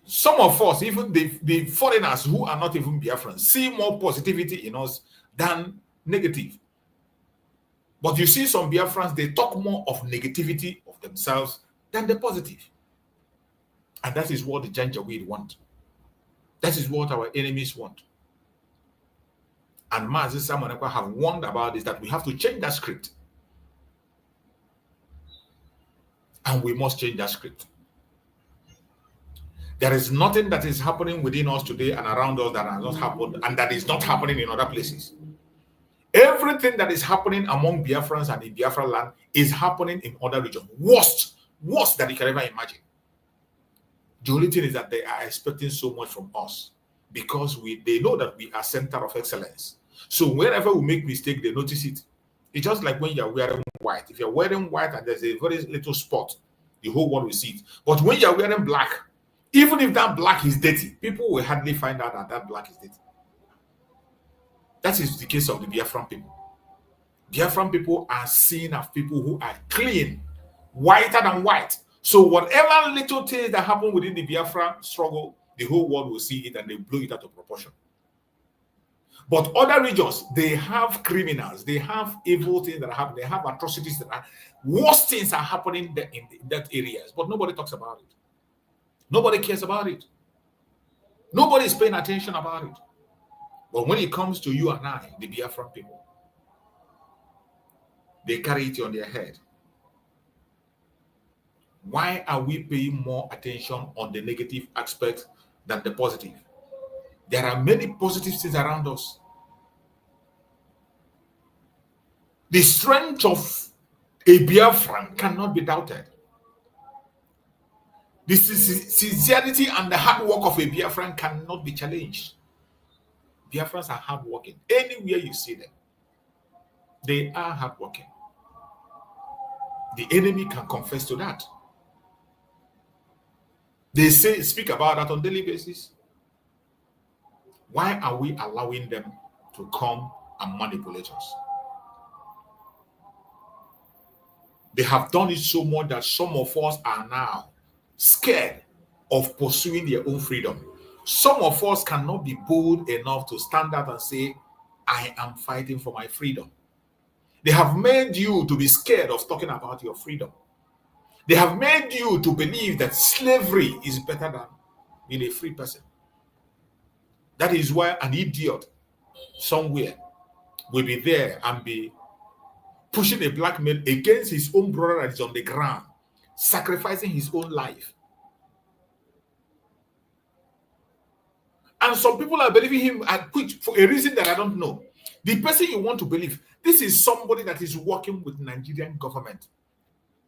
J: Some of us, even the foreigners who are not even Biafrans, see more positivity in us than negative. But you see some Biafrans, they talk more of negativity of themselves than the positive. And that is what the Janjaweed want. That is what our enemies want. And Mazi Samonekwa have warned about this, that we have to change that script. And we must change that script. There is nothing that is happening within us today and around us that has not happened and that is not happening in other places. Everything that is happening among Biafrans and in Biafra land is happening in other regions. Worse than you can ever imagine. The only thing is that they are expecting so much from us because they know that we are center of excellence. So wherever we make mistake, they notice it. It's just like when you're wearing white. If you're wearing white and there's a very little spot, the whole world will see it. But when you're wearing black, even if that black is dirty, people will hardly find out that that black is dirty. That is the case of the Biafran people. Biafran people are seen as people who are clean, whiter than white. So whatever little things that happen within the Biafra struggle, the whole world will see it and they blow it out of proportion. But other regions, they have criminals, they have evil things that happen, they have atrocities that are worse things are happening in that areas, but nobody talks about it. Nobody cares about it. Nobody is paying attention about it. But when it comes to you and I, the Biafran people, they carry it on their head. Why are we paying more attention on the negative aspect than the positive? There are many positive things around us. The strength of a Biafran cannot be doubted. The sincerity and the hard work of a Biafran cannot be challenged. Biafrans are hardworking. Anywhere you see them, they are hardworking. The enemy can confess to that. They speak about that on a daily basis. Why are we allowing them to come and manipulate us? They have done it so much that some of us are now scared of pursuing their own freedom. Some of us cannot be bold enough to stand up and say, I am fighting for my freedom. They have made you to be scared of talking about your freedom. They have made you to believe that slavery is better than being a free person. That is why an idiot somewhere will be there and be pushing a blackmail against his own brother that is on the ground, sacrificing his own life. And some people are believing him for a reason that I don't know. The person you want to believe, this is somebody that is working with Nigerian government.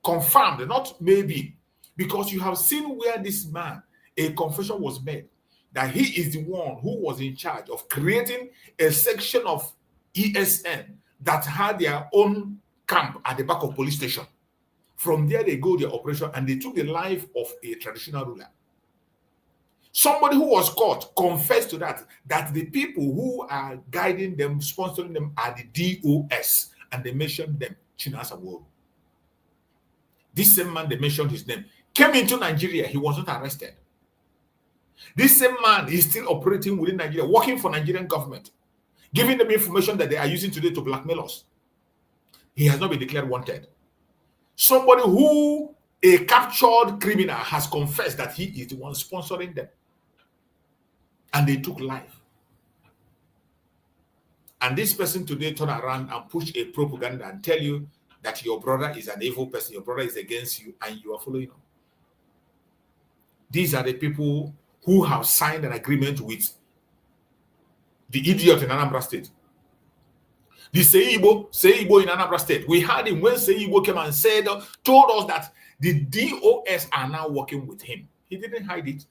J: Confirmed, not maybe. Because you have seen where this man, a confession was made that he is the one who was in charge of creating a section of ESN that had their own camp at the back of police station. From there, they go their operation and they took the life of a traditional ruler. Somebody who was caught confessed to that the people who are guiding them, sponsoring them are the DOS, and they mentioned them, Chinasa World. This same man, they mentioned his name, came into Nigeria. He was not arrested. This same man is still operating within Nigeria, working for Nigerian government, giving them information that they are using today to blackmail us. He has not been declared wanted. Somebody who, a captured criminal, has confessed that he is the one sponsoring them. And they took life. And this person today turn around and push a propaganda and tell you that your brother is an evil person, your brother is against you, and you are following him. These are the people who have signed an agreement with the idiot in Anambra State. The Seibo in Anambra State. We had him when Seibo came and told us that the DOS are now working with him. He didn't hide it.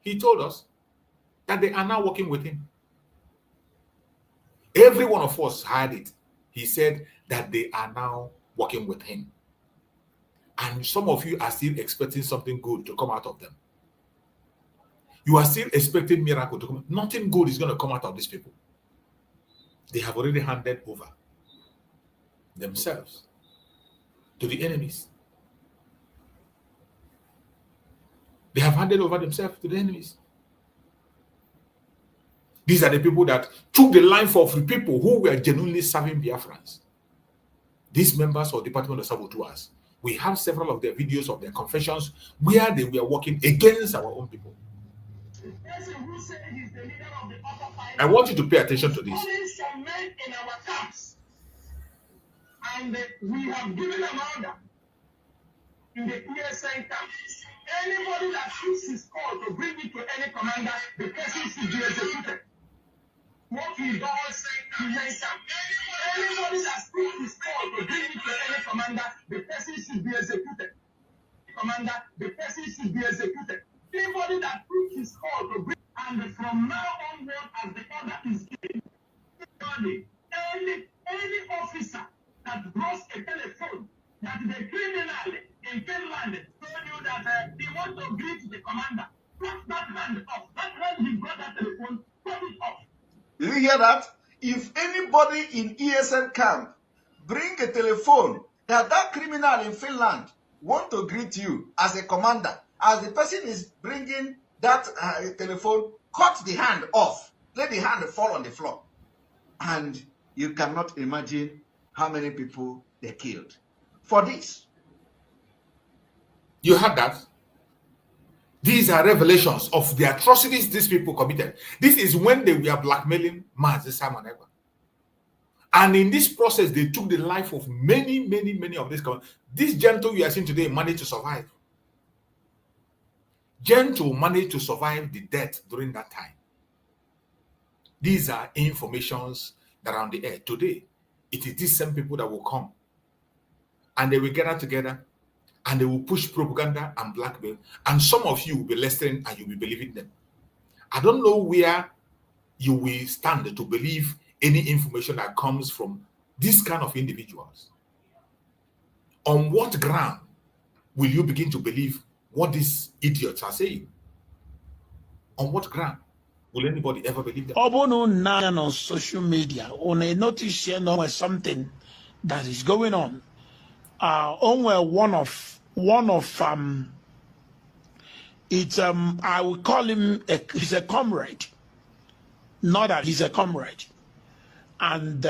J: He told us that they are now working with him. Every one of us had it. He said that they are now working with him. And some of you are still expecting something good to come out of them. You are still expecting miracle to come. Nothing good is going to come out of these people. They have already handed over themselves to the enemies. They have handed over themselves to the enemies. These are the people that took the life of the people who were genuinely serving Biafrans. These members of the Department of Saboteurs, we have several of their videos of their confessions where they were working against our own people. I want you to pay attention to this.
I: Some men in our camps, and we have given them order in the ESN camp. Anybody that shoots his call to bring it to any commander, the person should be executed. What we does in the camp. Anybody that shoots his call to bring it to any commander, the person should be executed. Commander, the person should be executed. Anybody that shoots his call to bring, and from now onward, as the order is given, any officer that blows a telephone that the criminal in Finland told you that he wants to greet the commander, cut that hand off. That hand he got that telephone, cut it off.
S: Did you hear that? If anybody in ESN camp bring a telephone that criminal in Finland want to greet you as a commander, as the person is bringing that telephone, cut the hand off. Let the hand fall on the floor. And you cannot imagine how many people they killed for this.
J: You heard that? These are revelations of the atrocities these people committed. This is when they were blackmailing Mazi Simon Ekpa. And in this process, they took the life of many of these. This Gentle we are seeing today managed to survive. Gentle managed to survive the death during that time. These are informations that are on the air today. It is these same people that will come and they will gather together and they will push propaganda and blackmail. And some of you will be listening and you'll be believing them. I don't know where you will stand to believe any information that comes from this kind of individuals. On what ground will you begin to believe what these idiots are saying? On what ground will anybody ever believe them?
Q: On social media, on a notice here, something that is going on. One of it's I would call him he's a comrade. Not that he's a comrade, and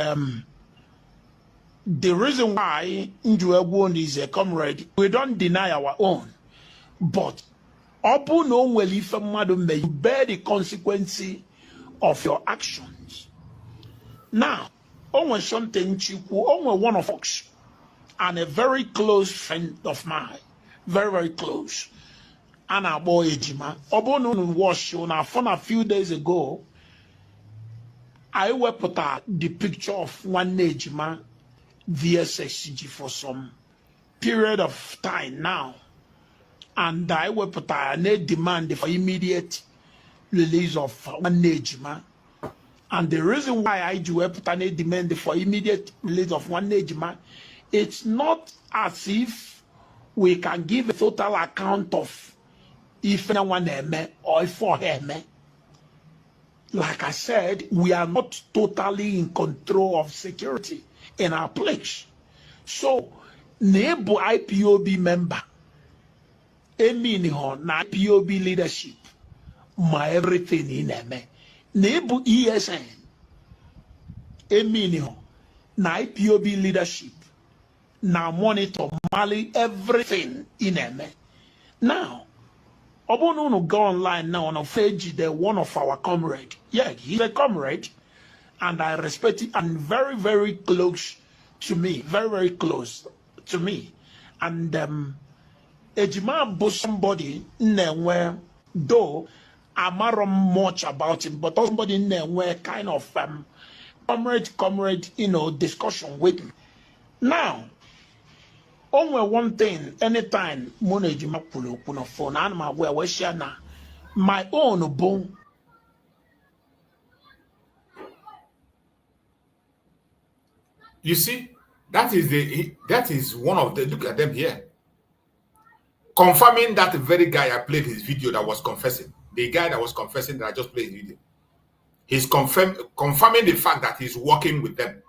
Q: the reason why Njuegbon is a comrade, we don't deny our own, but you bear the consequence of your actions. Now, something one of us and a very close friend of mine, very close, and our boy Ejima, was on our phone a few days ago. I will put the picture of one Ejima VSSG for some period of time now, and I will put a demand for immediate release of one Ejima. And the reason why I do put a demand for immediate release of one Ejima, it's not as if we can give a total account of if anyone or for him. Like I said, we are not totally in control of security in our place. So, Nebo IPOB member, na IPOB leadership, my everything in me. Nebo ESN, na IPOB leadership, na monitor Mali everything in me. Now, Obono go online now on a page, the one of our comrade. Yeah, he's a comrade, and I respect it, and very, very close to me, very close to me. And Ejima was somebody where, though I'm not much about him, but somebody where kind of comrade, discussion with me. Now, only one thing, anytime Ejima pull up on a phone, and my own bone.
J: You see, that is one of the, look at them here. Confirming that very guy I played his video that was confessing. The guy that was confessing that I just played his video. He's confirming the fact that he's working with them.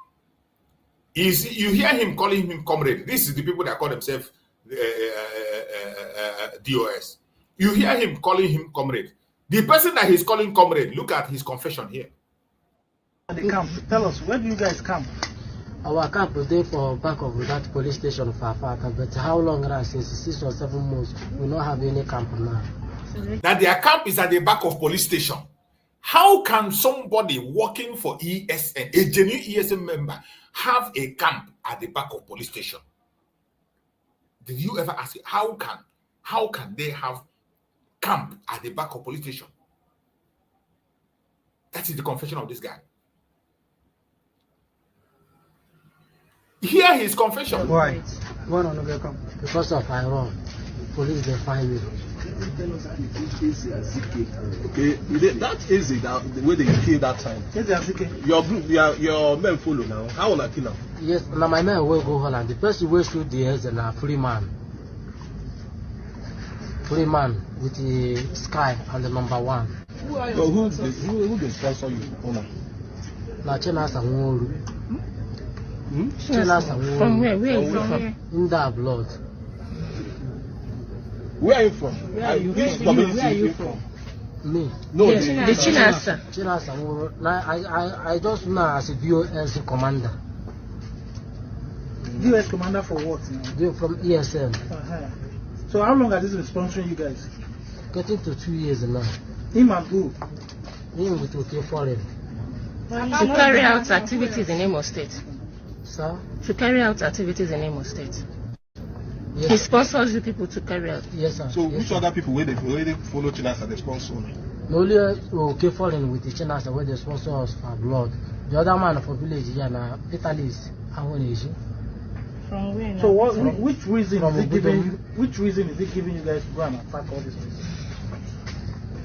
J: You hear him calling him comrade. This is the people that call themselves DOS. You hear him calling him comrade. The person that he's calling comrade, look at his confession here.
L: The camp. Tell us, where do you guys camp?
M: Our camp is there for back of that police station for Afaka, but how long since 6 or 7 months we don't have any camp now.
J: That their camp is at the back of police station. How can somebody working for ESN, a genuine ESN member, have a camp at the back of police station? Did you ever ask it? How can they have camp at the back of police station? That is the confession of this guy. Hear his confession.
M: Why? Because of Iran. Police they find me.
N: Okay, that's easy. That the way they kill that time. Your group, your men follow now. How will I kill them?
M: Yes, now my men will go Holland. The person will shoot the heads and a free man with the sky and the number 1.
N: Who are you? Who they sponsor you?
M: Na China Sanworu.
O: From where? Where is he from?
M: In that blood.
N: Where are you from?
O: Where are you from?
M: Me.
N: No,
O: yes, the Chinasa.
M: I just know as a VOS commander.
L: VOS commander for what?
M: From ESM.
L: So how long has this been sponsoring you guys?
M: Getting to 2 years now.
L: Him and who?
M: Him with OK Foreign.
O: To carry out activities in Imo State.
M: Sir?
O: To carry out activities in Imo State.
M: Yes.
O: He sponsors the people to carry out.
M: Yes, sir.
N: So
M: yes,
N: which
M: sir.
N: other people where they follow Chinasa they sponsor?
M: No only okay falling with the Chinasa where they sponsor us for blood. The other man for village here now, Italy's issue.
L: From where? So what? Which reason is it giving? Which reason is it giving you guys to go and attack all these places?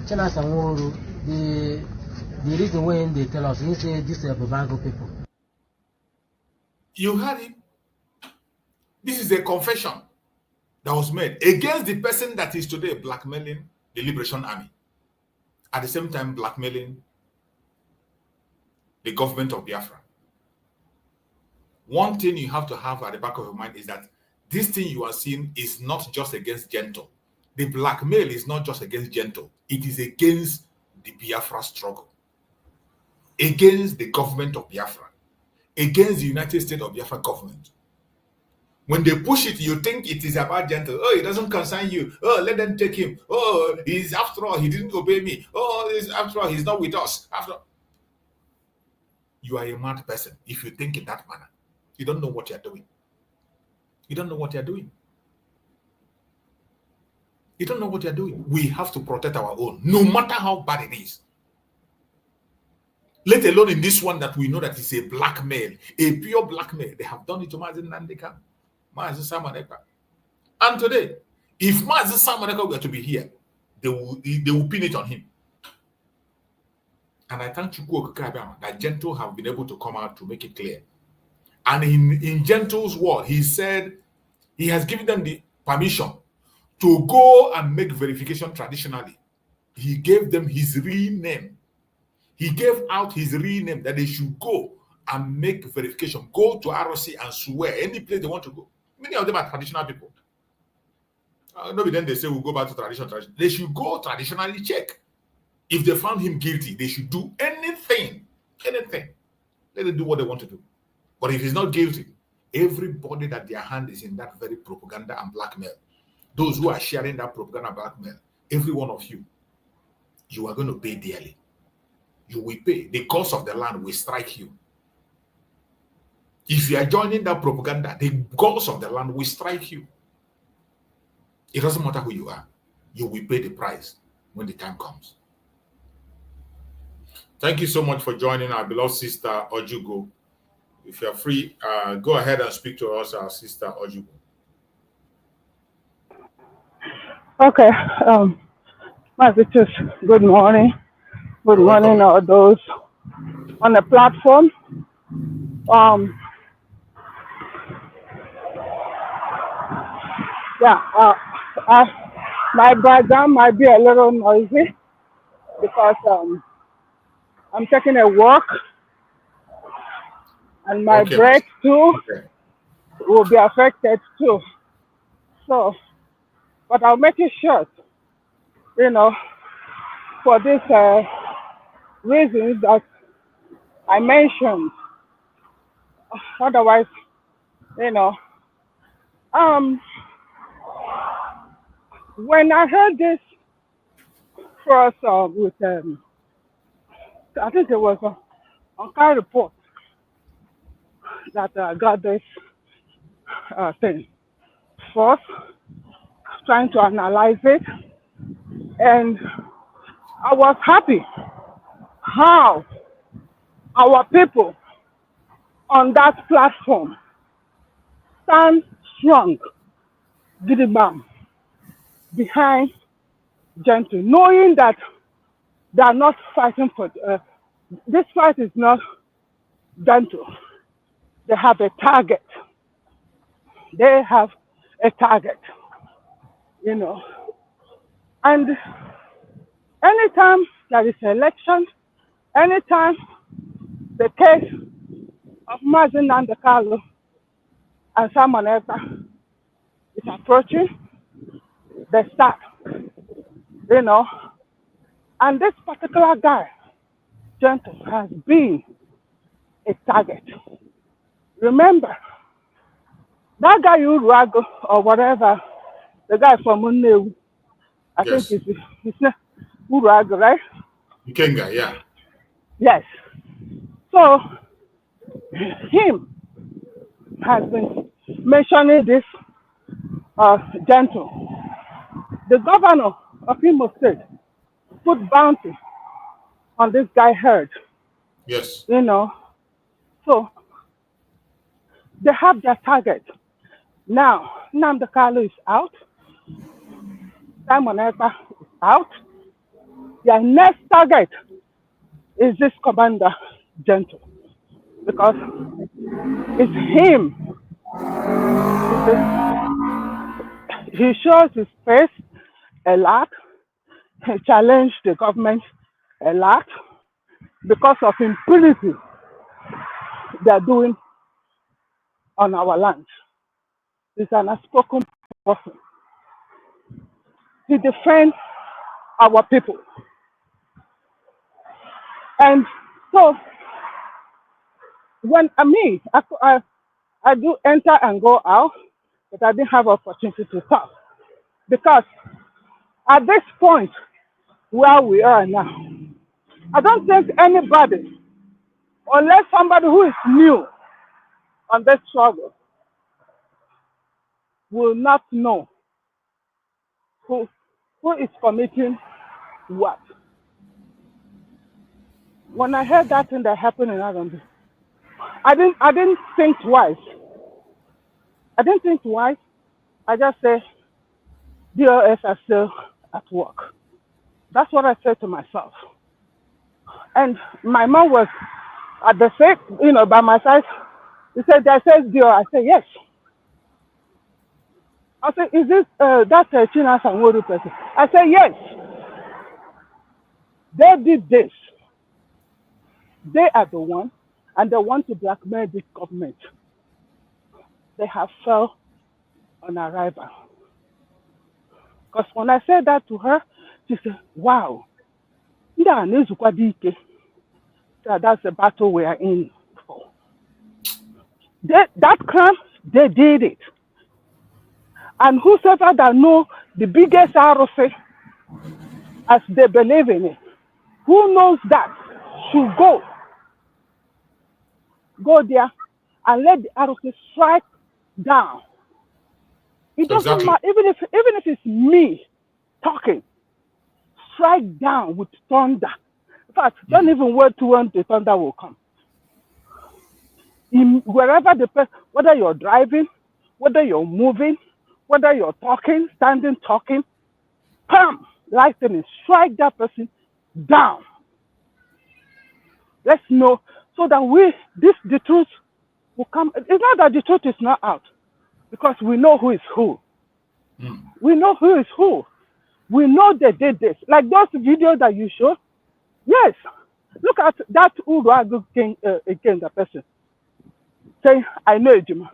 M: Chinasa Nworo, the reason when they tell us, he say this is Babango people.
J: You heard him. This is a confession that was made against the person that is today blackmailing the Liberation Army. At the same time, blackmailing the government of Biafra. One thing you have to have at the back of your mind is that this thing you are seeing is not just against Gento. The blackmail is not just against Gento. It is against the Biafra struggle, against the government of Biafra, against the United States of Biafra government. When they push it, you think it is about Gento. Oh, it doesn't concern you. Oh, let them take him. Oh, he's after all, he didn't obey me. Oh, after all, he's not with us. After all. You are a mad person if you think in that manner. You don't know what you're doing. You don't know what you're doing. You don't know what you're doing. We have to protect our own, no matter how bad it is. Let alone in this one that we know that is a blackmail, a pure blackmail. They have done it to Mazen Nandeka, Mazen Samaneka. And today, if Mazen Samaneka were to be here, they will pin it on him. And I thank Chukwu Okakabama that Gento have been able to come out to make it clear. And in Gento's word, he said he has given them the permission to go and make verification traditionally. He gave them his real name. He gave out his real name that they should go and make verification. Go to ROC and swear any place they want to go. Many of them are traditional people. Nobody then they say we'll go back to tradition. They should go traditionally check. If they found him guilty, they should do anything. Anything. Let them do what they want to do. But if he's not guilty, everybody that their hand is in that very propaganda and blackmail, those who are sharing that propaganda and blackmail, every one of you, you are going to pay dearly. You will pay. The cost of the land will strike you. If you are joining that propaganda, the cost of the land will strike you. It doesn't matter who you are. You will pay the price when the time comes. Thank you so much for joining our beloved sister Ojugo. If you're free, go ahead and speak to us, our sister Ojugo.
T: Okay. Good morning. Good morning, all those on the platform. My background might be a little noisy because I'm taking a walk, and my break too will be affected too. So, but I'll make it short, for this reasons that I mentioned. Otherwise, when I heard this first with, I think it was on car report that got this thing. First, trying to analyze it, and I was happy how our people on that platform stand strong, gidigam, behind Gento, knowing that they are not fighting for this fight is not Gento. They have a target. They have a target, And anytime there is an election, anytime the case of Mazen Nandekalo and Simon Ekpa is approaching, they start, And this particular guy, Gento, has been a target. Remember, that guy Urago or whatever, the guy from Unewu, I think his name Urago, right?
J: Ikenga, yeah.
T: Yes. So him has been mentioning this Gento. The governor of Imo State put bounty on this guy heard.
J: Yes.
T: You know, so they have their target. Now, Nnamdi Kanu is out. Simon Ekpa is out. Their next target is this Commander Gentle because it's him. He shows his face a lot. He challenged the government a lot because of impunity they're doing on our land. He's an outspoken person. He defends our people. And so when I do enter and go out, but I didn't have opportunity to talk. Because at this point where we are now, I don't think anybody, unless somebody who is new on this struggle, will not know who is committing what. When I heard that thing that happened in Agambi, I didn't think twice. I didn't think twice. I just said, DOS are still at work. That's what I said to myself. And my mom was at the same, by my side. He said, "That says DO." I said, "Yes." I said, "Is this that China Sanworu person?" I said, "Yes." They did this. They are the one, and they want to blackmail this government. They have fell on arrival. Because when I said that to her, she said, "Wow, that's the battle we are in for." That crime, they did it. And whosoever that know the biggest ROC, as they believe in it, who knows that should go there and let the ROC strike down. It doesn't matter, even if it's me talking, strike down with thunder. In fact, don't even wait to when the thunder will come. Wherever whether you're driving, whether you're moving, whether you're talking, standing, talking, bam, lightning, strike that person down. Let's know so that the truth will come. It's not that the truth is not out, because we know who is who. We know who is who. We know they did this. Like those videos that you showed. Yes. Look at that Uruagu again, the person saying, "I know Ejima,"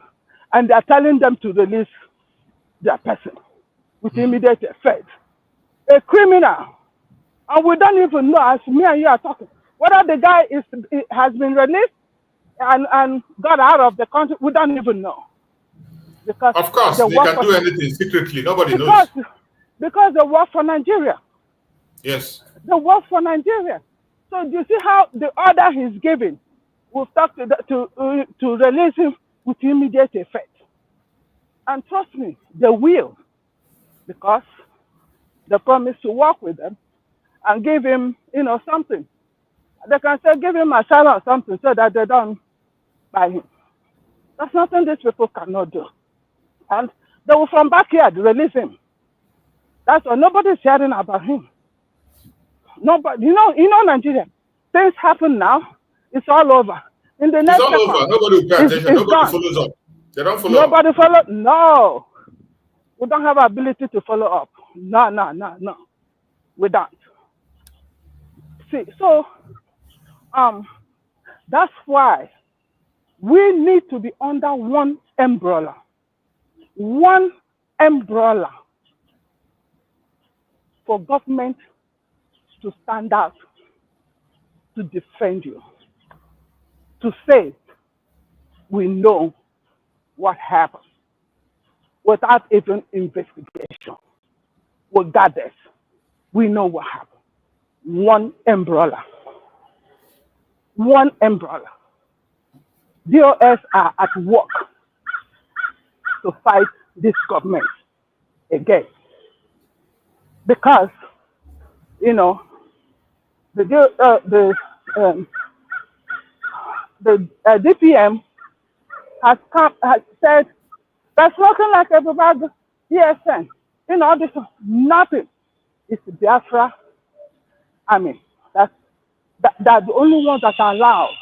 T: and they're telling them to release their person with immediate effect. A criminal. And we don't even know, as me and you are talking, whether the guy has been released and got out of the country. We don't even know. Because
J: of course, they can do anything secretly. Nobody knows.
T: Because they work for Nigeria.
J: Yes.
T: They work for Nigeria. So do you see how the order he's giving will start to release him with immediate effect? And trust me, they will. Because they promise to work with them and give him, something. They can say, give him a salary or something so that they don't buy him. That's nothing these people cannot do. And they will from back here release him. That's why nobody's hearing about him. Nobody, Nigeria. Things happen now. It's all over. In the next
J: it's all over. Nobody will pay attention. Nobody follows up. They don't follow up.
T: Nobody follow. No. We don't have ability to follow up. No. We don't. See, so that's why we need to be under one umbrella. One umbrella for government to stand out, to defend you, to say, we know what happened without even investigation. We got this. We know what happened. One umbrella. One umbrella. DOS are at work to fight this government again. Because, DPM has said there's nothing like everybody ESN. This nothing. It's the Biafra army. That's the only ones that are allowed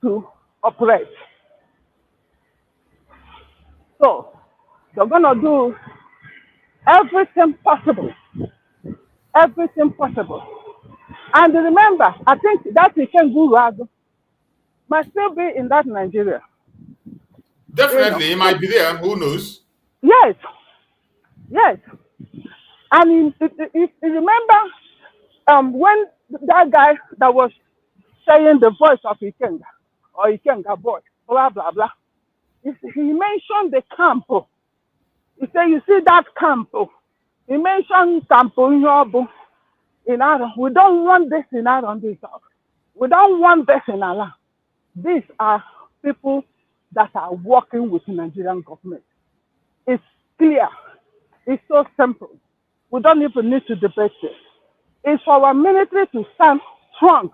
T: to operate. So they're gonna do everything possible. Everything possible. And remember, I think that Guru might still be in that Nigeria.
J: Definitely, he might be there. Who knows?
T: Yes. Yes. And if you remember when that guy that was saying the voice of Ikenga, or Ikenga boy, blah, blah, blah, he mentioned the camp. He said, you see that camp? He mentioned camp in Adam. We don't want this in Adam. We don't want this in Allah. These are people that are working with the Nigerian government. It's clear. It's so simple. We don't even need to debate it. It's for our military to stand strong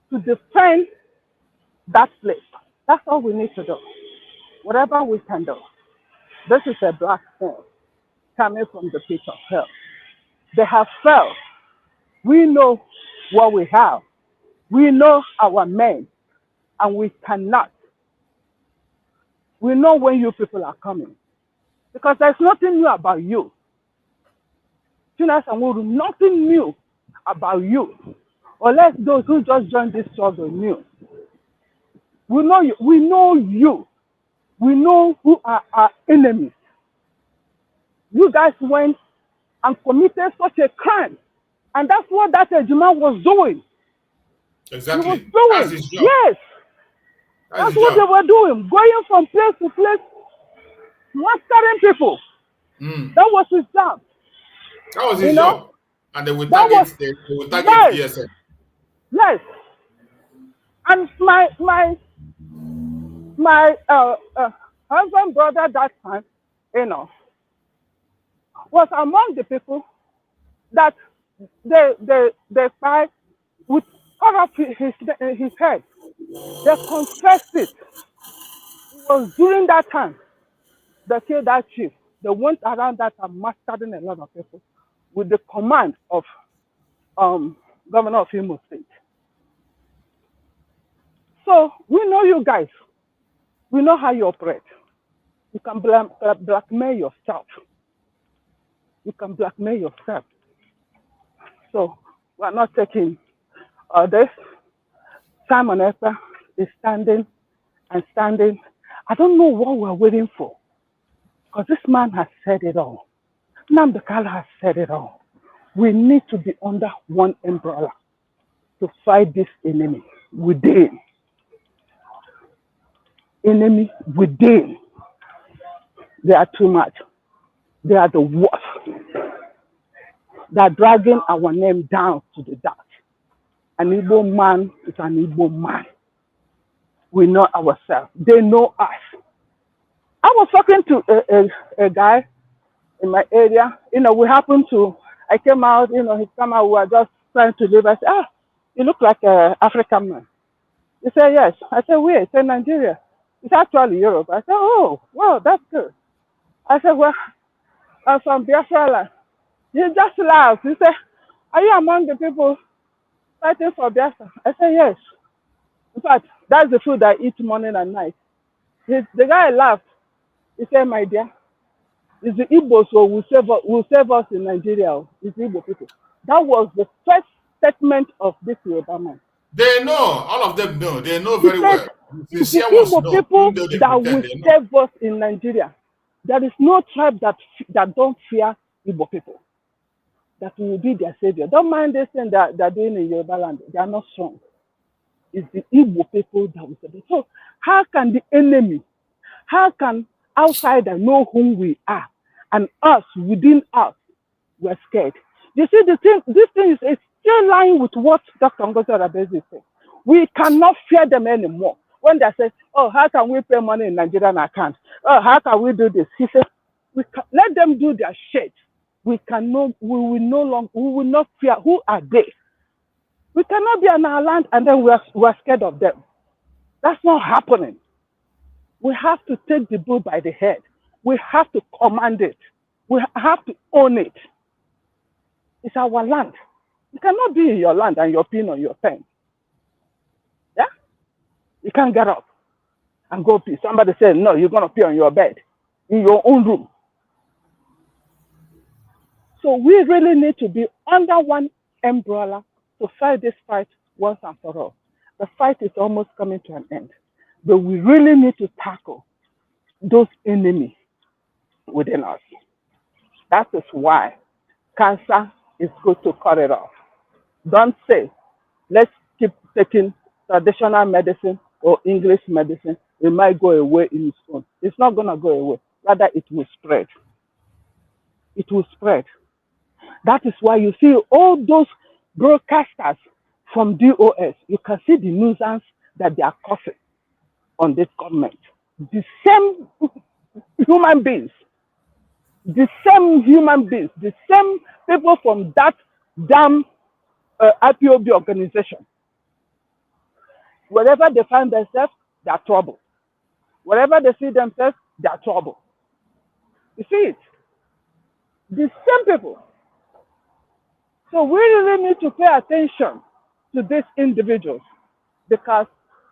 T: to defend that place. That's all we need to do. Whatever we can do. This is a blackmail coming from the pit of hell. They have failed. We know what we have. We know our men, and we cannot. We know when you people are coming. Because there's nothing new about you. Nothing new about you. Unless those who just joined this struggle knew. We know you. We know you. We know who are our enemies. You guys went and committed such a crime. And that's what that Ejima was doing.
J: Exactly.
T: He was doing.
J: That's his job.
T: Yes. That's what they were doing. Going from place to place, mastering people. That was his job.
J: That was his job. And they will target ESN.
T: Yes. And my husband, brother that time, was among the people that they fight with cut off his head. They confessed it. It was during that time they killed that chief. They went around that and mastering a lot of people with the command of Governor of Imo State. So we know you guys. We know how you operate. You can blackmail yourself. You can blackmail yourself. So we're not taking this. Simon Ekpa is standing and standing. I don't know what we're waiting for. Because this man has said it all. Nnamdi Kanu has said it all. We need to be under one umbrella to fight this enemy within. Enemy within. They are too much. They are the worst. They are dragging our name down to the dust. An Igbo man is an Igbo man. We know ourselves. They know us. I was talking to a guy in my area. I came out, he came out, we were just trying to live. I said, you look like an African man. He said, yes. I said, where? He said, Nigeria. It's actually Europe. I said, oh, wow, that's good. I said, well, I'm from Biafra. He just laughed. He said, are you among the people fighting for Biafra? I said, yes. In fact, that's the food I eat morning and night. The guy laughed. He said, my dear, it's the Igbos who will save us in Nigeria. It's the Igbo people. That was the first statement of this Yoruba man.
J: They know. All of them know. They know very well.
T: It's the Igbo people that will save us in Nigeria. There is no tribe that don't fear Igbo people. That will be their savior. Don't mind this thing that they're doing in Yoruba land. They are not strong. It's the Igbo people that will save us. So how can the enemy, how can outsider know who we are? And us, within us, we're scared. You see, this thing is still lying with what Dr. Ngozi Arabezi said. We cannot fear them anymore. When they say, oh, how can we pay money in Nigerian account? Oh, how can we do this? He said, let them do their shit. We will not fear. Who are they? We cannot be on our land and then we're scared of them. That's not happening. We have to take the bull by the head. We have to command it. We have to own it. It's our land. You cannot be in your land and you're peeing on your tent. Yeah? You can't get up and go pee. Somebody said, no, you're going to pee on your bed in your own room. So we really need to be under one umbrella to fight this fight once and for all. The fight is almost coming to an end. But we really need to tackle those enemies within us. That is why cancer is good to cut it off. Don't say, let's keep taking traditional medicine or English medicine. It might go away in its own. It's not going to go away. Rather, it will spread. It will spread. That is why you see all those broadcasters from DOS. You can see the nuisance that they are causing on this government. The same human beings, the same people from that damn IPOB organization. Wherever they find themselves, they are trouble. Wherever they see themselves, they are trouble. You see it? The same people. So we really need to pay attention to these individuals because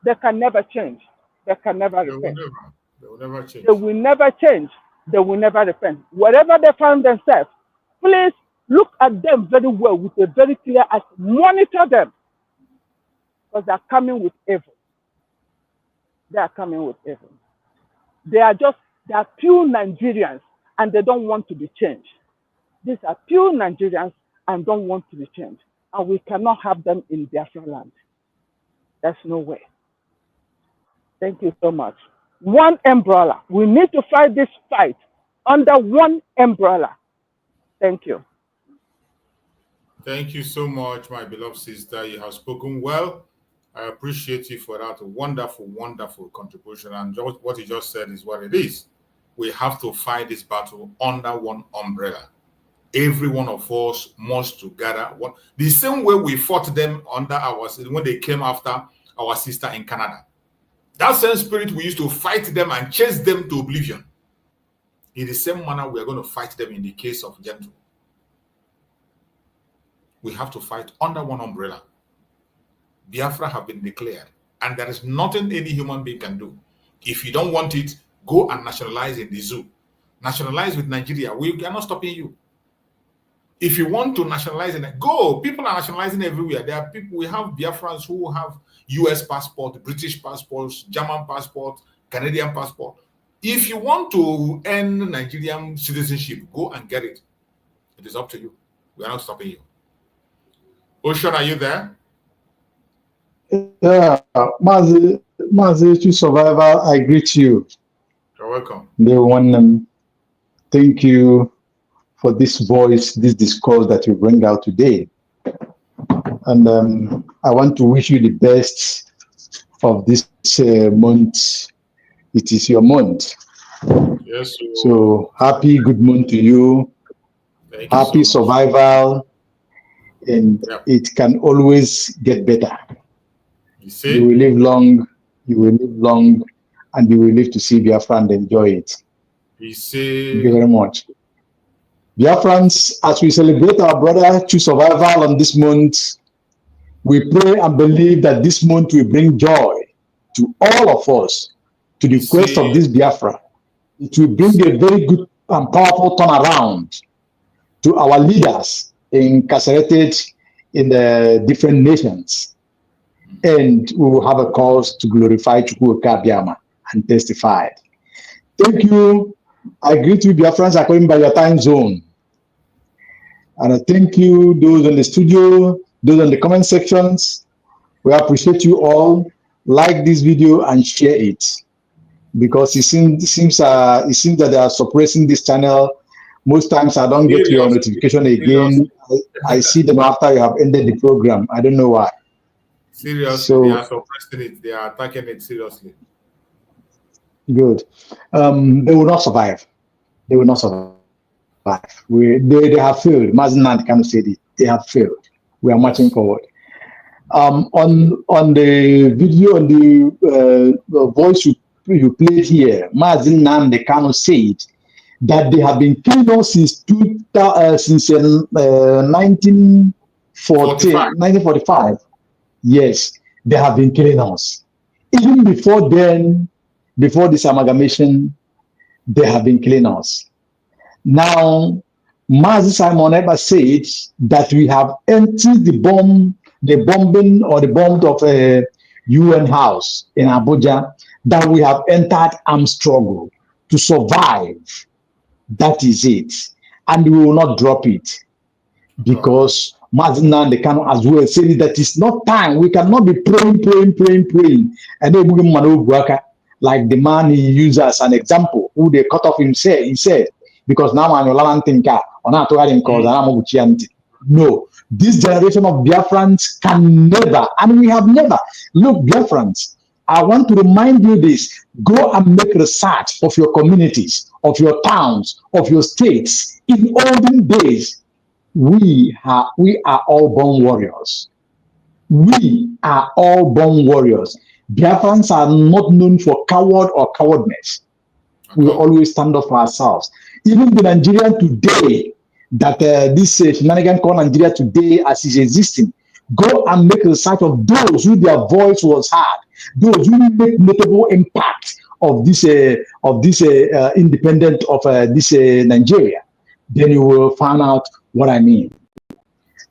T: they can never change. They can never repent.
J: They will never change.
T: They will never change. They will never repent. Wherever they find themselves, please look at them very well with a very clear eye. Monitor them because they are coming with evil. They are coming with evil. They are pure Nigerians and they don't want to be changed. These are pure Nigerians and don't want to be changed. And we cannot have them in Biafra land. There's no way. Thank you so much. One umbrella. We need to fight this fight under one umbrella. Thank you.
J: Thank you so much, my beloved sister. You have spoken well. I appreciate you for that wonderful, wonderful contribution. And just what you just said is what it is. We have to fight this battle under one umbrella. Every one of us must together. The same way we fought them under when they came after our sister in Canada. That same spirit we used to fight them and chase them to oblivion. In the same manner, we are going to fight them in the case of Gentle. We have to fight under one umbrella. Biafra have been declared, and there is nothing any human being can do. If you don't want it, go and nationalize in the zoo. Nationalize with Nigeria. We are not stopping you. If you want to nationalize it, go. People are nationalizing everywhere. There are people, we have Biafrans who have US passport, British passports, German passport, Canadian passport. If you want to earn Nigerian citizenship, go and get it. It is up to you. We are not stopping you. Ocean, are you there?
R: Yeah, Mazi to Survivor, I greet you.
J: You're welcome.
R: Thank you for this voice, this discourse that you bring out today. And I want to wish you the best of this month. It is your month.
J: Yes.
R: So happy good month to you. Happy survival. And it can always get better. You will live long, and you will live to see Biafra and enjoy it. Thank you very much. Biafrans, as we celebrate our brother to survival on this month, we pray and believe that this month will bring joy to all of us, to the quest of this Biafra. It will bring a very good and powerful turnaround to our leaders incarcerated in the different nations. And we will have a cause to glorify Chukwuka Biama and testify. Thank you. I greet you, Biafrans, according by your time zone. And I thank you, those in the studio, those in the comment sections. We appreciate you all. Like this video and share it, because it seems that they are suppressing this channel. Most times I don't get your notification again. I see them after you have ended the program. I don't know why.
J: Seriously,
R: so,
J: they are suppressing it. They are attacking it seriously.
R: Good. They will not survive. They will not survive. They have failed. Mazinand can say it. They have failed. We are marching forward. on the video, on the voice you played here, Mazin Namde Kano said that they have been killing us since 1945. Yes, they have been killing us. Even before then, before this amalgamation, they have been killing us. Now, Mazi Simon ever said that we have emptied the bombing or the bomb of a UN house in Abuja, that we have entered armed struggle to survive. That is it. And we will not drop it. Because Mazina the Kano as well said that it's not time. We cannot be praying. And then like the man he used as an example, who they cut off himself, he said, because now I'm no, this generation of Biafrans can never, and we have never. Look, Biafrans, I want to remind you this. Go and make research of your communities, of your towns, of your states. In olden days, we are all born warriors. We are all born warriors. Biafrans are not known for coward or cowardness. We always stand up for ourselves. Even the Nigerian today, that this shenanigan called Nigeria today as is existing, go and make research of those who their voice was heard, those who make notable impact of this independent of this Nigeria. Then you will find out what I mean.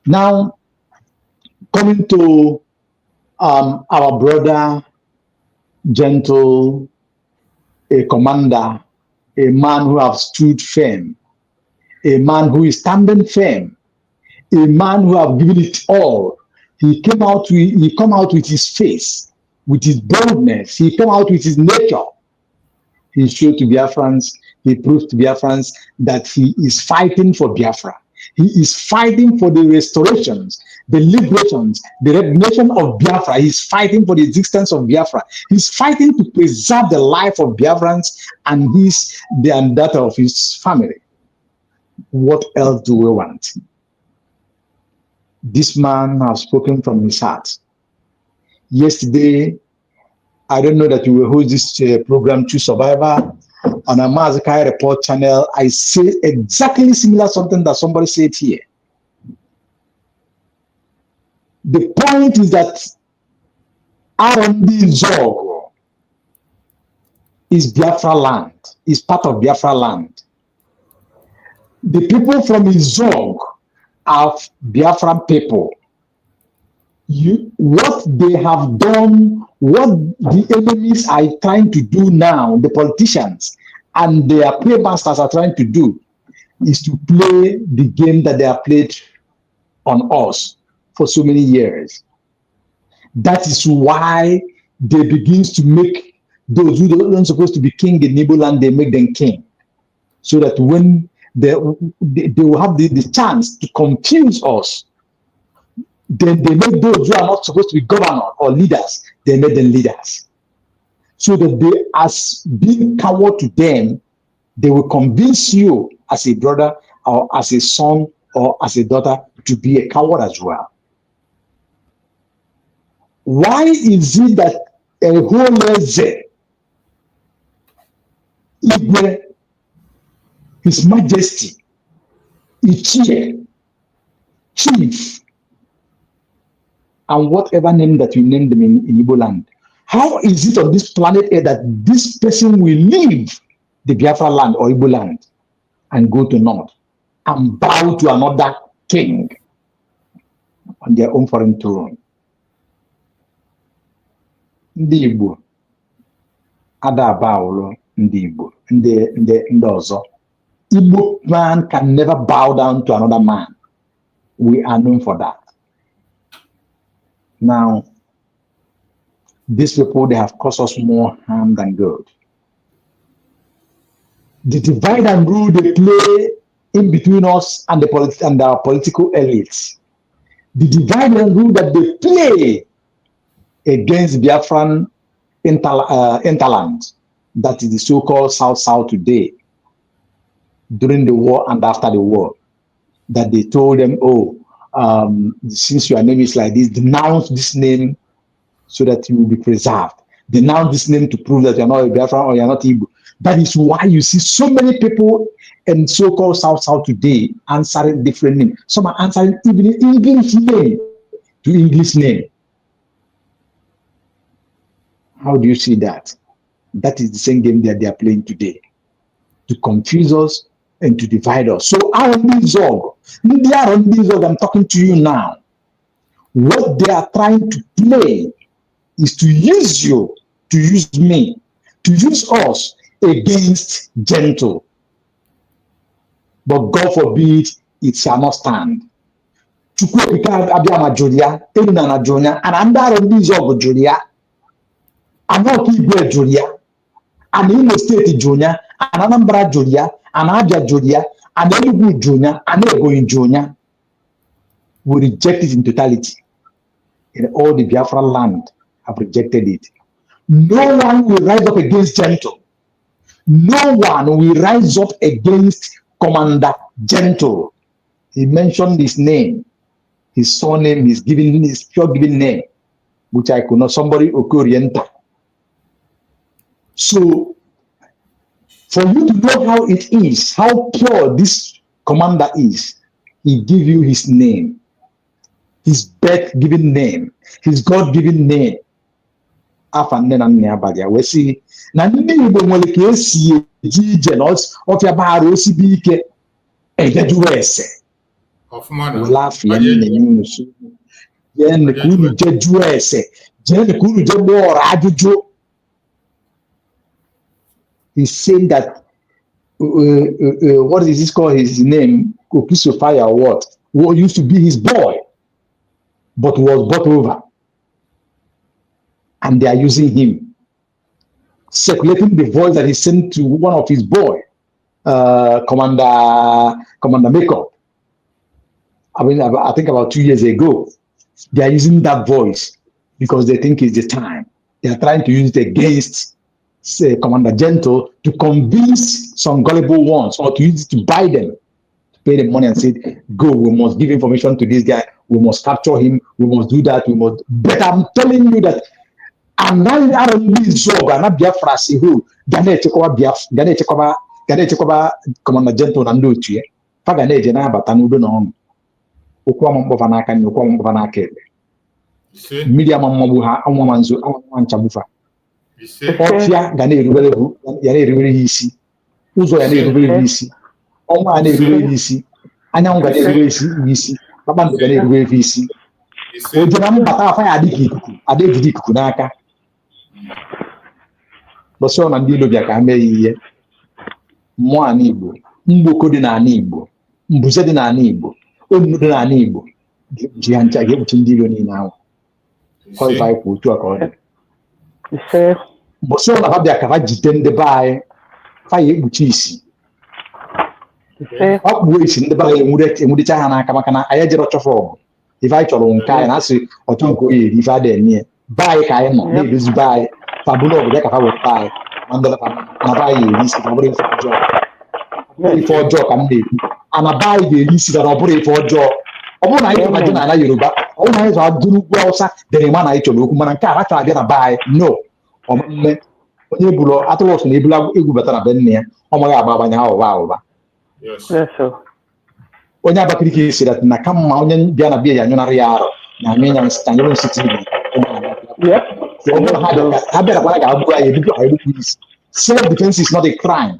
R: Now, coming to our brother, gentle, a commander, a man who have stood firm, a man who is standing firm, a man who have given it all. He come out with his face, with his boldness. He come out with his nature. He showed to Biafrans, he proved to Biafrans that he is fighting for Biafra. He is fighting for the restorations, the liberations, the recognition of Biafra. He's fighting for the existence of Biafra. He's fighting to preserve the life of Biafrans and that of his family. What else do we want? This man has spoken from his heart. Yesterday, I don't know that you will host this program, True Survivor, on a Mazakai Report channel. I say exactly similar something that somebody said here. The point is that R&D Zog is Biafra land, is part of Biafra land. The people from Izog are Biafran people. What they have done, what the enemies are trying to do now, the politicians and their playmasters are trying to do, is to play the game that they have played on us for so many years. That is why they begin to make those who aren't supposed to be king in Igbo land, they make them king. So that when they will have the chance to confuse us, then they make those who are not supposed to be governors or leaders, they make them leaders. So that they, as being coward to them, they will convince you as a brother or as a son or as a daughter to be a coward as well. Why is it that a whole Eze, Igwe, His Majesty, Ichie, Chief, and whatever name that you name them in Igbo land, how is it on this planet Earth that this person will leave the Biafra land or Igbo land and go to North and bow to another king on their own foreign throne? Ndị Igbo ada abawolo ndị Igbo, ndị ọzọ. Igbo man can never bow down to another man. We are known for that. Now, these people, they have caused us more harm than good. The divide and rule they play in between us and our political elites, the divide and rule that they play against Biafran interland, that is the so-called South today, during the war and after the war, that they told them, oh, since your name is like this, denounce this name so that you will be preserved. Denounce this name to prove that you're not a Biafran or you're not Igbo. That is why you see so many people in so-called South today answering different names. Some are answering even English name to English name. How do you see that? That is the same game that they are playing today, to confuse us and to divide us. So I'm talking to you now. What they are trying to play is to use you, to use me, to use us against gentle. But God forbid it shall not stand. An Imo State Junior, an Anambra Junior, an Abia Junior, an Enugu Junior, an Ego Junior. We reject it in totality. In all the Biafra land have rejected it. No one will rise up against Gentle. No one will rise up against Commander Gentle. He mentioned his name, his surname, his pure given name, which I could not, somebody Okorienta. So, for you to know how it is, how pure this commander is, he give you his name, his birth-given name, his God-given name. We see, now nne Igbo nwere ka esi eje nos of ya bahara osibi ike ejeju ese. Laugh ya nne nnu so. Ya nne ka unu jeju ese. Je nne ka unu je gbo ajụjụ. He's saying that what is this called his name? Fire or what used to be his boy, but was bought over. And they are using him, circulating the voice that he sent to one of his boy, Commander Makeup. I mean, I think about 2 years ago, they are using that voice because they think it's the time. They are trying to use it against, say, Commander Gentle to convince some gullible ones or to use it to buy them, to pay them money and say, go, we must give information to this guy, we must capture him, we must do that, we must. But I'm telling you that and now I don't be Zog and Biafra say who Gane Chekoba Commander Gentle and do to you. Fagane Jena Batanudo no Okwam Bovanaka and Okwam Bovanake. Media Mamuha, Amanzu, Aman Chabufa. Ofia Gane Ruberu, Yane Ruberi Hisi, Uzo Yane Ruberi Hisi, Oma Ane Ruberi Hisi, Anang Gane Ruberi Hisi, Baban Gane Ruberi Hisi. Ojanam Batafa Adiki Kunaka. But so and deal of Yakame Moan Igbo, Mboko din an Igbo, Mbuze din an Igbo, Umudan an Igbo, Gianta gave to Diloni now. How if I put to a corner? But so I have the Kavaji the buy 5 Buchisi. Up ways in the buy Muditana Kamakana, I had a form. If I told on Kai and I say, or don't go if I didn't near. Buy Kaimo, maybe buy Fabulo, like I would buy, and the Nabai, this is for job. For job, and I buy the list that I put for job. Omo na ito majina na Yoruba. Omo na ito aduru Hausa. The man na ito loku man nka ata dey na buy. No. Omo me onye bulo atụrụ na ebula egwu bata na benne ya. Omo ya agba banya oba.
J: Yes.
T: Yes, sir.
R: Onye abakiriki si that na kama onye bia na bia ya nyona riaro. Na menya stanjelo city.
T: Yep.
R: Self-defense is not a crime.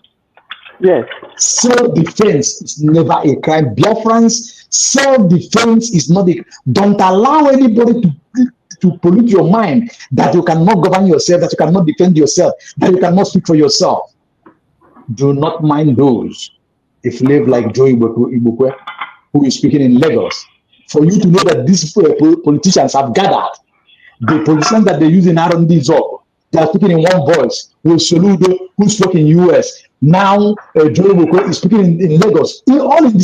T: Yes.
R: Self-defense is never a crime. Biafrans, self-defense is not a. Don't allow anybody to pollute your mind that you cannot govern yourself, that you cannot defend yourself, that you cannot speak for yourself. Do not mind those. If you live like Joe Ibukwe, who is speaking in Lagos, for you to know that these politicians have gathered. The politicians that they use in R&D Zog, they are speaking in one voice. With Soludo, who spoke in US. Now, Joe Ibukwe is speaking in Lagos. All in the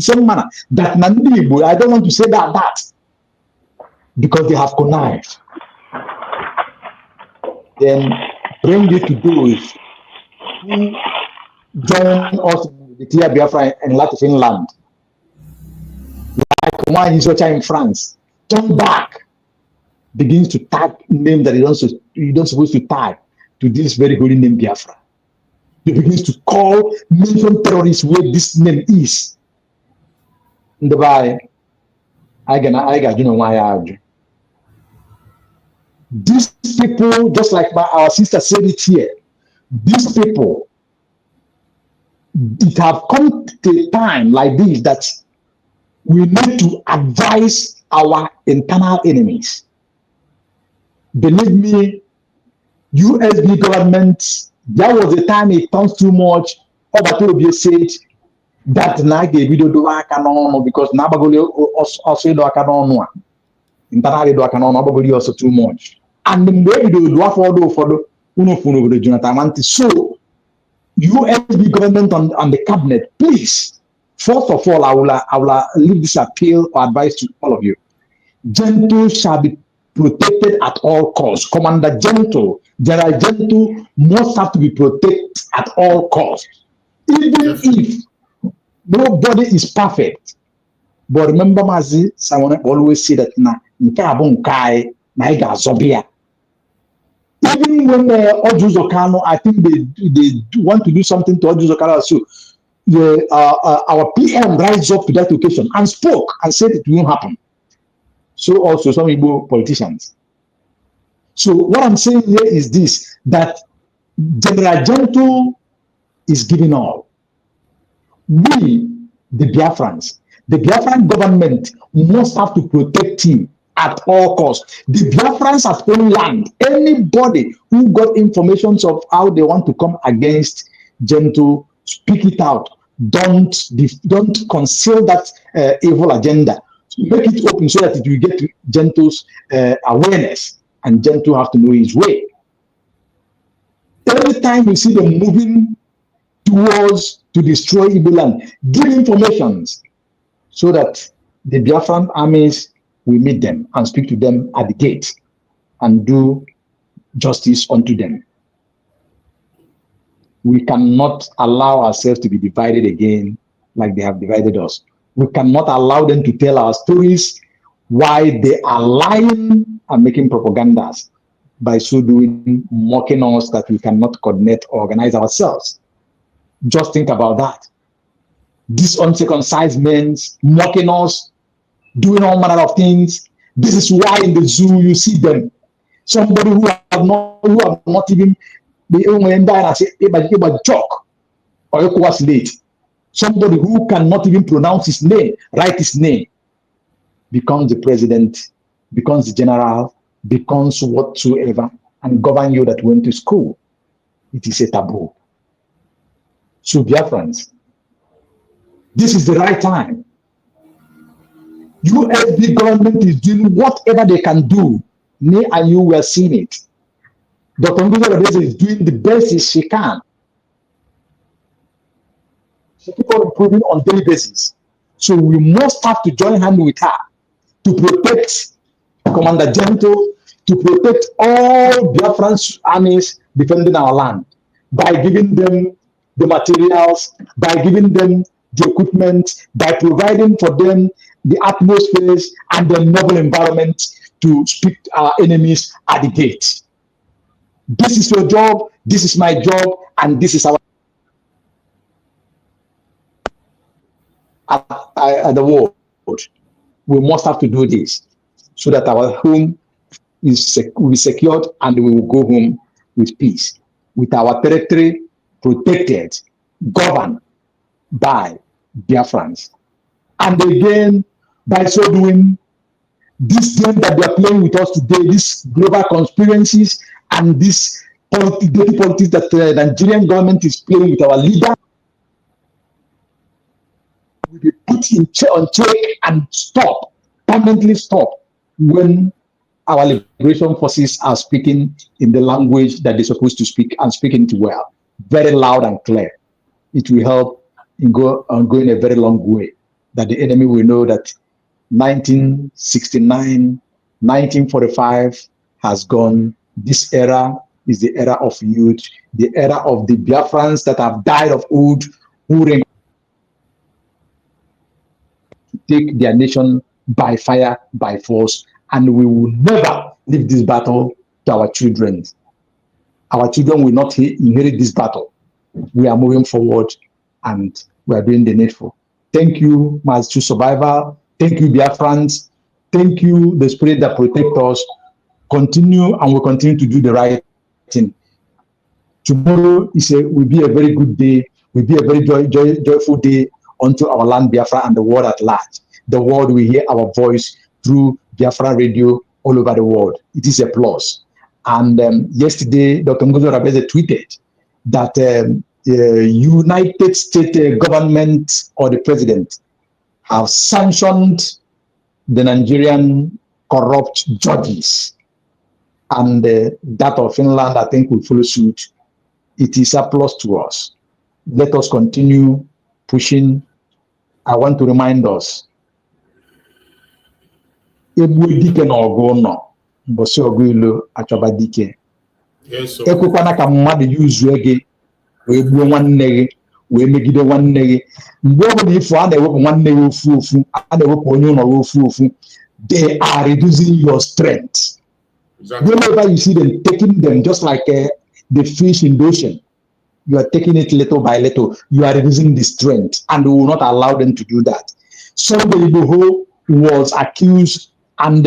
R: same manner. That Nandibu, I don't want to say that. Because they have connived. Then bring it to those who join us in the Biafra and Latin land. Like Why is your in France? Turn back. Begins to tag name that you don't supposed to tag to this very holy name Biafra. He begins to call mention terrorists where this name is. In the Bible, I got you know why I argue. These people, just like our sister said it here, these people, it have come to a time like this that we need to advise our internal enemies. Believe me, USB government, there was a time it turns too much. Obatobia said that na video do akanon because nabagoli also do akanon internally do akanon nabagoli also too much. And the way do for the Jonathan. So USB government on the cabinet, please. First of all, I will leave this appeal or advice to all of you. Gentle shall be protected at all costs. Commander Gentle, General Gentle must have to be protected at all costs. Even if nobody is perfect. But remember, Mazi, someone always say that even when Oju Zokano, I think they want to do something to Oju Zokano, so our PM rises up to that occasion and spoke and said it won't happen. So also some Igbo politicians. So what I'm saying here is this, that General Gentle is giving all. We, the Biafran government must have to protect him at all costs. The Biafrans at own land, anybody who got information of how they want to come against Gentle, speak it out. Don't conceal that evil agenda. Make it open so that it will get to Gentle's awareness, and Gentle have to know his way. Every time you see them moving towards to destroy Igbo land, give informations so that the Biafran armies will meet them and speak to them at the gate and do justice unto them. We cannot allow ourselves to be divided again like they have divided us. We cannot allow them to tell our stories why they are lying and making propagandas, by so doing mocking us that we cannot coordinate or organize ourselves. Just think about that. These uncircumcised men mocking us, doing all manner of things. This is why in the zoo you see them. Somebody who have not even the joke or was late. Somebody who cannot even pronounce his name, write his name, becomes the president, becomes the general, becomes whatsoever, and govern you that went to school. It is a taboo. So, dear friends, this is the right time. USB government is doing whatever they can do. Me and you were seeing it. Dr. Ngozi is doing the best she can. She keeps on improving on daily basis. So we must have to join hands with her to protect Commander Gentle, to protect all Biafran armies defending our land by giving them the materials, by giving them the equipment, by providing for them the atmospheres and the noble environment to speak to our enemies at the gate. This is your job, this is my job, and this is our at the world. We must have to do this so that our home will be secured and we will go home with peace, with our territory protected, governed by Biafrans. And again, by so doing, this game that they are playing with us today, these global conspiracies and this dirty politics that the Nigerian government is playing with our leader, will be put on check and stop, permanently stop, when our liberation forces are speaking in the language that they're supposed to speak and speaking it well, very loud and clear. It will help in going a very long way, that the enemy will know that 1969, 1945 has gone. This era is the era of youth, the era of the Biafrans that have died of old, who to take their nation by fire, by force, and we will never leave this battle to our children. Our children will not inherit this battle. We are moving forward and we are doing the needful. Thank you, my true survivor. Thank you, Biafrans. Thank you, the spirit that protects us. Continue and we'll continue to do the right thing. Tomorrow will be a very good day, will be a very joyful day unto our land, Biafra, and the world at large. The world will hear our voice through Biafra radio all over the world. It is a plus. And yesterday, Dr. Ngozo Rabeze tweeted that United States government or the president have sanctioned the Nigerian corrupt judges. And that of Finland, I think, will follow suit. It is a plus to us. Let us continue pushing. I want to remind us. Ekwekwana ka mmadụ yuzuo gị wee gbuo nwanne gị wee megide nwanne gị mgbe ọ bụla ifo a na-ewepụ nwanne gị ofu ofu a na-ewepụ onye ụlọ gị ofu ofu, they are reducing your strength. Exactly. Whenever you see them taking them just like the fish in the ocean, you are taking it little by little. You are reducing the strength, and we will not allow them to do that. Somebody who was accused and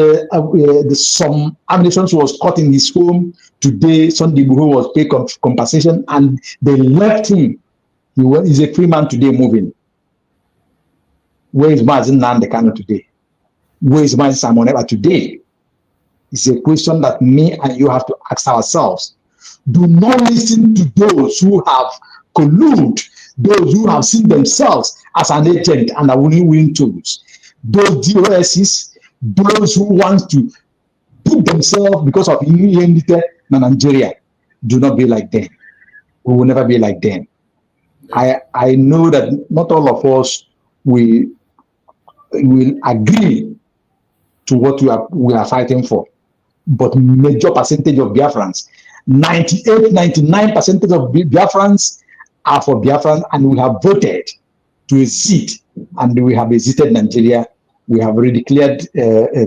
R: some ammunition was caught in his home. Today, Sunday who was paid compensation, and they left him. He's a free man today, moving. Where is Mazin Nandekano today? Where is Mazin Simon Eba today? It's a question that me and you have to ask ourselves. Do not listen to those who have colluded, those who have seen themselves as an agent and are winning tools. Those DOSs, those who want to put themselves because of unity in Nigeria, do not be like them. We will never be like them. I know that not all of us will agree to what we are fighting for, but major percentage of Biafrans, 99% of Biafrans are for Biafrans, and we have voted to exit, and we have exited Nigeria. We have already declared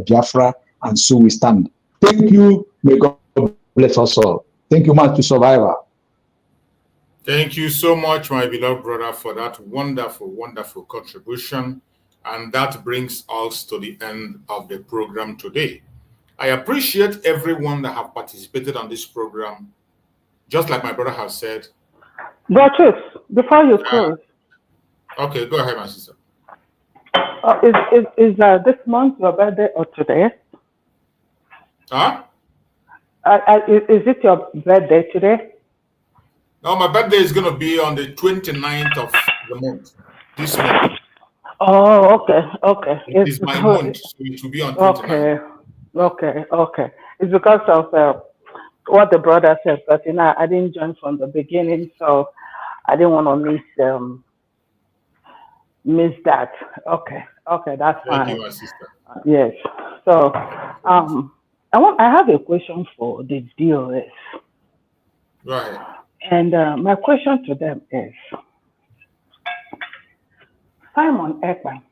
R: Biafra, and so we stand. Thank you. May God bless us all. Thank you much to Survivor.
J: Thank you so much, my beloved brother, for that wonderful, wonderful contribution. And that brings us to the end of the program today. I appreciate everyone that have participated on this program. Just like my brother has said.
T: Beatrice, before you close.
J: Okay, go ahead, my sister.
T: Is this month your birthday or today?
J: Huh?
T: Is it your birthday today?
J: No, my birthday is going to be on the 29th of the month, this month.
T: Oh, okay.
J: It is my month, so it will be on 29th.
T: Okay. It's because of what the brother said, but I didn't join from the beginning, so I didn't want to miss that. Okay, that's fine.
J: Thank you, my sister.
T: Yes. So, I have a question for the DOS.
J: Go ahead.
T: And my question to them is, Simon Ekpa,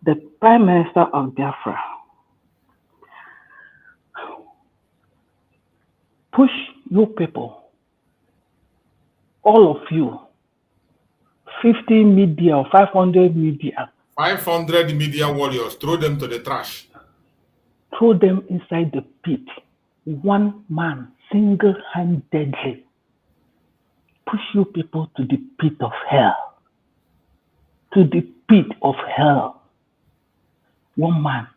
T: the Prime Minister of Biafra, push you people, all of you, 50 media or 500 media.
J: 500 media warriors, throw them to the trash.
T: Throw them inside the pit. One man, single-handedly, push you people to the pit of hell. To the pit of hell. One man.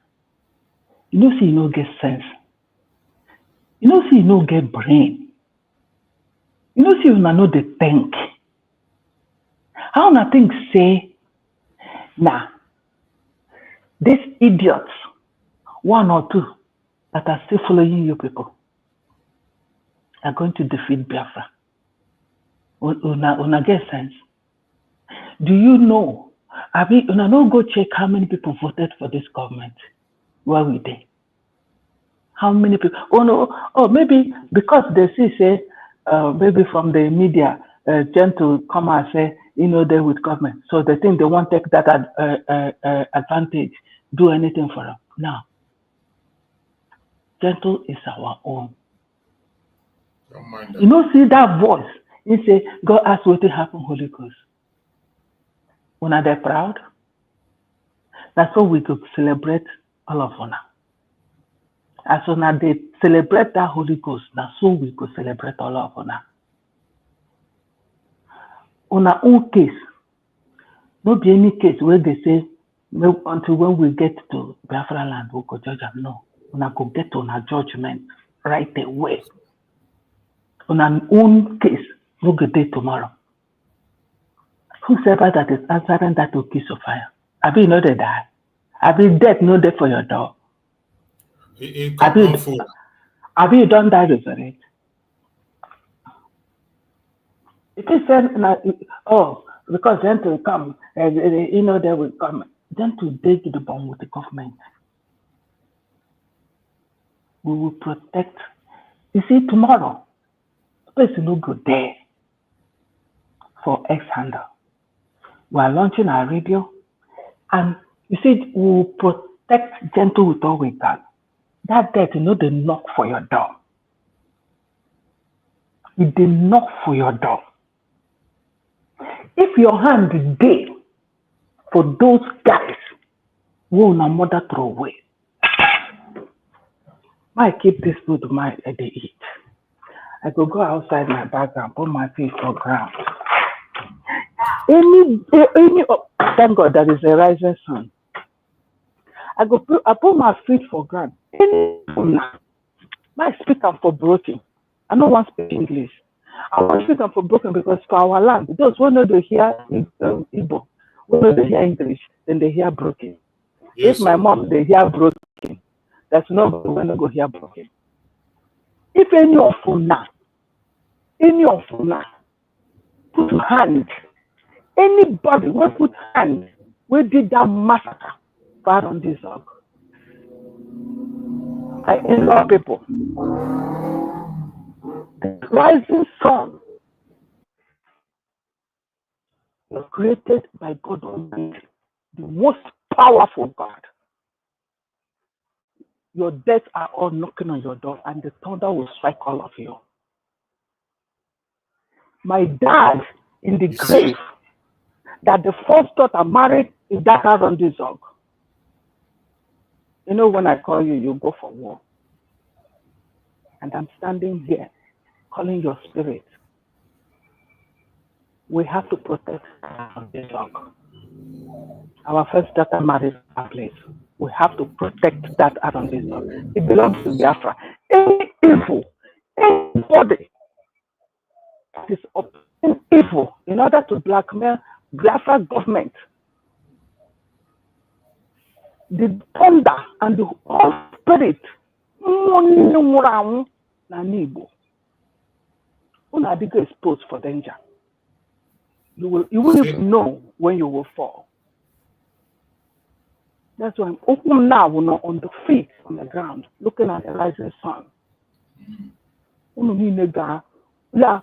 T: You know, see, you no get sense. You know, see, you no get brain. You know, see, you know they think. How na think say, nah, these idiots, one or two, that are still following you people, are going to defeat Biafra. Una get sense. Do you know? Una no go check how many people voted for this government. Where were they? How many people? Oh no. Oh, maybe because they say maybe from the media, gentle come and say they're with government. So they think they won't take that advantage, do anything for them. No. Gentle is our own.
J: Don't mind that.
T: You know, see that voice. You say, God asked what to happen, Holy Ghost. When are they proud? That's what we could celebrate all of honor. As soon as they celebrate that Holy Ghost, that's so we could celebrate all of honor. On our own case, not be any case where they say, no, until when we get to Biafra land, we could judge them. No, when I go get on our judgment right away. On our own case, we'll get there tomorrow. Whosoever that is answering that will kiss of fire. I be know they die. I be dead, no death for your door. I be you don't die resurrect. If you say, oh, because then to come, they will come. Then to dig the bomb with the government. We will protect. You see, tomorrow, place no go there for X handle. We are launching our radio, and you see, we will protect Gentle with all we can. That death, they knock for your door. If they knock for your door, if your hand is there for those guys who will not mother throw away, I keep this food they eat. I go outside my background, put my feet on ground. Thank God that is a rising sun. I put my feet for ground. My speak am for broken. I don't want to speak English. I want to speak am for broken because for our land, those who know they hear Igbo, who know they hear English, then they hear broken. Yes, if my mom they hear broken, that's nobody when they go hear broken. If any of you put hand, anybody will put hand, we did that massacre far on this dog. I love people. The rising sun was created by God Almighty, the most powerful God. Your deaths are all knocking on your door, and the thunder will strike all of you. My dad in the grave, that the first daughter married is that on this dog. You know, when I call you, you go for war. And I'm standing here calling your spirit. We have to protect this dog. Our first daughter married our place. We have to protect that around this dog. It belongs to Biafra. Any evil, anybody that is opposing evil in order to blackmail Biafra government, the thunder and the whole spirit, you're exposed for danger. You will even know when you will fall. That's why I'm open now on the feet, on the ground, looking at the rising sun. Yeah,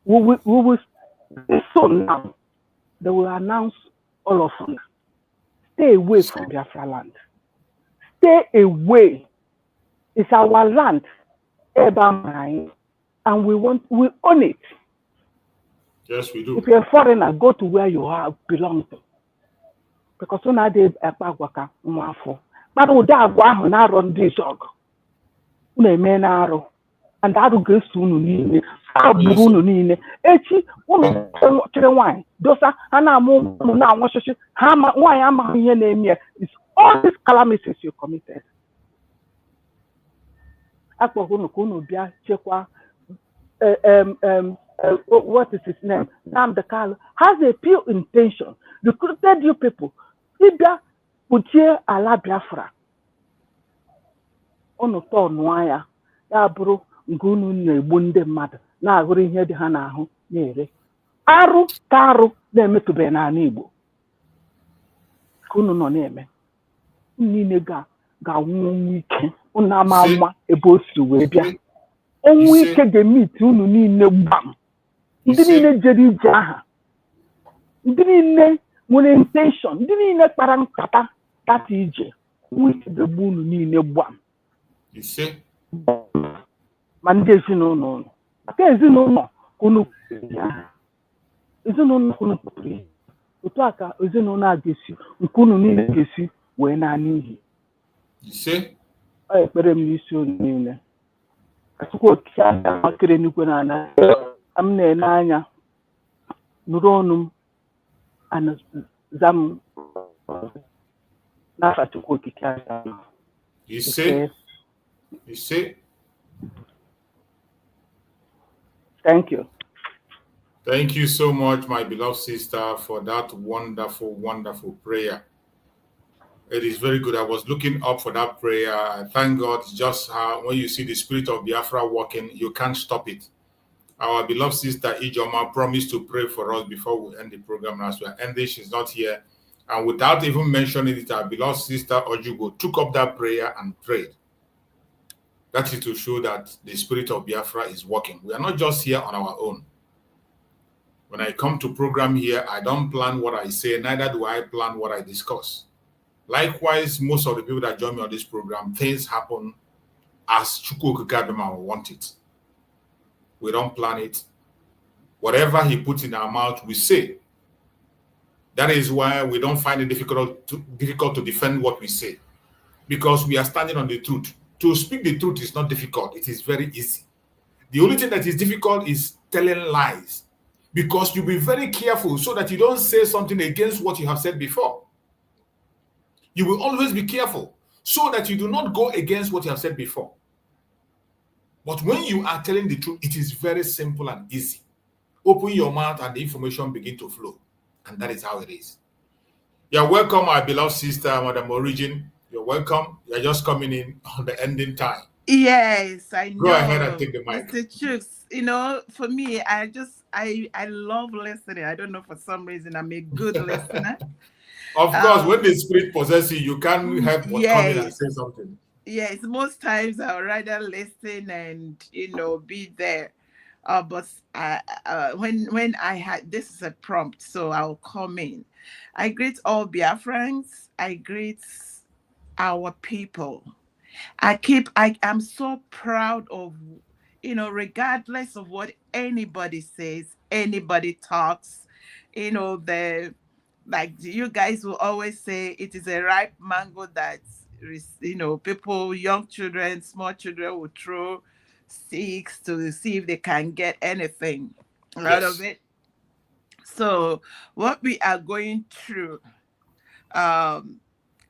T: we will soon now. They will announce all of us. Stay away from Biafra land. Stay away. It's our land, and we own it.
J: Yes, we do.
T: If you're a foreigner, go to where you belong to. Because when I did a bagwaka, but would that go now run this dog? And that will go soon. It's all these calamities you committed. What is his name? Namdekalo has a pure intention. Recruited you people. Ida Putie ala Biafra. Ono to nwaya. Ya bụrụ nke unu na-egbu ndị mmadụ na-agụrụ ihe dị ha n'ahụ na-ere. Arụ ka arụ na-emetụbeghị n'ala Igbo. Ka unu nọ na-eme. Unu niile ga-anwụ ọnwụ ike. Unu ama nwa ebe o si wee bịa. Ọnwụ ike ga-emiti unu niile gbam. Ndị niile jere ije aha. ndị niile nwere intention, ndị niile kpara nkata kata ije nwechidegbu unu niile gbam
J: ise
T: ma ndị ezinụlọ unu maka ezinụlọ unu ezinụlọ unu pụtara ihe otu a ka ezinụlọ a ga-esi nke unu niile ga-esi wee na n'ihi
J: ise
T: ọ ekpere m n'isi unu niile Chukwu okike anya makere n'ikwe na ana m na-ele anya nụrụ ọnụ m ana zam n'afa Chukwu okike anya
J: ise ise.
T: Thank you.
J: Thank you so much, my beloved sister, for that wonderful, wonderful prayer. It is very good. I was looking up for that prayer. I thank God. Just when you see the spirit of Biafra working, you can't stop it. Our beloved sister Ijoma promised to pray for us before we end the program. As we are ending, she's not here. And without even mentioning it, our beloved sister Ojugo took up that prayer and prayed. That is to show that the spirit of Biafra is working. We are not just here on our own. When I come to program here, I don't plan what I say, neither do I plan what I discuss. Likewise, most of the people that join me on this program, things happen as Chukwu Kaduma want it. We don't plan it. Whatever he puts in our mouth, we say. That is why we don't find it difficult to defend what we say, because we are standing on the truth. To speak the truth is not difficult. It is very easy. The only thing that is difficult is telling lies, because you be very careful so that you don't say something against what you have said before. You will always be careful so that you do not go against what you have said before. But when you are telling the truth, it is very simple and easy. Open your mouth and the information begin to flow. And that is how it is. You're welcome, my beloved sister, Madam Origin. You're welcome. You're just coming in on the ending time.
U: Yes, I know.
J: Go ahead and take the mic.
U: Mr. Chooks, you know, for me, I love listening. I don't know, for some reason, I'm a good listener.
J: Of course, when the spirit possesses you, you can't help but come in and say something.
U: Yes, most times I'll rather listen and, you know, be there. But when I had, this is a prompt, so I'll come in. I greet all Biafrans. I greet our people. I'm so proud of, you know, regardless of what anybody says, anybody talks, you know, like you guys will always say, it is a ripe mango that, you know, people, young children, small children will throw sticks to see if they can get anything out of it. So what we are going through,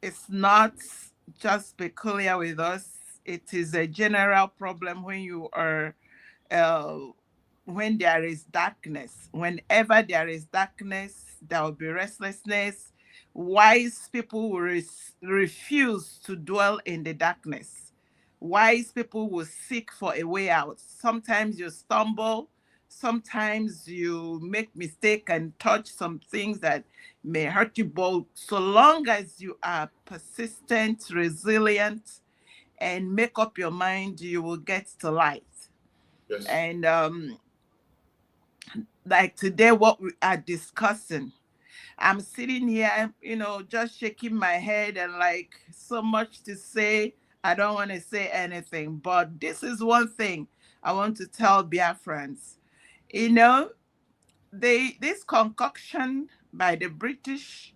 U: it's not just peculiar with us. It is a general problem when you are, when there is darkness. Whenever there is darkness, there will be restlessness. Wise people will refuse to dwell in the darkness. Wise people will seek for a way out. Sometimes you stumble. Sometimes you make mistake and touch some things that may hurt you, but so long as you are persistent, resilient, and make up your mind, you will get to light.
J: Yes.
U: And like today, what we are discussing, I'm sitting here, you know, just shaking my head and like so much to say. I don't want to say anything, but this is one thing I want to tell Biafrans. You know, this concoction by the British,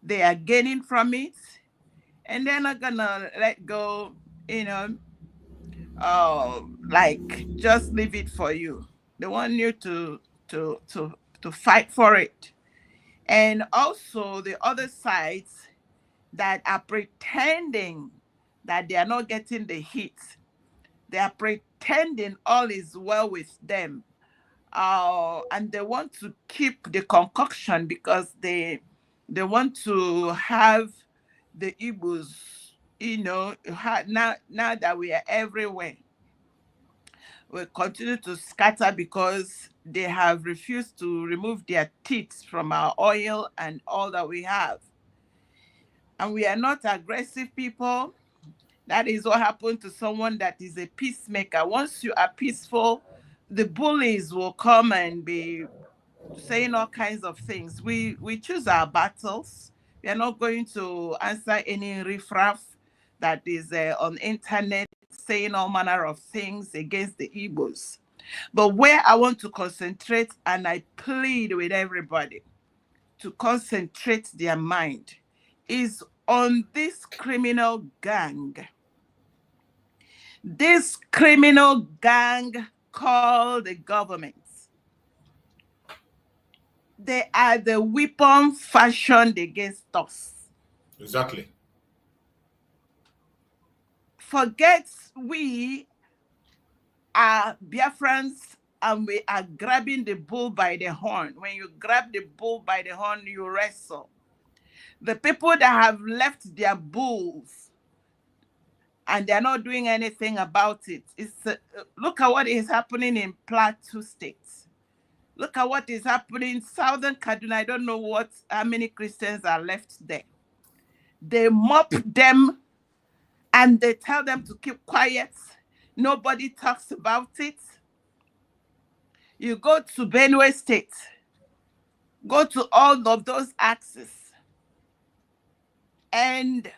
U: they are gaining from it, and they're not gonna let go, you know, like just leave it for you. They want you to fight for it. And also the other sides that are pretending that they are not getting the heat. They are pretending all is well with them. And they want to keep the concoction because they want to have the Igbos, you know, now that we are everywhere. We continue to scatter because they have refused to remove their teeth from our oil and all that we have. And we are not aggressive people. That is what happened to someone that is a peacemaker. Once you are peaceful, the bullies will come and be saying all kinds of things. We choose our battles. We are not going to answer any riffraff that is on internet saying all manner of things against the Igbos. But where I want to concentrate, and I plead with everybody to concentrate their mind, is on this criminal gang. This criminal gang called the government. They are the weapon fashioned against us.
J: Exactly.
U: Forget we are Biafrans and we are grabbing the bull by the horn. When you grab the bull by the horn, you wrestle. The people that have left their bulls and they're not doing anything about it. Look at what is happening in Plateau State. Look at what is happening in Southern Kaduna. I don't know how many Christians are left there. They mop them and they tell them to keep quiet. Nobody talks about it. You go to Benue State, go to all of those axes, and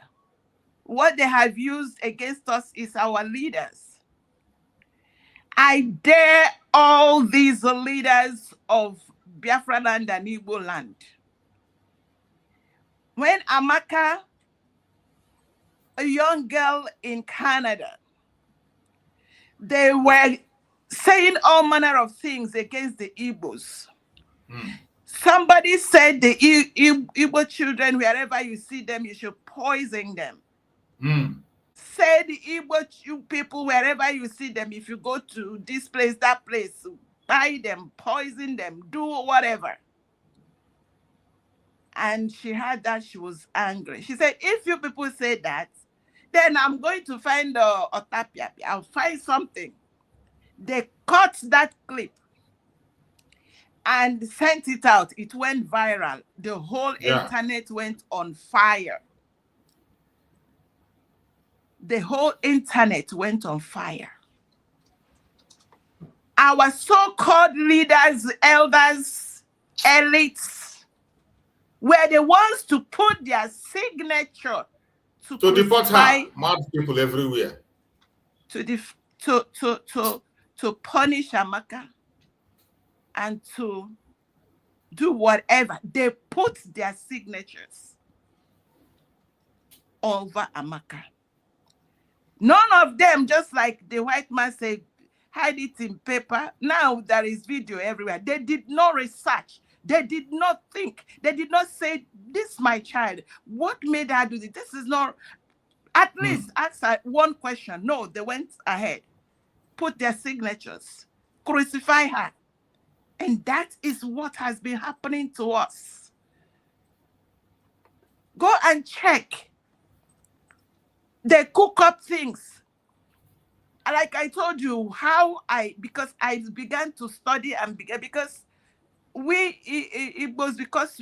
U: what they have used against us is our leaders. I dare all these leaders of Biafra land and Igbo land. When Amaka, a young girl in Canada, they were saying all manner of things against the Igbos. Somebody said the Igbo children, wherever you see them, you should poison them. Say the Igbo people, wherever you see them, if you go to this place, that place, buy them, poison them, do whatever. And she heard that, she was angry. She said, if you people say that, then I'm going to find Otapia. I'll find something. They cut that clip and sent it out. It went viral. The whole internet went on fire. The whole internet went on fire. Our so-called leaders, elders, elites, were the ones to put their signature to
J: deport her. Mad people everywhere.
U: To punish Amaka and to do whatever. They put their signatures over Amaka. None of them, just like the white man said, hide it in paper. Now there is video everywhere. They did not research. They did not think. They did not say, this is my child. What made her do this? This is not, at least ask her one question. No, they went ahead, put their signatures, crucify her. And that is what has been happening to us. Go and check. They cook up things. Like I told you, because I began to study and because it was because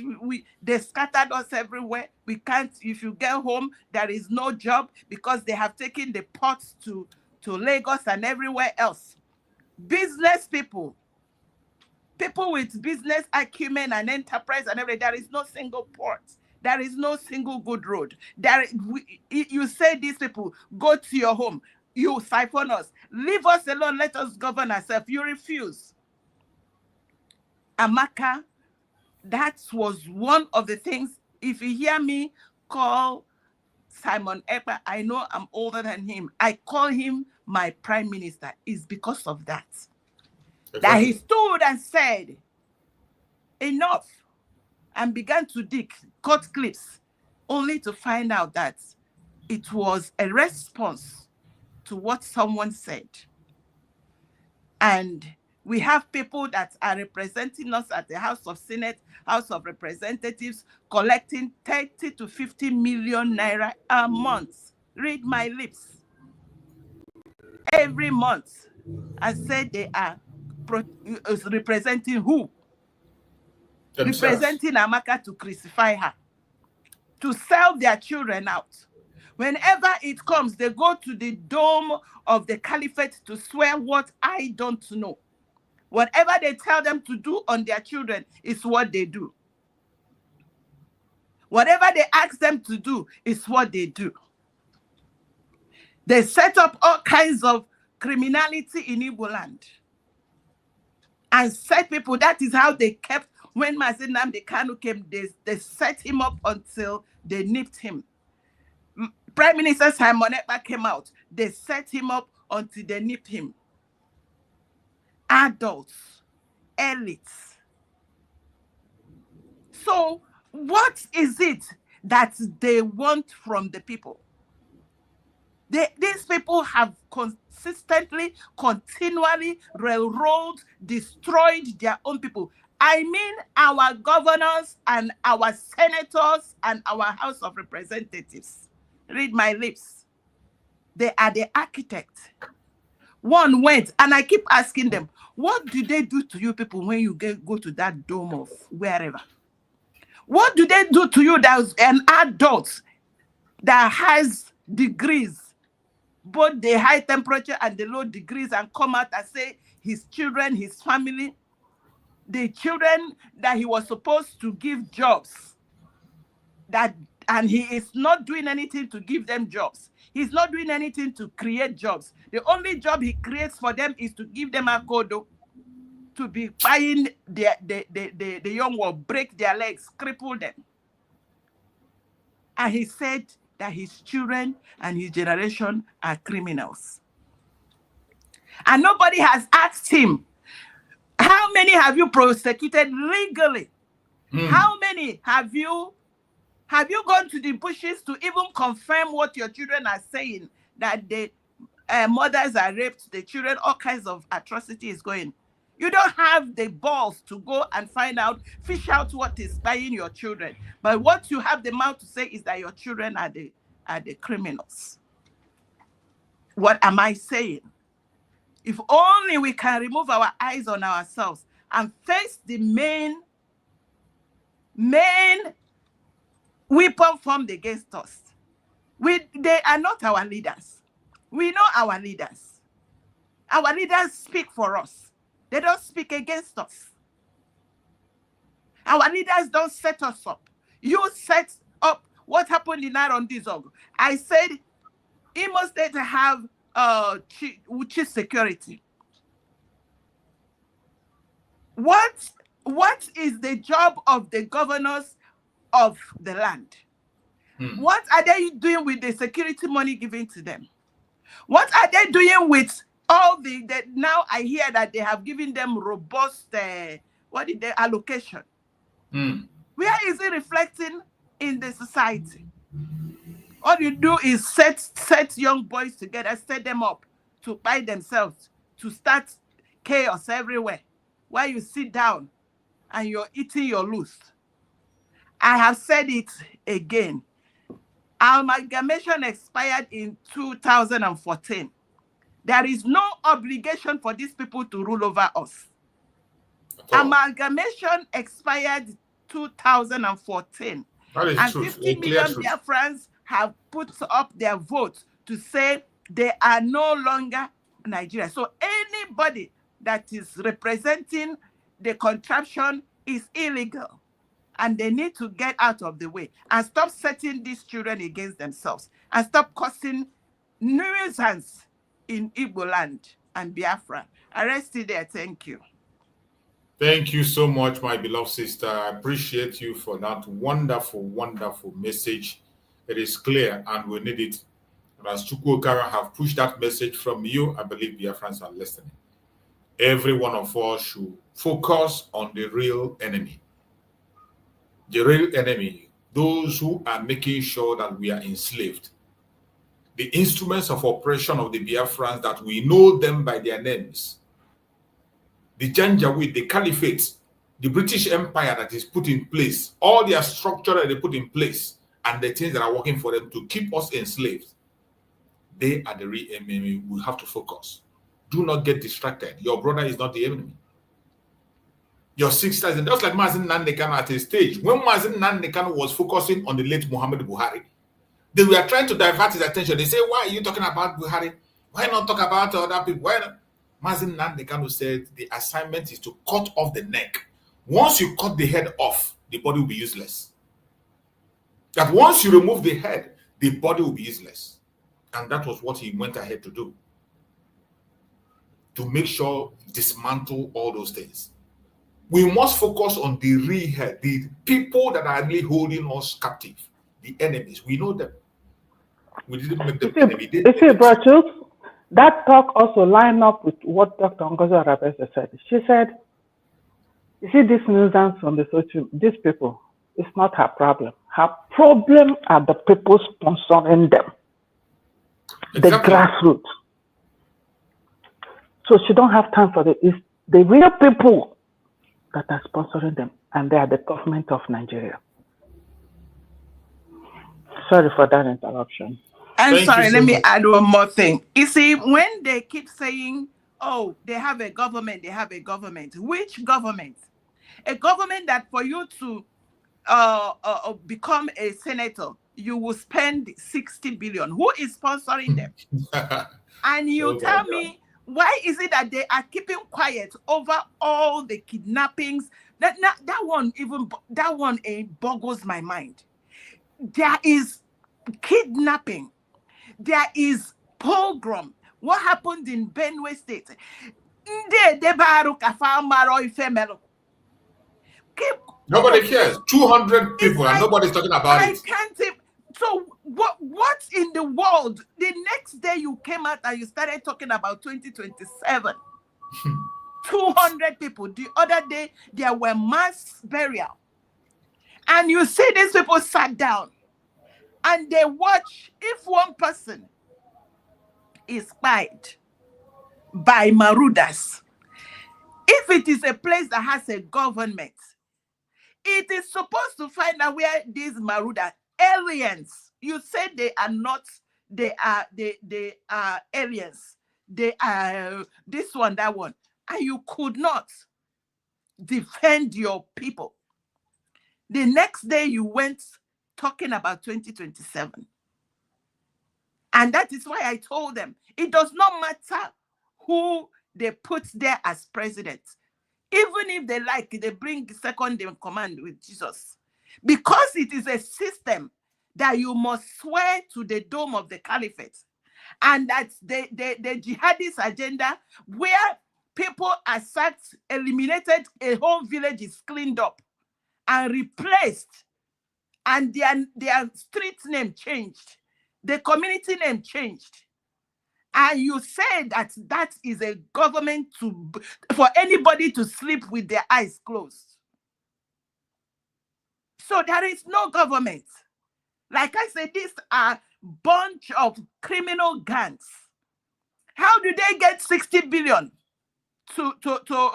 U: they scattered us everywhere. We can't, if you get home, there is no job because they have taken the ports to Lagos and everywhere else. Business people with business acumen and enterprise and everything, there is no single port. There is no single good road. You say these people, go to your home. You siphon us. Leave us alone. Let us govern ourselves. You refuse. Amaka, that was one of the things. If you hear me call Simon Ekpa, I know I'm older than him. I call him my prime minister. It's because of that. Exactly. That he stood and said, enough, and began to dig, cut clips, only to find out that it was a response to what someone said. And we have people that are representing us at the House of Senate, House of Representatives, collecting 30 to 50 million naira a month. Read my lips. Every month. I said they are representing who? Themselves. Representing Amaka to crucify her, to sell their children out. Whenever it comes, they go to the dome of the caliphate to swear what I don't know. Whatever they tell them to do on their children is what they do. Whatever they ask them to do is what they do. They set up all kinds of criminality in Igbo land and set people. That is how they kept, when Mazi Nnamdi Kanu came, they set him up until they nipped him. Prime Minister Simon Ekpa came out. They set him up until they nipped him. Adults, elites. So what is it that they want from the people? These people have consistently, continually railroaded, destroyed their own people. I mean our governors and our senators and our House of Representatives. Read my lips. They are the architects. One went, and I keep asking them, what do they do to you people when you go to that dome of wherever? What do they do to you that is an adult that has degrees, both the high temperature and the low degrees, and come out and say his children, his family, the children that he was supposed to give jobs, and he is not doing anything to give them jobs. He's not doing anything to create jobs. The only job he creates for them is to give them a kodo, to be buying the young one, break their legs, cripple them. And he said that his children and his generation are criminals. And nobody has asked him, how many have you prosecuted legally? How many have you gone to the bushes to even confirm what your children are saying, that the mothers are raped, the children, all kinds of atrocities going? You don't have the balls to go and find out, fish out what is buying your children. But what you have the mouth to say is that your children are the criminals. What am I saying? If only we can remove our eyes on ourselves and face the main weapon formed against us. They are not our leaders. We know our leaders. Our leaders speak for us. They don't speak against us. Our leaders don't set us up. You set up what happened in Arondizog. I said, Imo State have chief security. What is the job of the governors of the land? What are they doing with the security money given to them? What are they doing with all now I hear that they have given them robust, allocation. Where is it reflecting in the society? All you do is set young boys together, set them up to buy themselves, to start chaos everywhere, while you sit down and you're eating your loose. I have said it again. Amalgamation expired in 2014. There is no obligation for these people to rule over us. Amalgamation expired 2014.
J: That is
U: and
J: true.
U: 50 million Biafrans have put up their votes to say they are no longer Nigeria. So anybody that is representing the contraption is illegal. And they need to get out of the way and stop setting these children against themselves and stop causing nuisance in Igbo land and Biafra. I rest it there. Thank you.
J: Thank you so much, my beloved sister. I appreciate you for that wonderful, wonderful message. It is clear and we need it. And as Chukwu Okara have pushed that message from you, I believe Biafrans are listening. Every one of us should focus on the real enemy. The real enemy, those who are making sure that we are enslaved. The instruments of oppression of the Biafrans, that we know them by their names. The Janjaweed, the Caliphate, the British Empire that is put in place, all their structure that they put in place, and the things that are working for them to keep us enslaved. They are the real enemy. We have to focus. Do not get distracted. Your brother is not the enemy. Your sister is, just like Mazi Nnamdi Kanu at a stage. When Mazi Nnamdi Kanu was focusing on the late Muhammad Buhari, they were trying to divert his attention. They say, why are you talking about Buhari? Why not talk about other people? Why not? Mazen Nandekano said the assignment is to cut off the neck. Once you cut the head off, the body will be useless. That once you remove the head, the body will be useless. And that was what he went ahead to do. To make sure dismantle all those things. We must focus on the real head, the people that are really holding us captive, the enemies. We know them. We didn't make them enemy.
T: You see, Brutus, that talk also lined up with what Dr. Ngozi Arabese said. She said, you see this nuisance on the social, these people, it's not her problem. Her problem are the people sponsoring them, the grassroots. So she don't have time for it's the real people that are sponsoring them, and they are the government of Nigeria. Sorry for that interruption.
U: I'm sorry, let me add one more thing. You see, when they keep saying, oh, they have a government, which government? A government that for you to become a senator, you will spend 60 billion. Who is sponsoring them? And you tell me, why is it that they are keeping quiet over all the kidnappings? That one boggles my mind. There is kidnapping. There is pogrom. What happened in Benue State?
J: Nobody cares. 200 people and nobody's talking about it.
U: I can't say. So what in the world? The next day you came out and you started talking about 2027. 200 people. The other day there were mass burial. And you see these people sat down and they watch if one person is spied by marauders. If it is a place that has a government, it is supposed to find out where these marauders, aliens, you said they are not, they are aliens. They are this one, that one. And you could not defend your people. The next day you went talking about 2027. And that is why I told them, it does not matter who they put there as president. Even if they like, they bring second in command with Jesus. Because it is a system that you must swear to the dome of the caliphate. And that's the jihadist agenda where people are sacked, eliminated, a whole village is cleaned up and replaced. And their street name changed. The community name changed. And you say that is a government for anybody to sleep with their eyes closed. So there is no government. Like I said, these are bunch of criminal gangs. How do they get 60 billion to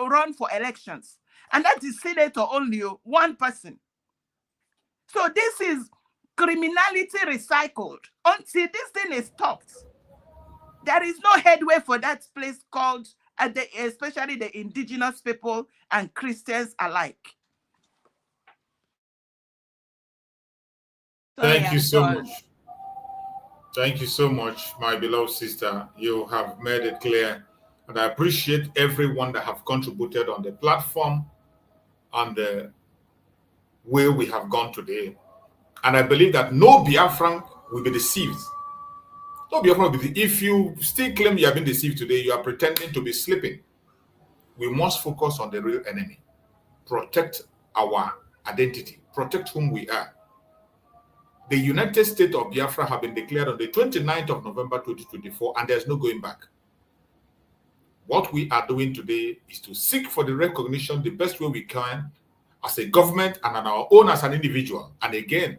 U: run for elections? And that is senator only, one person. So this is criminality recycled. Until this thing is stopped, there is no headway for that place called, especially the indigenous people and Christians alike.
J: Thank you so much. Thank you so much, my beloved sister. You have made it clear. And I appreciate everyone that have contributed on the platform and the way we have gone today. And I believe that no Biafran will be deceived. No Biafran will be deceived. If you still claim you have been deceived today, you are pretending to be sleeping. We must focus on the real enemy. Protect our identity. Protect whom we are. The United States of Biafra have been declared on the 29th of November 2024, and there's no going back. What we are doing today is to seek for the recognition the best way we can as a government and on our own as an individual. And again,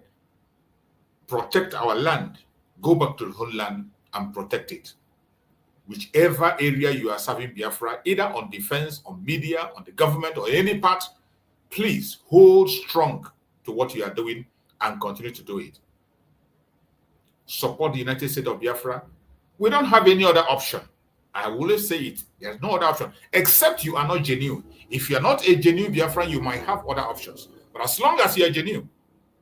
J: protect our land. Go back to the homeland and protect it. Whichever area you are serving Biafra, either on defense, on media, on the government, or any part, please hold strong to what you are doing and continue to do it. Support the United States of Biafra. We don't have any other option. I will always say it. There's no other option, except you are not genuine. If you are not a genuine Biafran, you might have other options. But as long as you are genuine,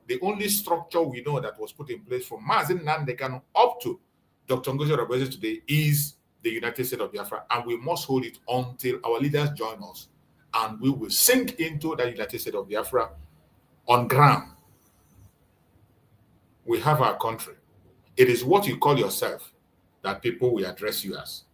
J: the only structure we know that was put in place from Mazen Nandekano up to Dr. Ngozi Arabese today is the United States of Biafra, and we must hold it until our leaders join us, and we will sink into the United States of Biafra on ground. We have our country. It is what you call yourself that people will address you as.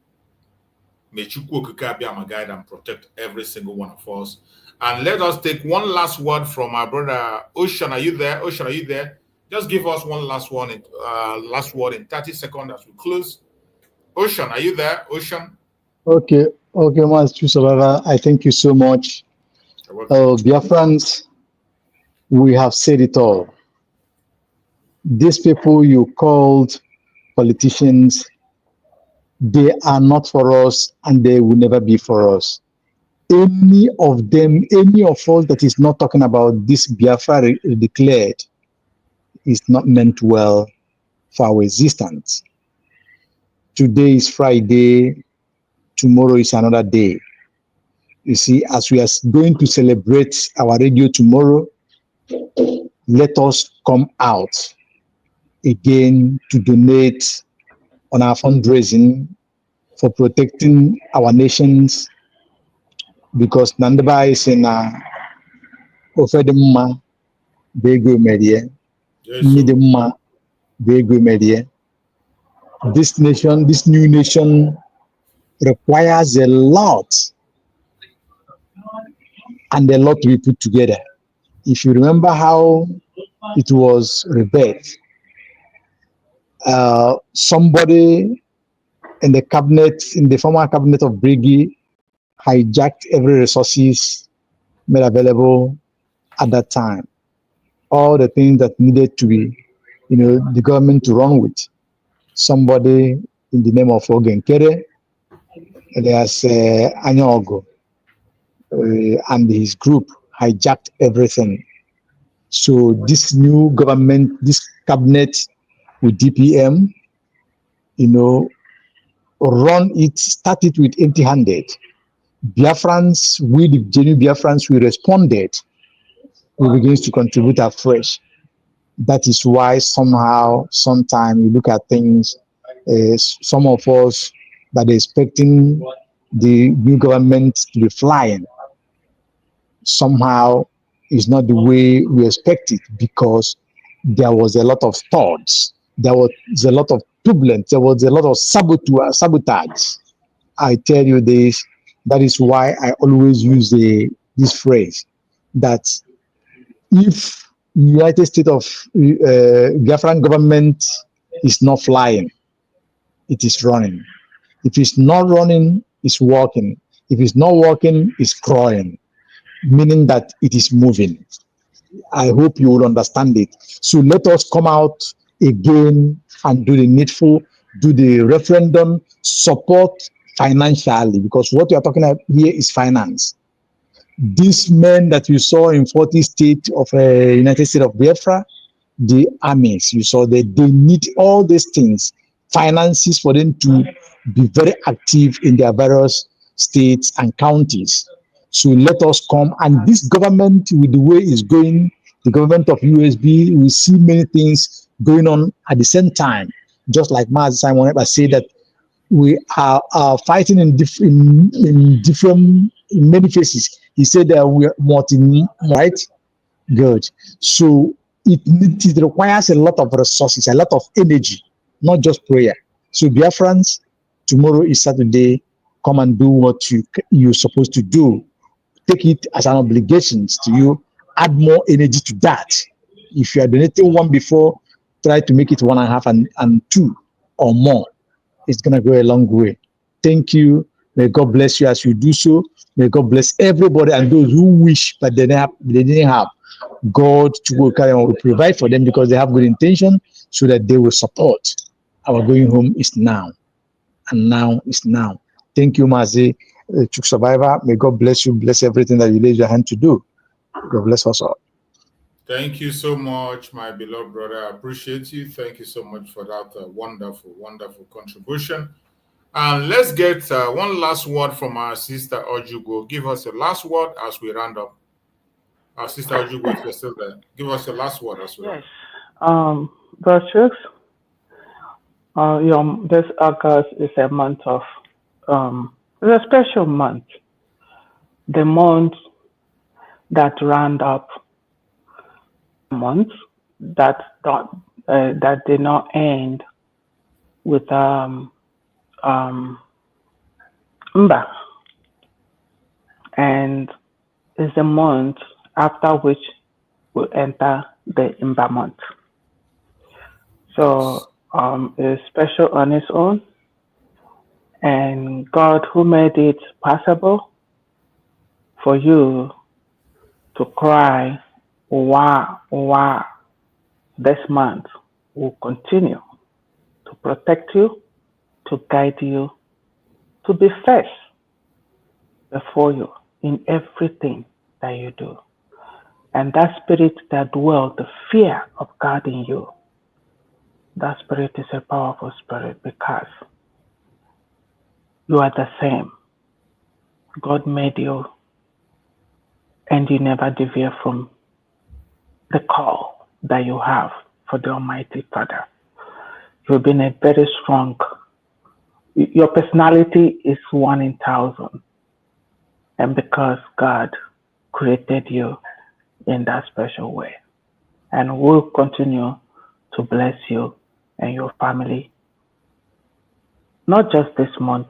J: May Chukwu Okike Abiyama guide and protect every single one of us. And let us take one last word from our brother Ocean. Are you there? Ocean, are you there? Just give us one last word in 30 seconds as we close. Ocean, are you there? Ocean?
R: Okay, Master Survivor, I thank you so much. Biafrans, we have said it all. These people you called politicians, they are not for us and they will never be for us. Any of them, any of us that is not talking about this Biafra declared is not meant well for our existence. Today is Friday, tomorrow is another day. You see, as we are going to celebrate our radio tomorrow, let us come out again to donate on our fundraising for protecting our nations, because Nandaba is in Ofedema, Bego Media, Nidema, Bego Media. This nation, this new nation requires a lot and a lot to be put together. If you remember how it was rebirthed, somebody in the cabinet, in the former cabinet of Briggy, hijacked every resources made available at that time. All the things that needed to be, the government to run with. Somebody in the name of Ogenkere, there's Anyogo, and his group hijacked everything. So this new government, this cabinet with DPM, run it, start it with empty-handed. Biafrans, we the genuine Biafrans, we responded. We begin to contribute afresh. That is why somehow, sometimes we look at things, some of us that are expecting the new government to be flying, somehow is not the way we expect it, because there was a lot of thoughts, there was a lot of turbulence, there was a lot of sabotage. I tell you this, that is why I always use this phrase, that if United States of Biafran government is not flying, it is running. If it's not running, it's walking. If it's not walking, it's crawling, meaning that it is moving. I hope you will understand it. So let us come out again and do the needful, do the referendum, support financially, because what we are talking about here is finance. These men that you saw in 40 states of United States of Biafra, the armies, you saw that they need all these things, finances for them to be very active in their various states and counties. So let us come, and this government, with the way it's going, the government of USB, we see many things going on at the same time. Just like Mazi Simon Ekpa said, that we are fighting in many phases. He said that we are right? Good. So it requires a lot of resources, a lot of energy, not just prayer. So Biafrans, tomorrow is Saturday. Come and do what you're supposed to do. Take it as an obligation to you. Add more energy to that. If you are donating one before, try to make it 1.5 and 2 or more. It's gonna go a long way. Thank you. May God bless you as you do so. May God bless everybody, and those who wish but they didn't have. God will provide for them because they have good intention, so that they will support. Our going home is now, and now is now. Thank you, Mazi, Chuk Survivor. May God bless you, bless everything that you lay your hand to do. God bless us all.
J: Thank you so much, my beloved brother. I appreciate you. Thank you so much for that wonderful, wonderful contribution. And let's get one last word from our sister Ojugo. Give us a last word as we round up. Our sister Ojugo, if you're still there, give us a last word as we round up.
T: Virtues, This August is a month of, it's a special month. The month that round up months that did not end with Mba, and is the month after which we enter the Mba month. So it's special on its own, and God who made it possible for you to cry, wow, wow, this month will continue to protect you, to guide you, to be first before you in everything that you do. And that spirit that dwells, the fear of God in you, that spirit is a powerful spirit because you are the same. God made you and you never deviate from the call that you have for the Almighty Father. You've been a very strong, your personality is 1 in 1,000. And because God created you in that special way. And will continue to bless you and your family, not just this month,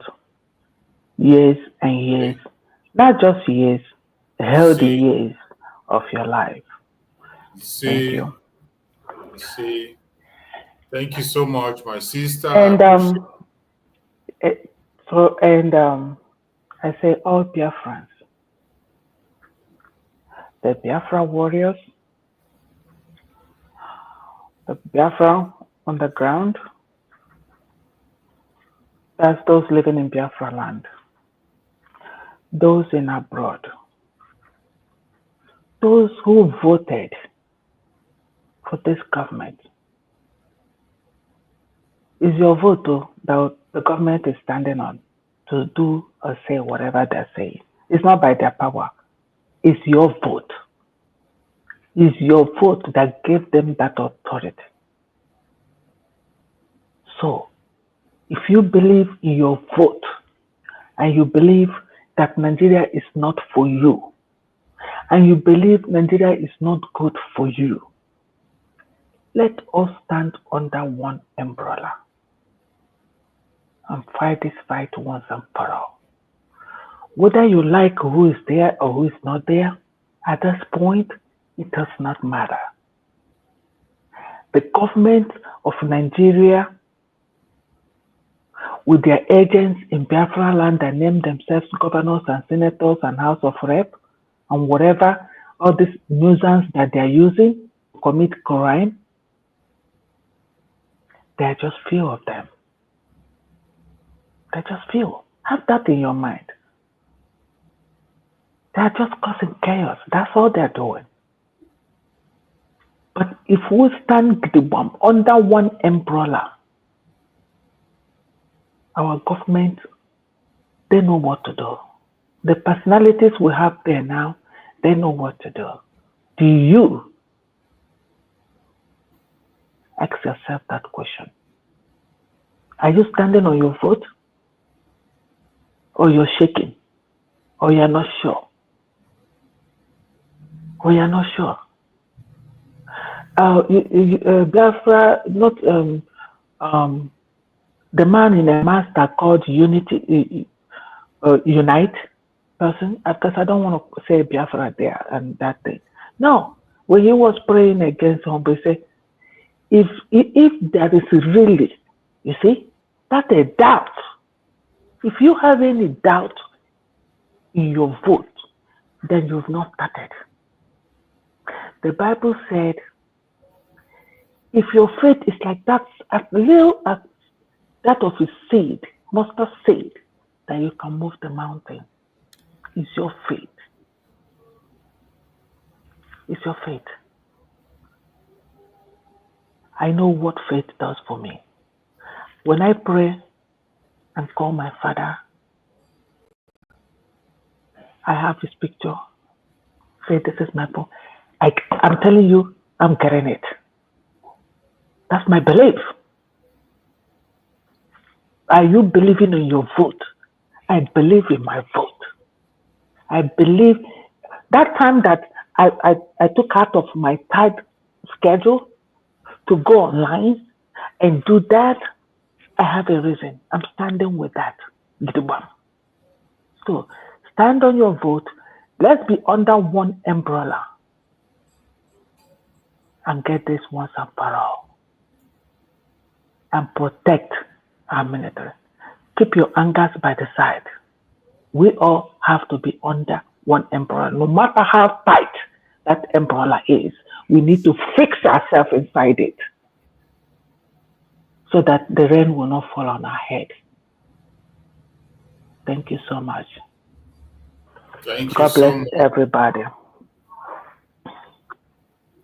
T: years and years, not just years, healthy years of your life. Thank you.
J: Thank you so much, my sister.
T: And I say all Biafrans, the Biafra warriors, the Biafra on the ground, that's those living in Biafra land, those in abroad, those who voted for this government. Is your vote that the government is standing on to do or say whatever they're saying. It's not by their power. It's your vote. It's your vote that gave them that authority. So, if you believe in your vote and you believe that Nigeria is not for you, and you believe Nigeria is not good for you, let us stand under one umbrella and fight this fight once and for all. Whether you like who is there or who is not there, at this point, it does not matter. The government of Nigeria, with their agents in Biafra land that name themselves governors and senators and House of Rep and whatever, all this nuisance that they are using to commit crime, there are just few of them. They're just few. Have that in your mind. They are just causing chaos. That's all they're doing. But if we stand under one umbrella, our government, they know what to do. The personalities we have there now, they know what to do. Do you ask yourself that question? Are you standing on your vote? Or you're shaking? Or you're not sure? Or you're not sure? Biafra, not the man in a mask that called Unite person, because I don't want to say Biafra there and that thing. No, when he was praying against Humble, he said, if there is really, you see, that's a doubt. If you have any doubt in your vote, then you've not started. The Bible said, if your faith is like that, as little as that of a seed, mustard seed, then you can move the mountain. It's your faith. It's your faith. I know what faith does for me. When I pray and call my Father, I have his picture. Say, this is my phone. I'm telling you, I'm getting it. That's my belief. Are you believing in your vote? I believe in my vote. I believe that time that I took out of my tight schedule to go online and do that, I have a reason. I'm standing with that. So stand on your vote. Let's be under one umbrella and get this once and for all and protect our military. Keep your angers by the side. We all have to be under one umbrella. No matter how tight that umbrella is, we need to fix ourselves inside it so that the rain will not fall on our head. Thank you so much.
J: Thank you
T: God
J: so
T: bless
J: much.
T: everybody.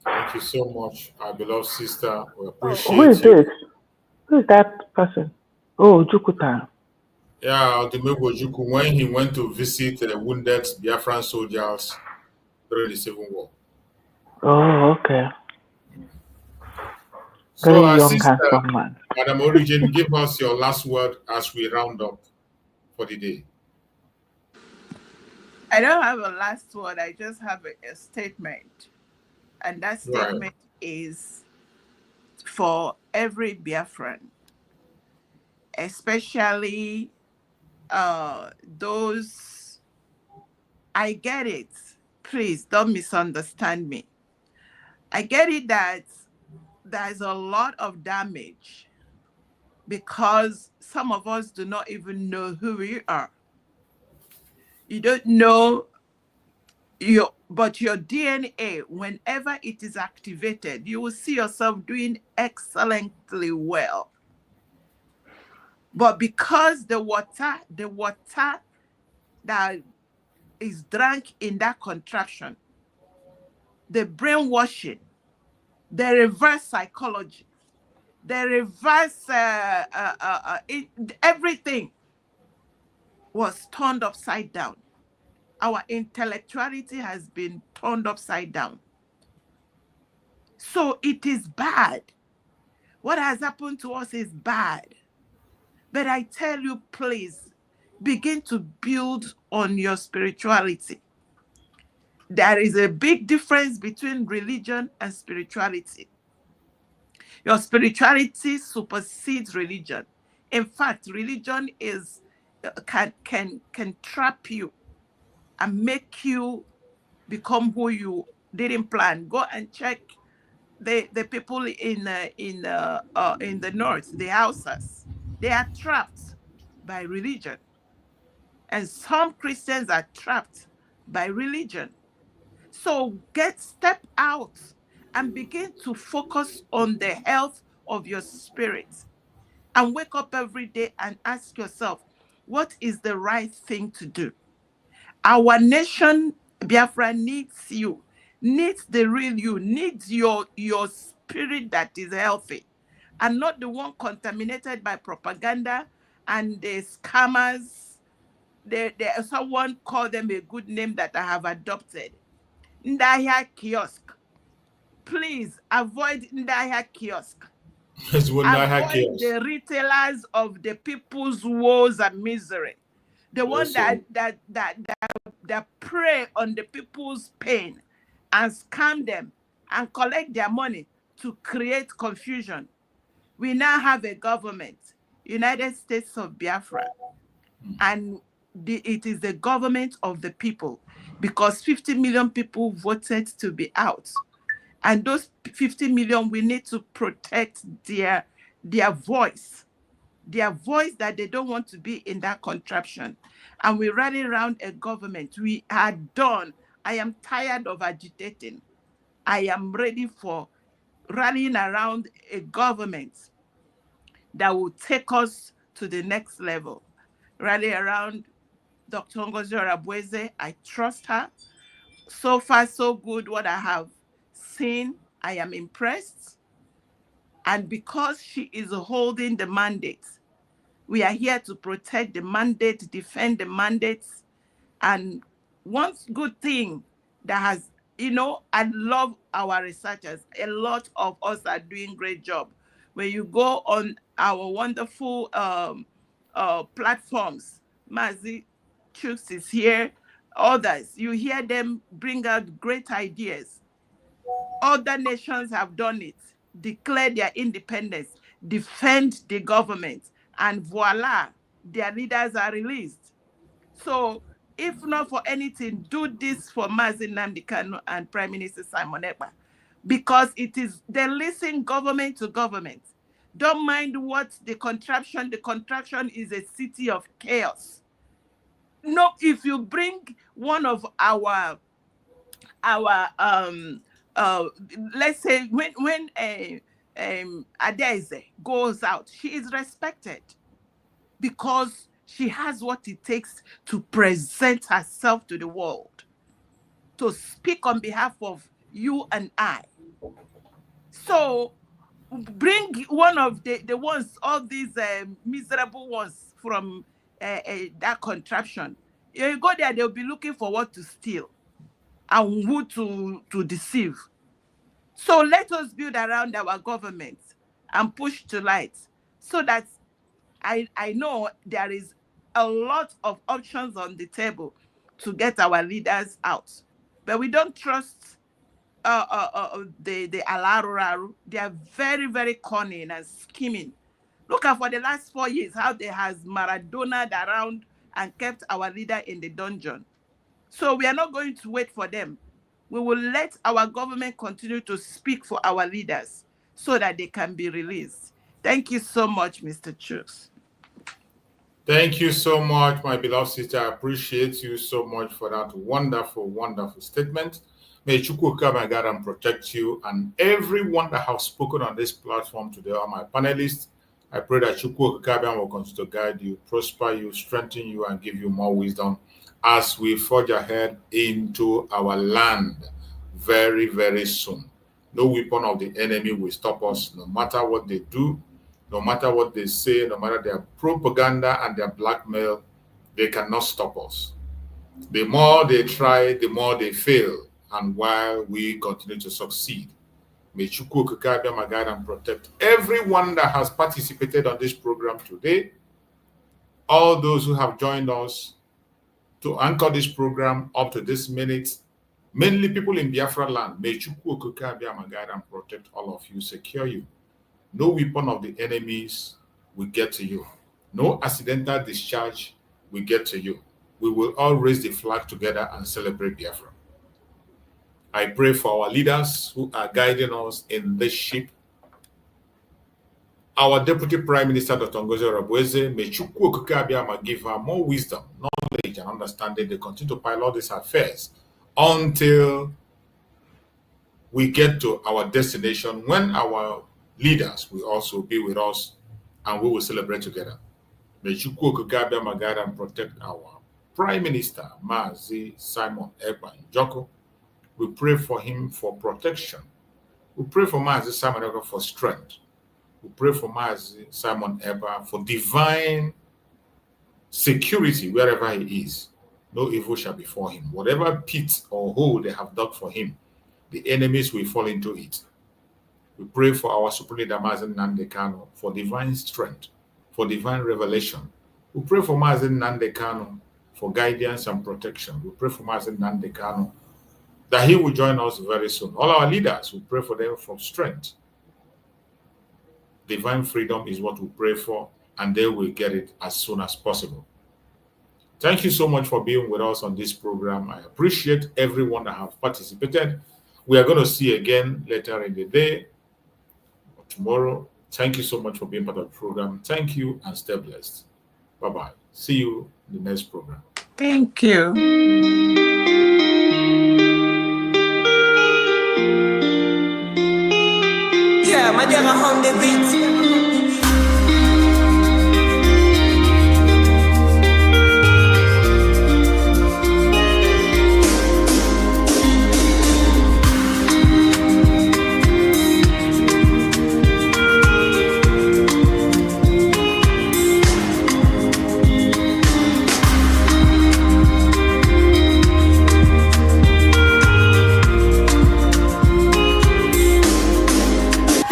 J: Thank you so much, our beloved sister. We appreciate
T: Who is
J: you.
T: this? Who is that person? Oh, Jukutan.
J: Yeah, Odumegwu Ojukwu, when he went to visit the wounded Biafran soldiers during the Civil War.
T: Oh, okay.
J: So,
T: Very
J: our
T: young,
J: sister,
T: handsome man.
J: Madam Origin, give us your last word as we round up for the day.
U: I don't have a last word. I just have a statement. And that statement is for every Biafran, especially those, I get it. Please don't misunderstand me. I get it that there's a lot of damage because some of us do not even know who we are. You don't know but your DNA, whenever it is activated, you will see yourself doing excellently well. But because the water that is drank in that contraction, the brainwashing, the reverse psychology, the reverse everything was turned upside down. Our intellectuality has been turned upside down. So it is bad. What has happened to us is bad. But I tell you, please, begin to build on your spirituality. There is a big difference between religion and spirituality. Your spirituality supersedes religion. In fact, religion can trap you and make you become who you didn't plan. Go and check the people in the north, the Hausas. They are trapped by religion, and some Christians are trapped by religion. So step out and begin to focus on the health of your spirit, and wake up every day and ask yourself, what is the right thing to do? Our nation, Biafra, needs you, needs the real you, needs your spirit that is healthy and not the one contaminated by propaganda and the scammers. Someone called them a good name that I have adopted. Ndahia kiosk. Please avoid Ndahia kiosk. Avoid the retailers of the people's woes and misery. The one that prey on the people's pain and scam them and collect their money to create confusion. We now have a government, United States of Biafra, and it is the government of the people because 50 million people voted to be out. And those 50 million, we need to protect their voice that they don't want to be in that contraption. And we're running around a government. We are done. I am tired of agitating. I am ready for rallying around a government that will take us to the next level. Rally around Dr. Ngozi Orabueze. I trust her. So far, so good. What I have seen, I am impressed. And because she is holding the mandate, we are here to protect the mandate, defend the mandates. And one good thing that has, I love our researchers. A lot of us are doing great job. When you go on our wonderful platforms. Mazi Chooks is here. Others, you hear them bring out great ideas. Other nations have done it, declare their independence, defend the government, and voila, their leaders are released. So, if not for anything, do this for Mazi Nnamdi Kanu and Prime Minister Simon Ekpa, because it is, they listen government to government. Don't mind what the contraption is a city of chaos. No, if you bring one of our let's say when Adeze goes out, she is respected because she has what it takes to present herself to the world, to speak on behalf of you and I. So bring one of the ones, all these miserable ones from that contraption. You go there, they'll be looking for what to steal and who to deceive. So let us build around our government and push to light, so that I know there is a lot of options on the table to get our leaders out. But we don't trust the Alararu. They are very, very cunning and scheming. Look at for the last 4 years how they has Maradonaed around and kept our leader in the dungeon. So we are not going to wait for them. We will let our government continue to speak for our leaders so that they can be released. Thank you so much, Mr. Chooks.
J: Thank you so much, my beloved sister. I appreciate you so much for that wonderful, wonderful statement. May Chukwu come and guide and protect you and everyone that has spoken on this platform today, all my panelists. I pray that Chukwu will continue to guide you, prosper you, strengthen you, and give you more wisdom as we forge ahead into our land very, very soon. No weapon of the enemy will stop us, no matter what they do, no matter what they say, no matter their propaganda and their blackmail, they cannot stop us. The more they try, the more they fail, and while we continue to succeed. May Chukwu guide and protect everyone that has participated on this program today, all those who have joined us to anchor this program up to this minute, mainly people in Biafra land. May Chukwu guide and protect all of you, secure you. No weapon of the enemies will get to you. No accidental discharge will get to you. We will all raise the flag together and celebrate Biafra. I pray for our leaders who are guiding us in this ship. Our Deputy Prime Minister, Dr. Ngozi Orebweze, may Chukwu Okike give her more wisdom, knowledge, and understanding to continue to pilot these affairs until we get to our destination, when our leaders will also be with us and we will celebrate together. May Chukwu Okike guide and protect our Prime Minister, Mazi Simon Ekpa Njoko. We pray for him for protection. We pray for Mazi Simon Ekpa for strength. We pray for Mazi Simon Ekpa for divine security wherever he is. No evil shall befall him. Whatever pit or hole they have dug for him, the enemies will fall into it. We pray for our Supreme Leader Mazi Nnamdi Kanu for divine strength, for divine revelation. We pray for Mazi Nnamdi Kanu for guidance and protection. We pray for Mazi Nnamdi Kanu that he will join us very soon. All our leaders, we pray for them for strength. Divine freedom is what we pray for, and they will get it as soon as possible. Thank you so much for being with us on this program. I appreciate everyone that have participated. We are going to see you again later in the day or tomorrow. Thank you so much for being part of the program. Thank you and stay blessed. Bye-bye. See you in the next program.
U: Thank you.
A: Yeah, my dear, on the beat.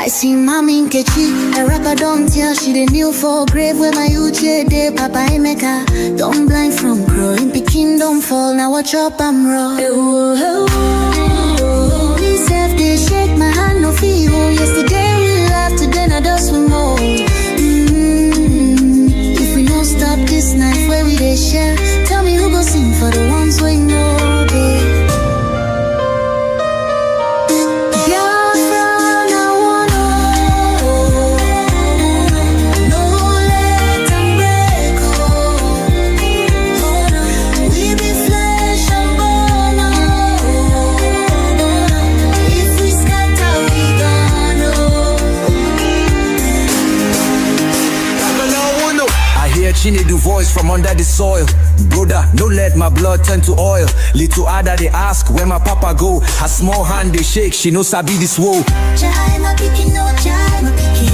B: I see mommy in Kechi, a rapper don't tell she the kneel for grave where my youth day, Papa Emeka. Don't blind from growing, Peking don't fall, now watch up, I'm raw. This self they shake my hand, no feel. Yesterday we laughed, today now dust we more. If we don't stop this night where we they share, tell me who go sing for the ones we know, babe.
C: She need the voice from under the soil. Brother, don't let my blood turn to oil. Little Ada they ask where my papa go. Her small hand they shake, she knows I be this woe.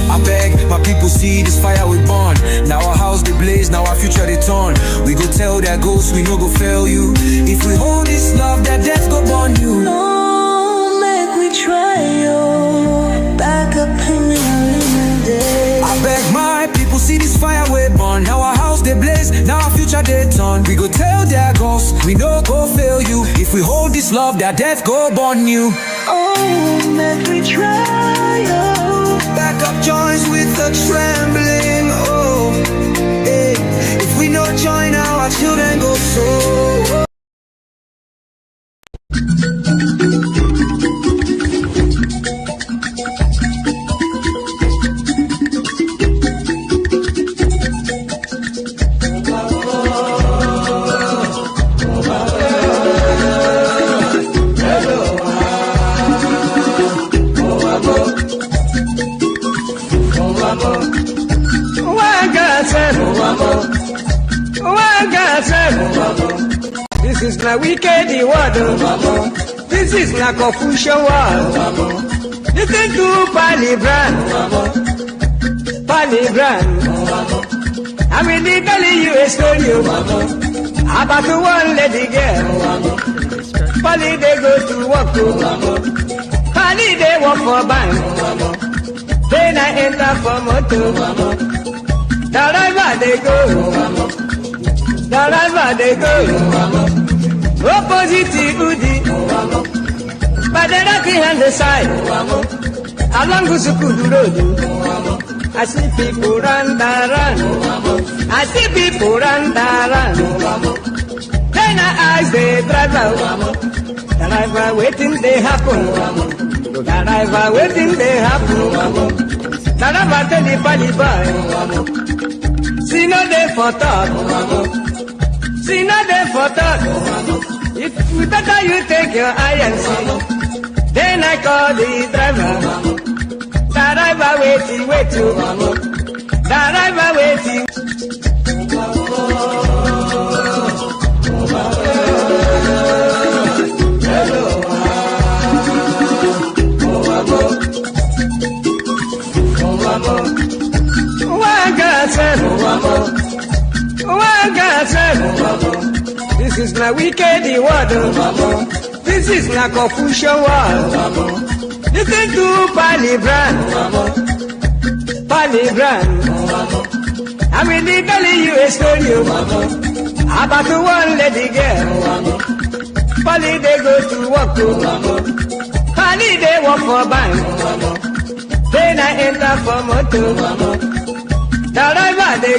C: I beg my people see this fire we burn. Now our house they blaze, now our future they turn. We go tell their ghosts we no go fail you. If we hold this love, that death go burn you.
B: No, make we try yo. Back up in the day.
C: I beg my people see this fire we burn. Now our house they blaze, now our future they turn. We go tell their ghosts we no go fail you. If we hold this love, that death go burn you.
B: Oh, make we try yo.
C: Back up joins with the trembling. Oh, hey. If we no join now, our children go so.
G: This is my wicked word. This is my Confucian word. Listen to Palibran. I'm really telling you a story about one lady girl. Pali they go to work. Pali they work for bank. Then I enter for motor. The driver they go. Opposite Udi, but the lucky hand the side. Along Gusukudu Road, I see people run. I see people run. Then I ask the driver waiting they happen. The driver waiting they happen. The driver tell the party boy, see no day for talk. See nothing for talk. If we better you take your eye and see. Then I call the driver. The driver waiting. The driver waiting. This is my wicked word. This is my Confucian word. Listen to Palibran. I'm really telling you a story about one lady girl. Pali they go to work. Pali they work for bank. Then I enter for motor. The driver they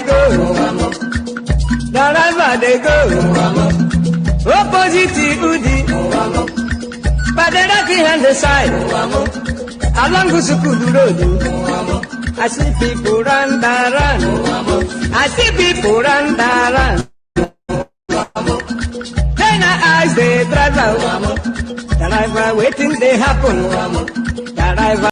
G: go. Opposite Udi, but the lucky hand the side. Along Gusukudu Road, I see people run. I see people run. Then I ask the driver waiting they happen.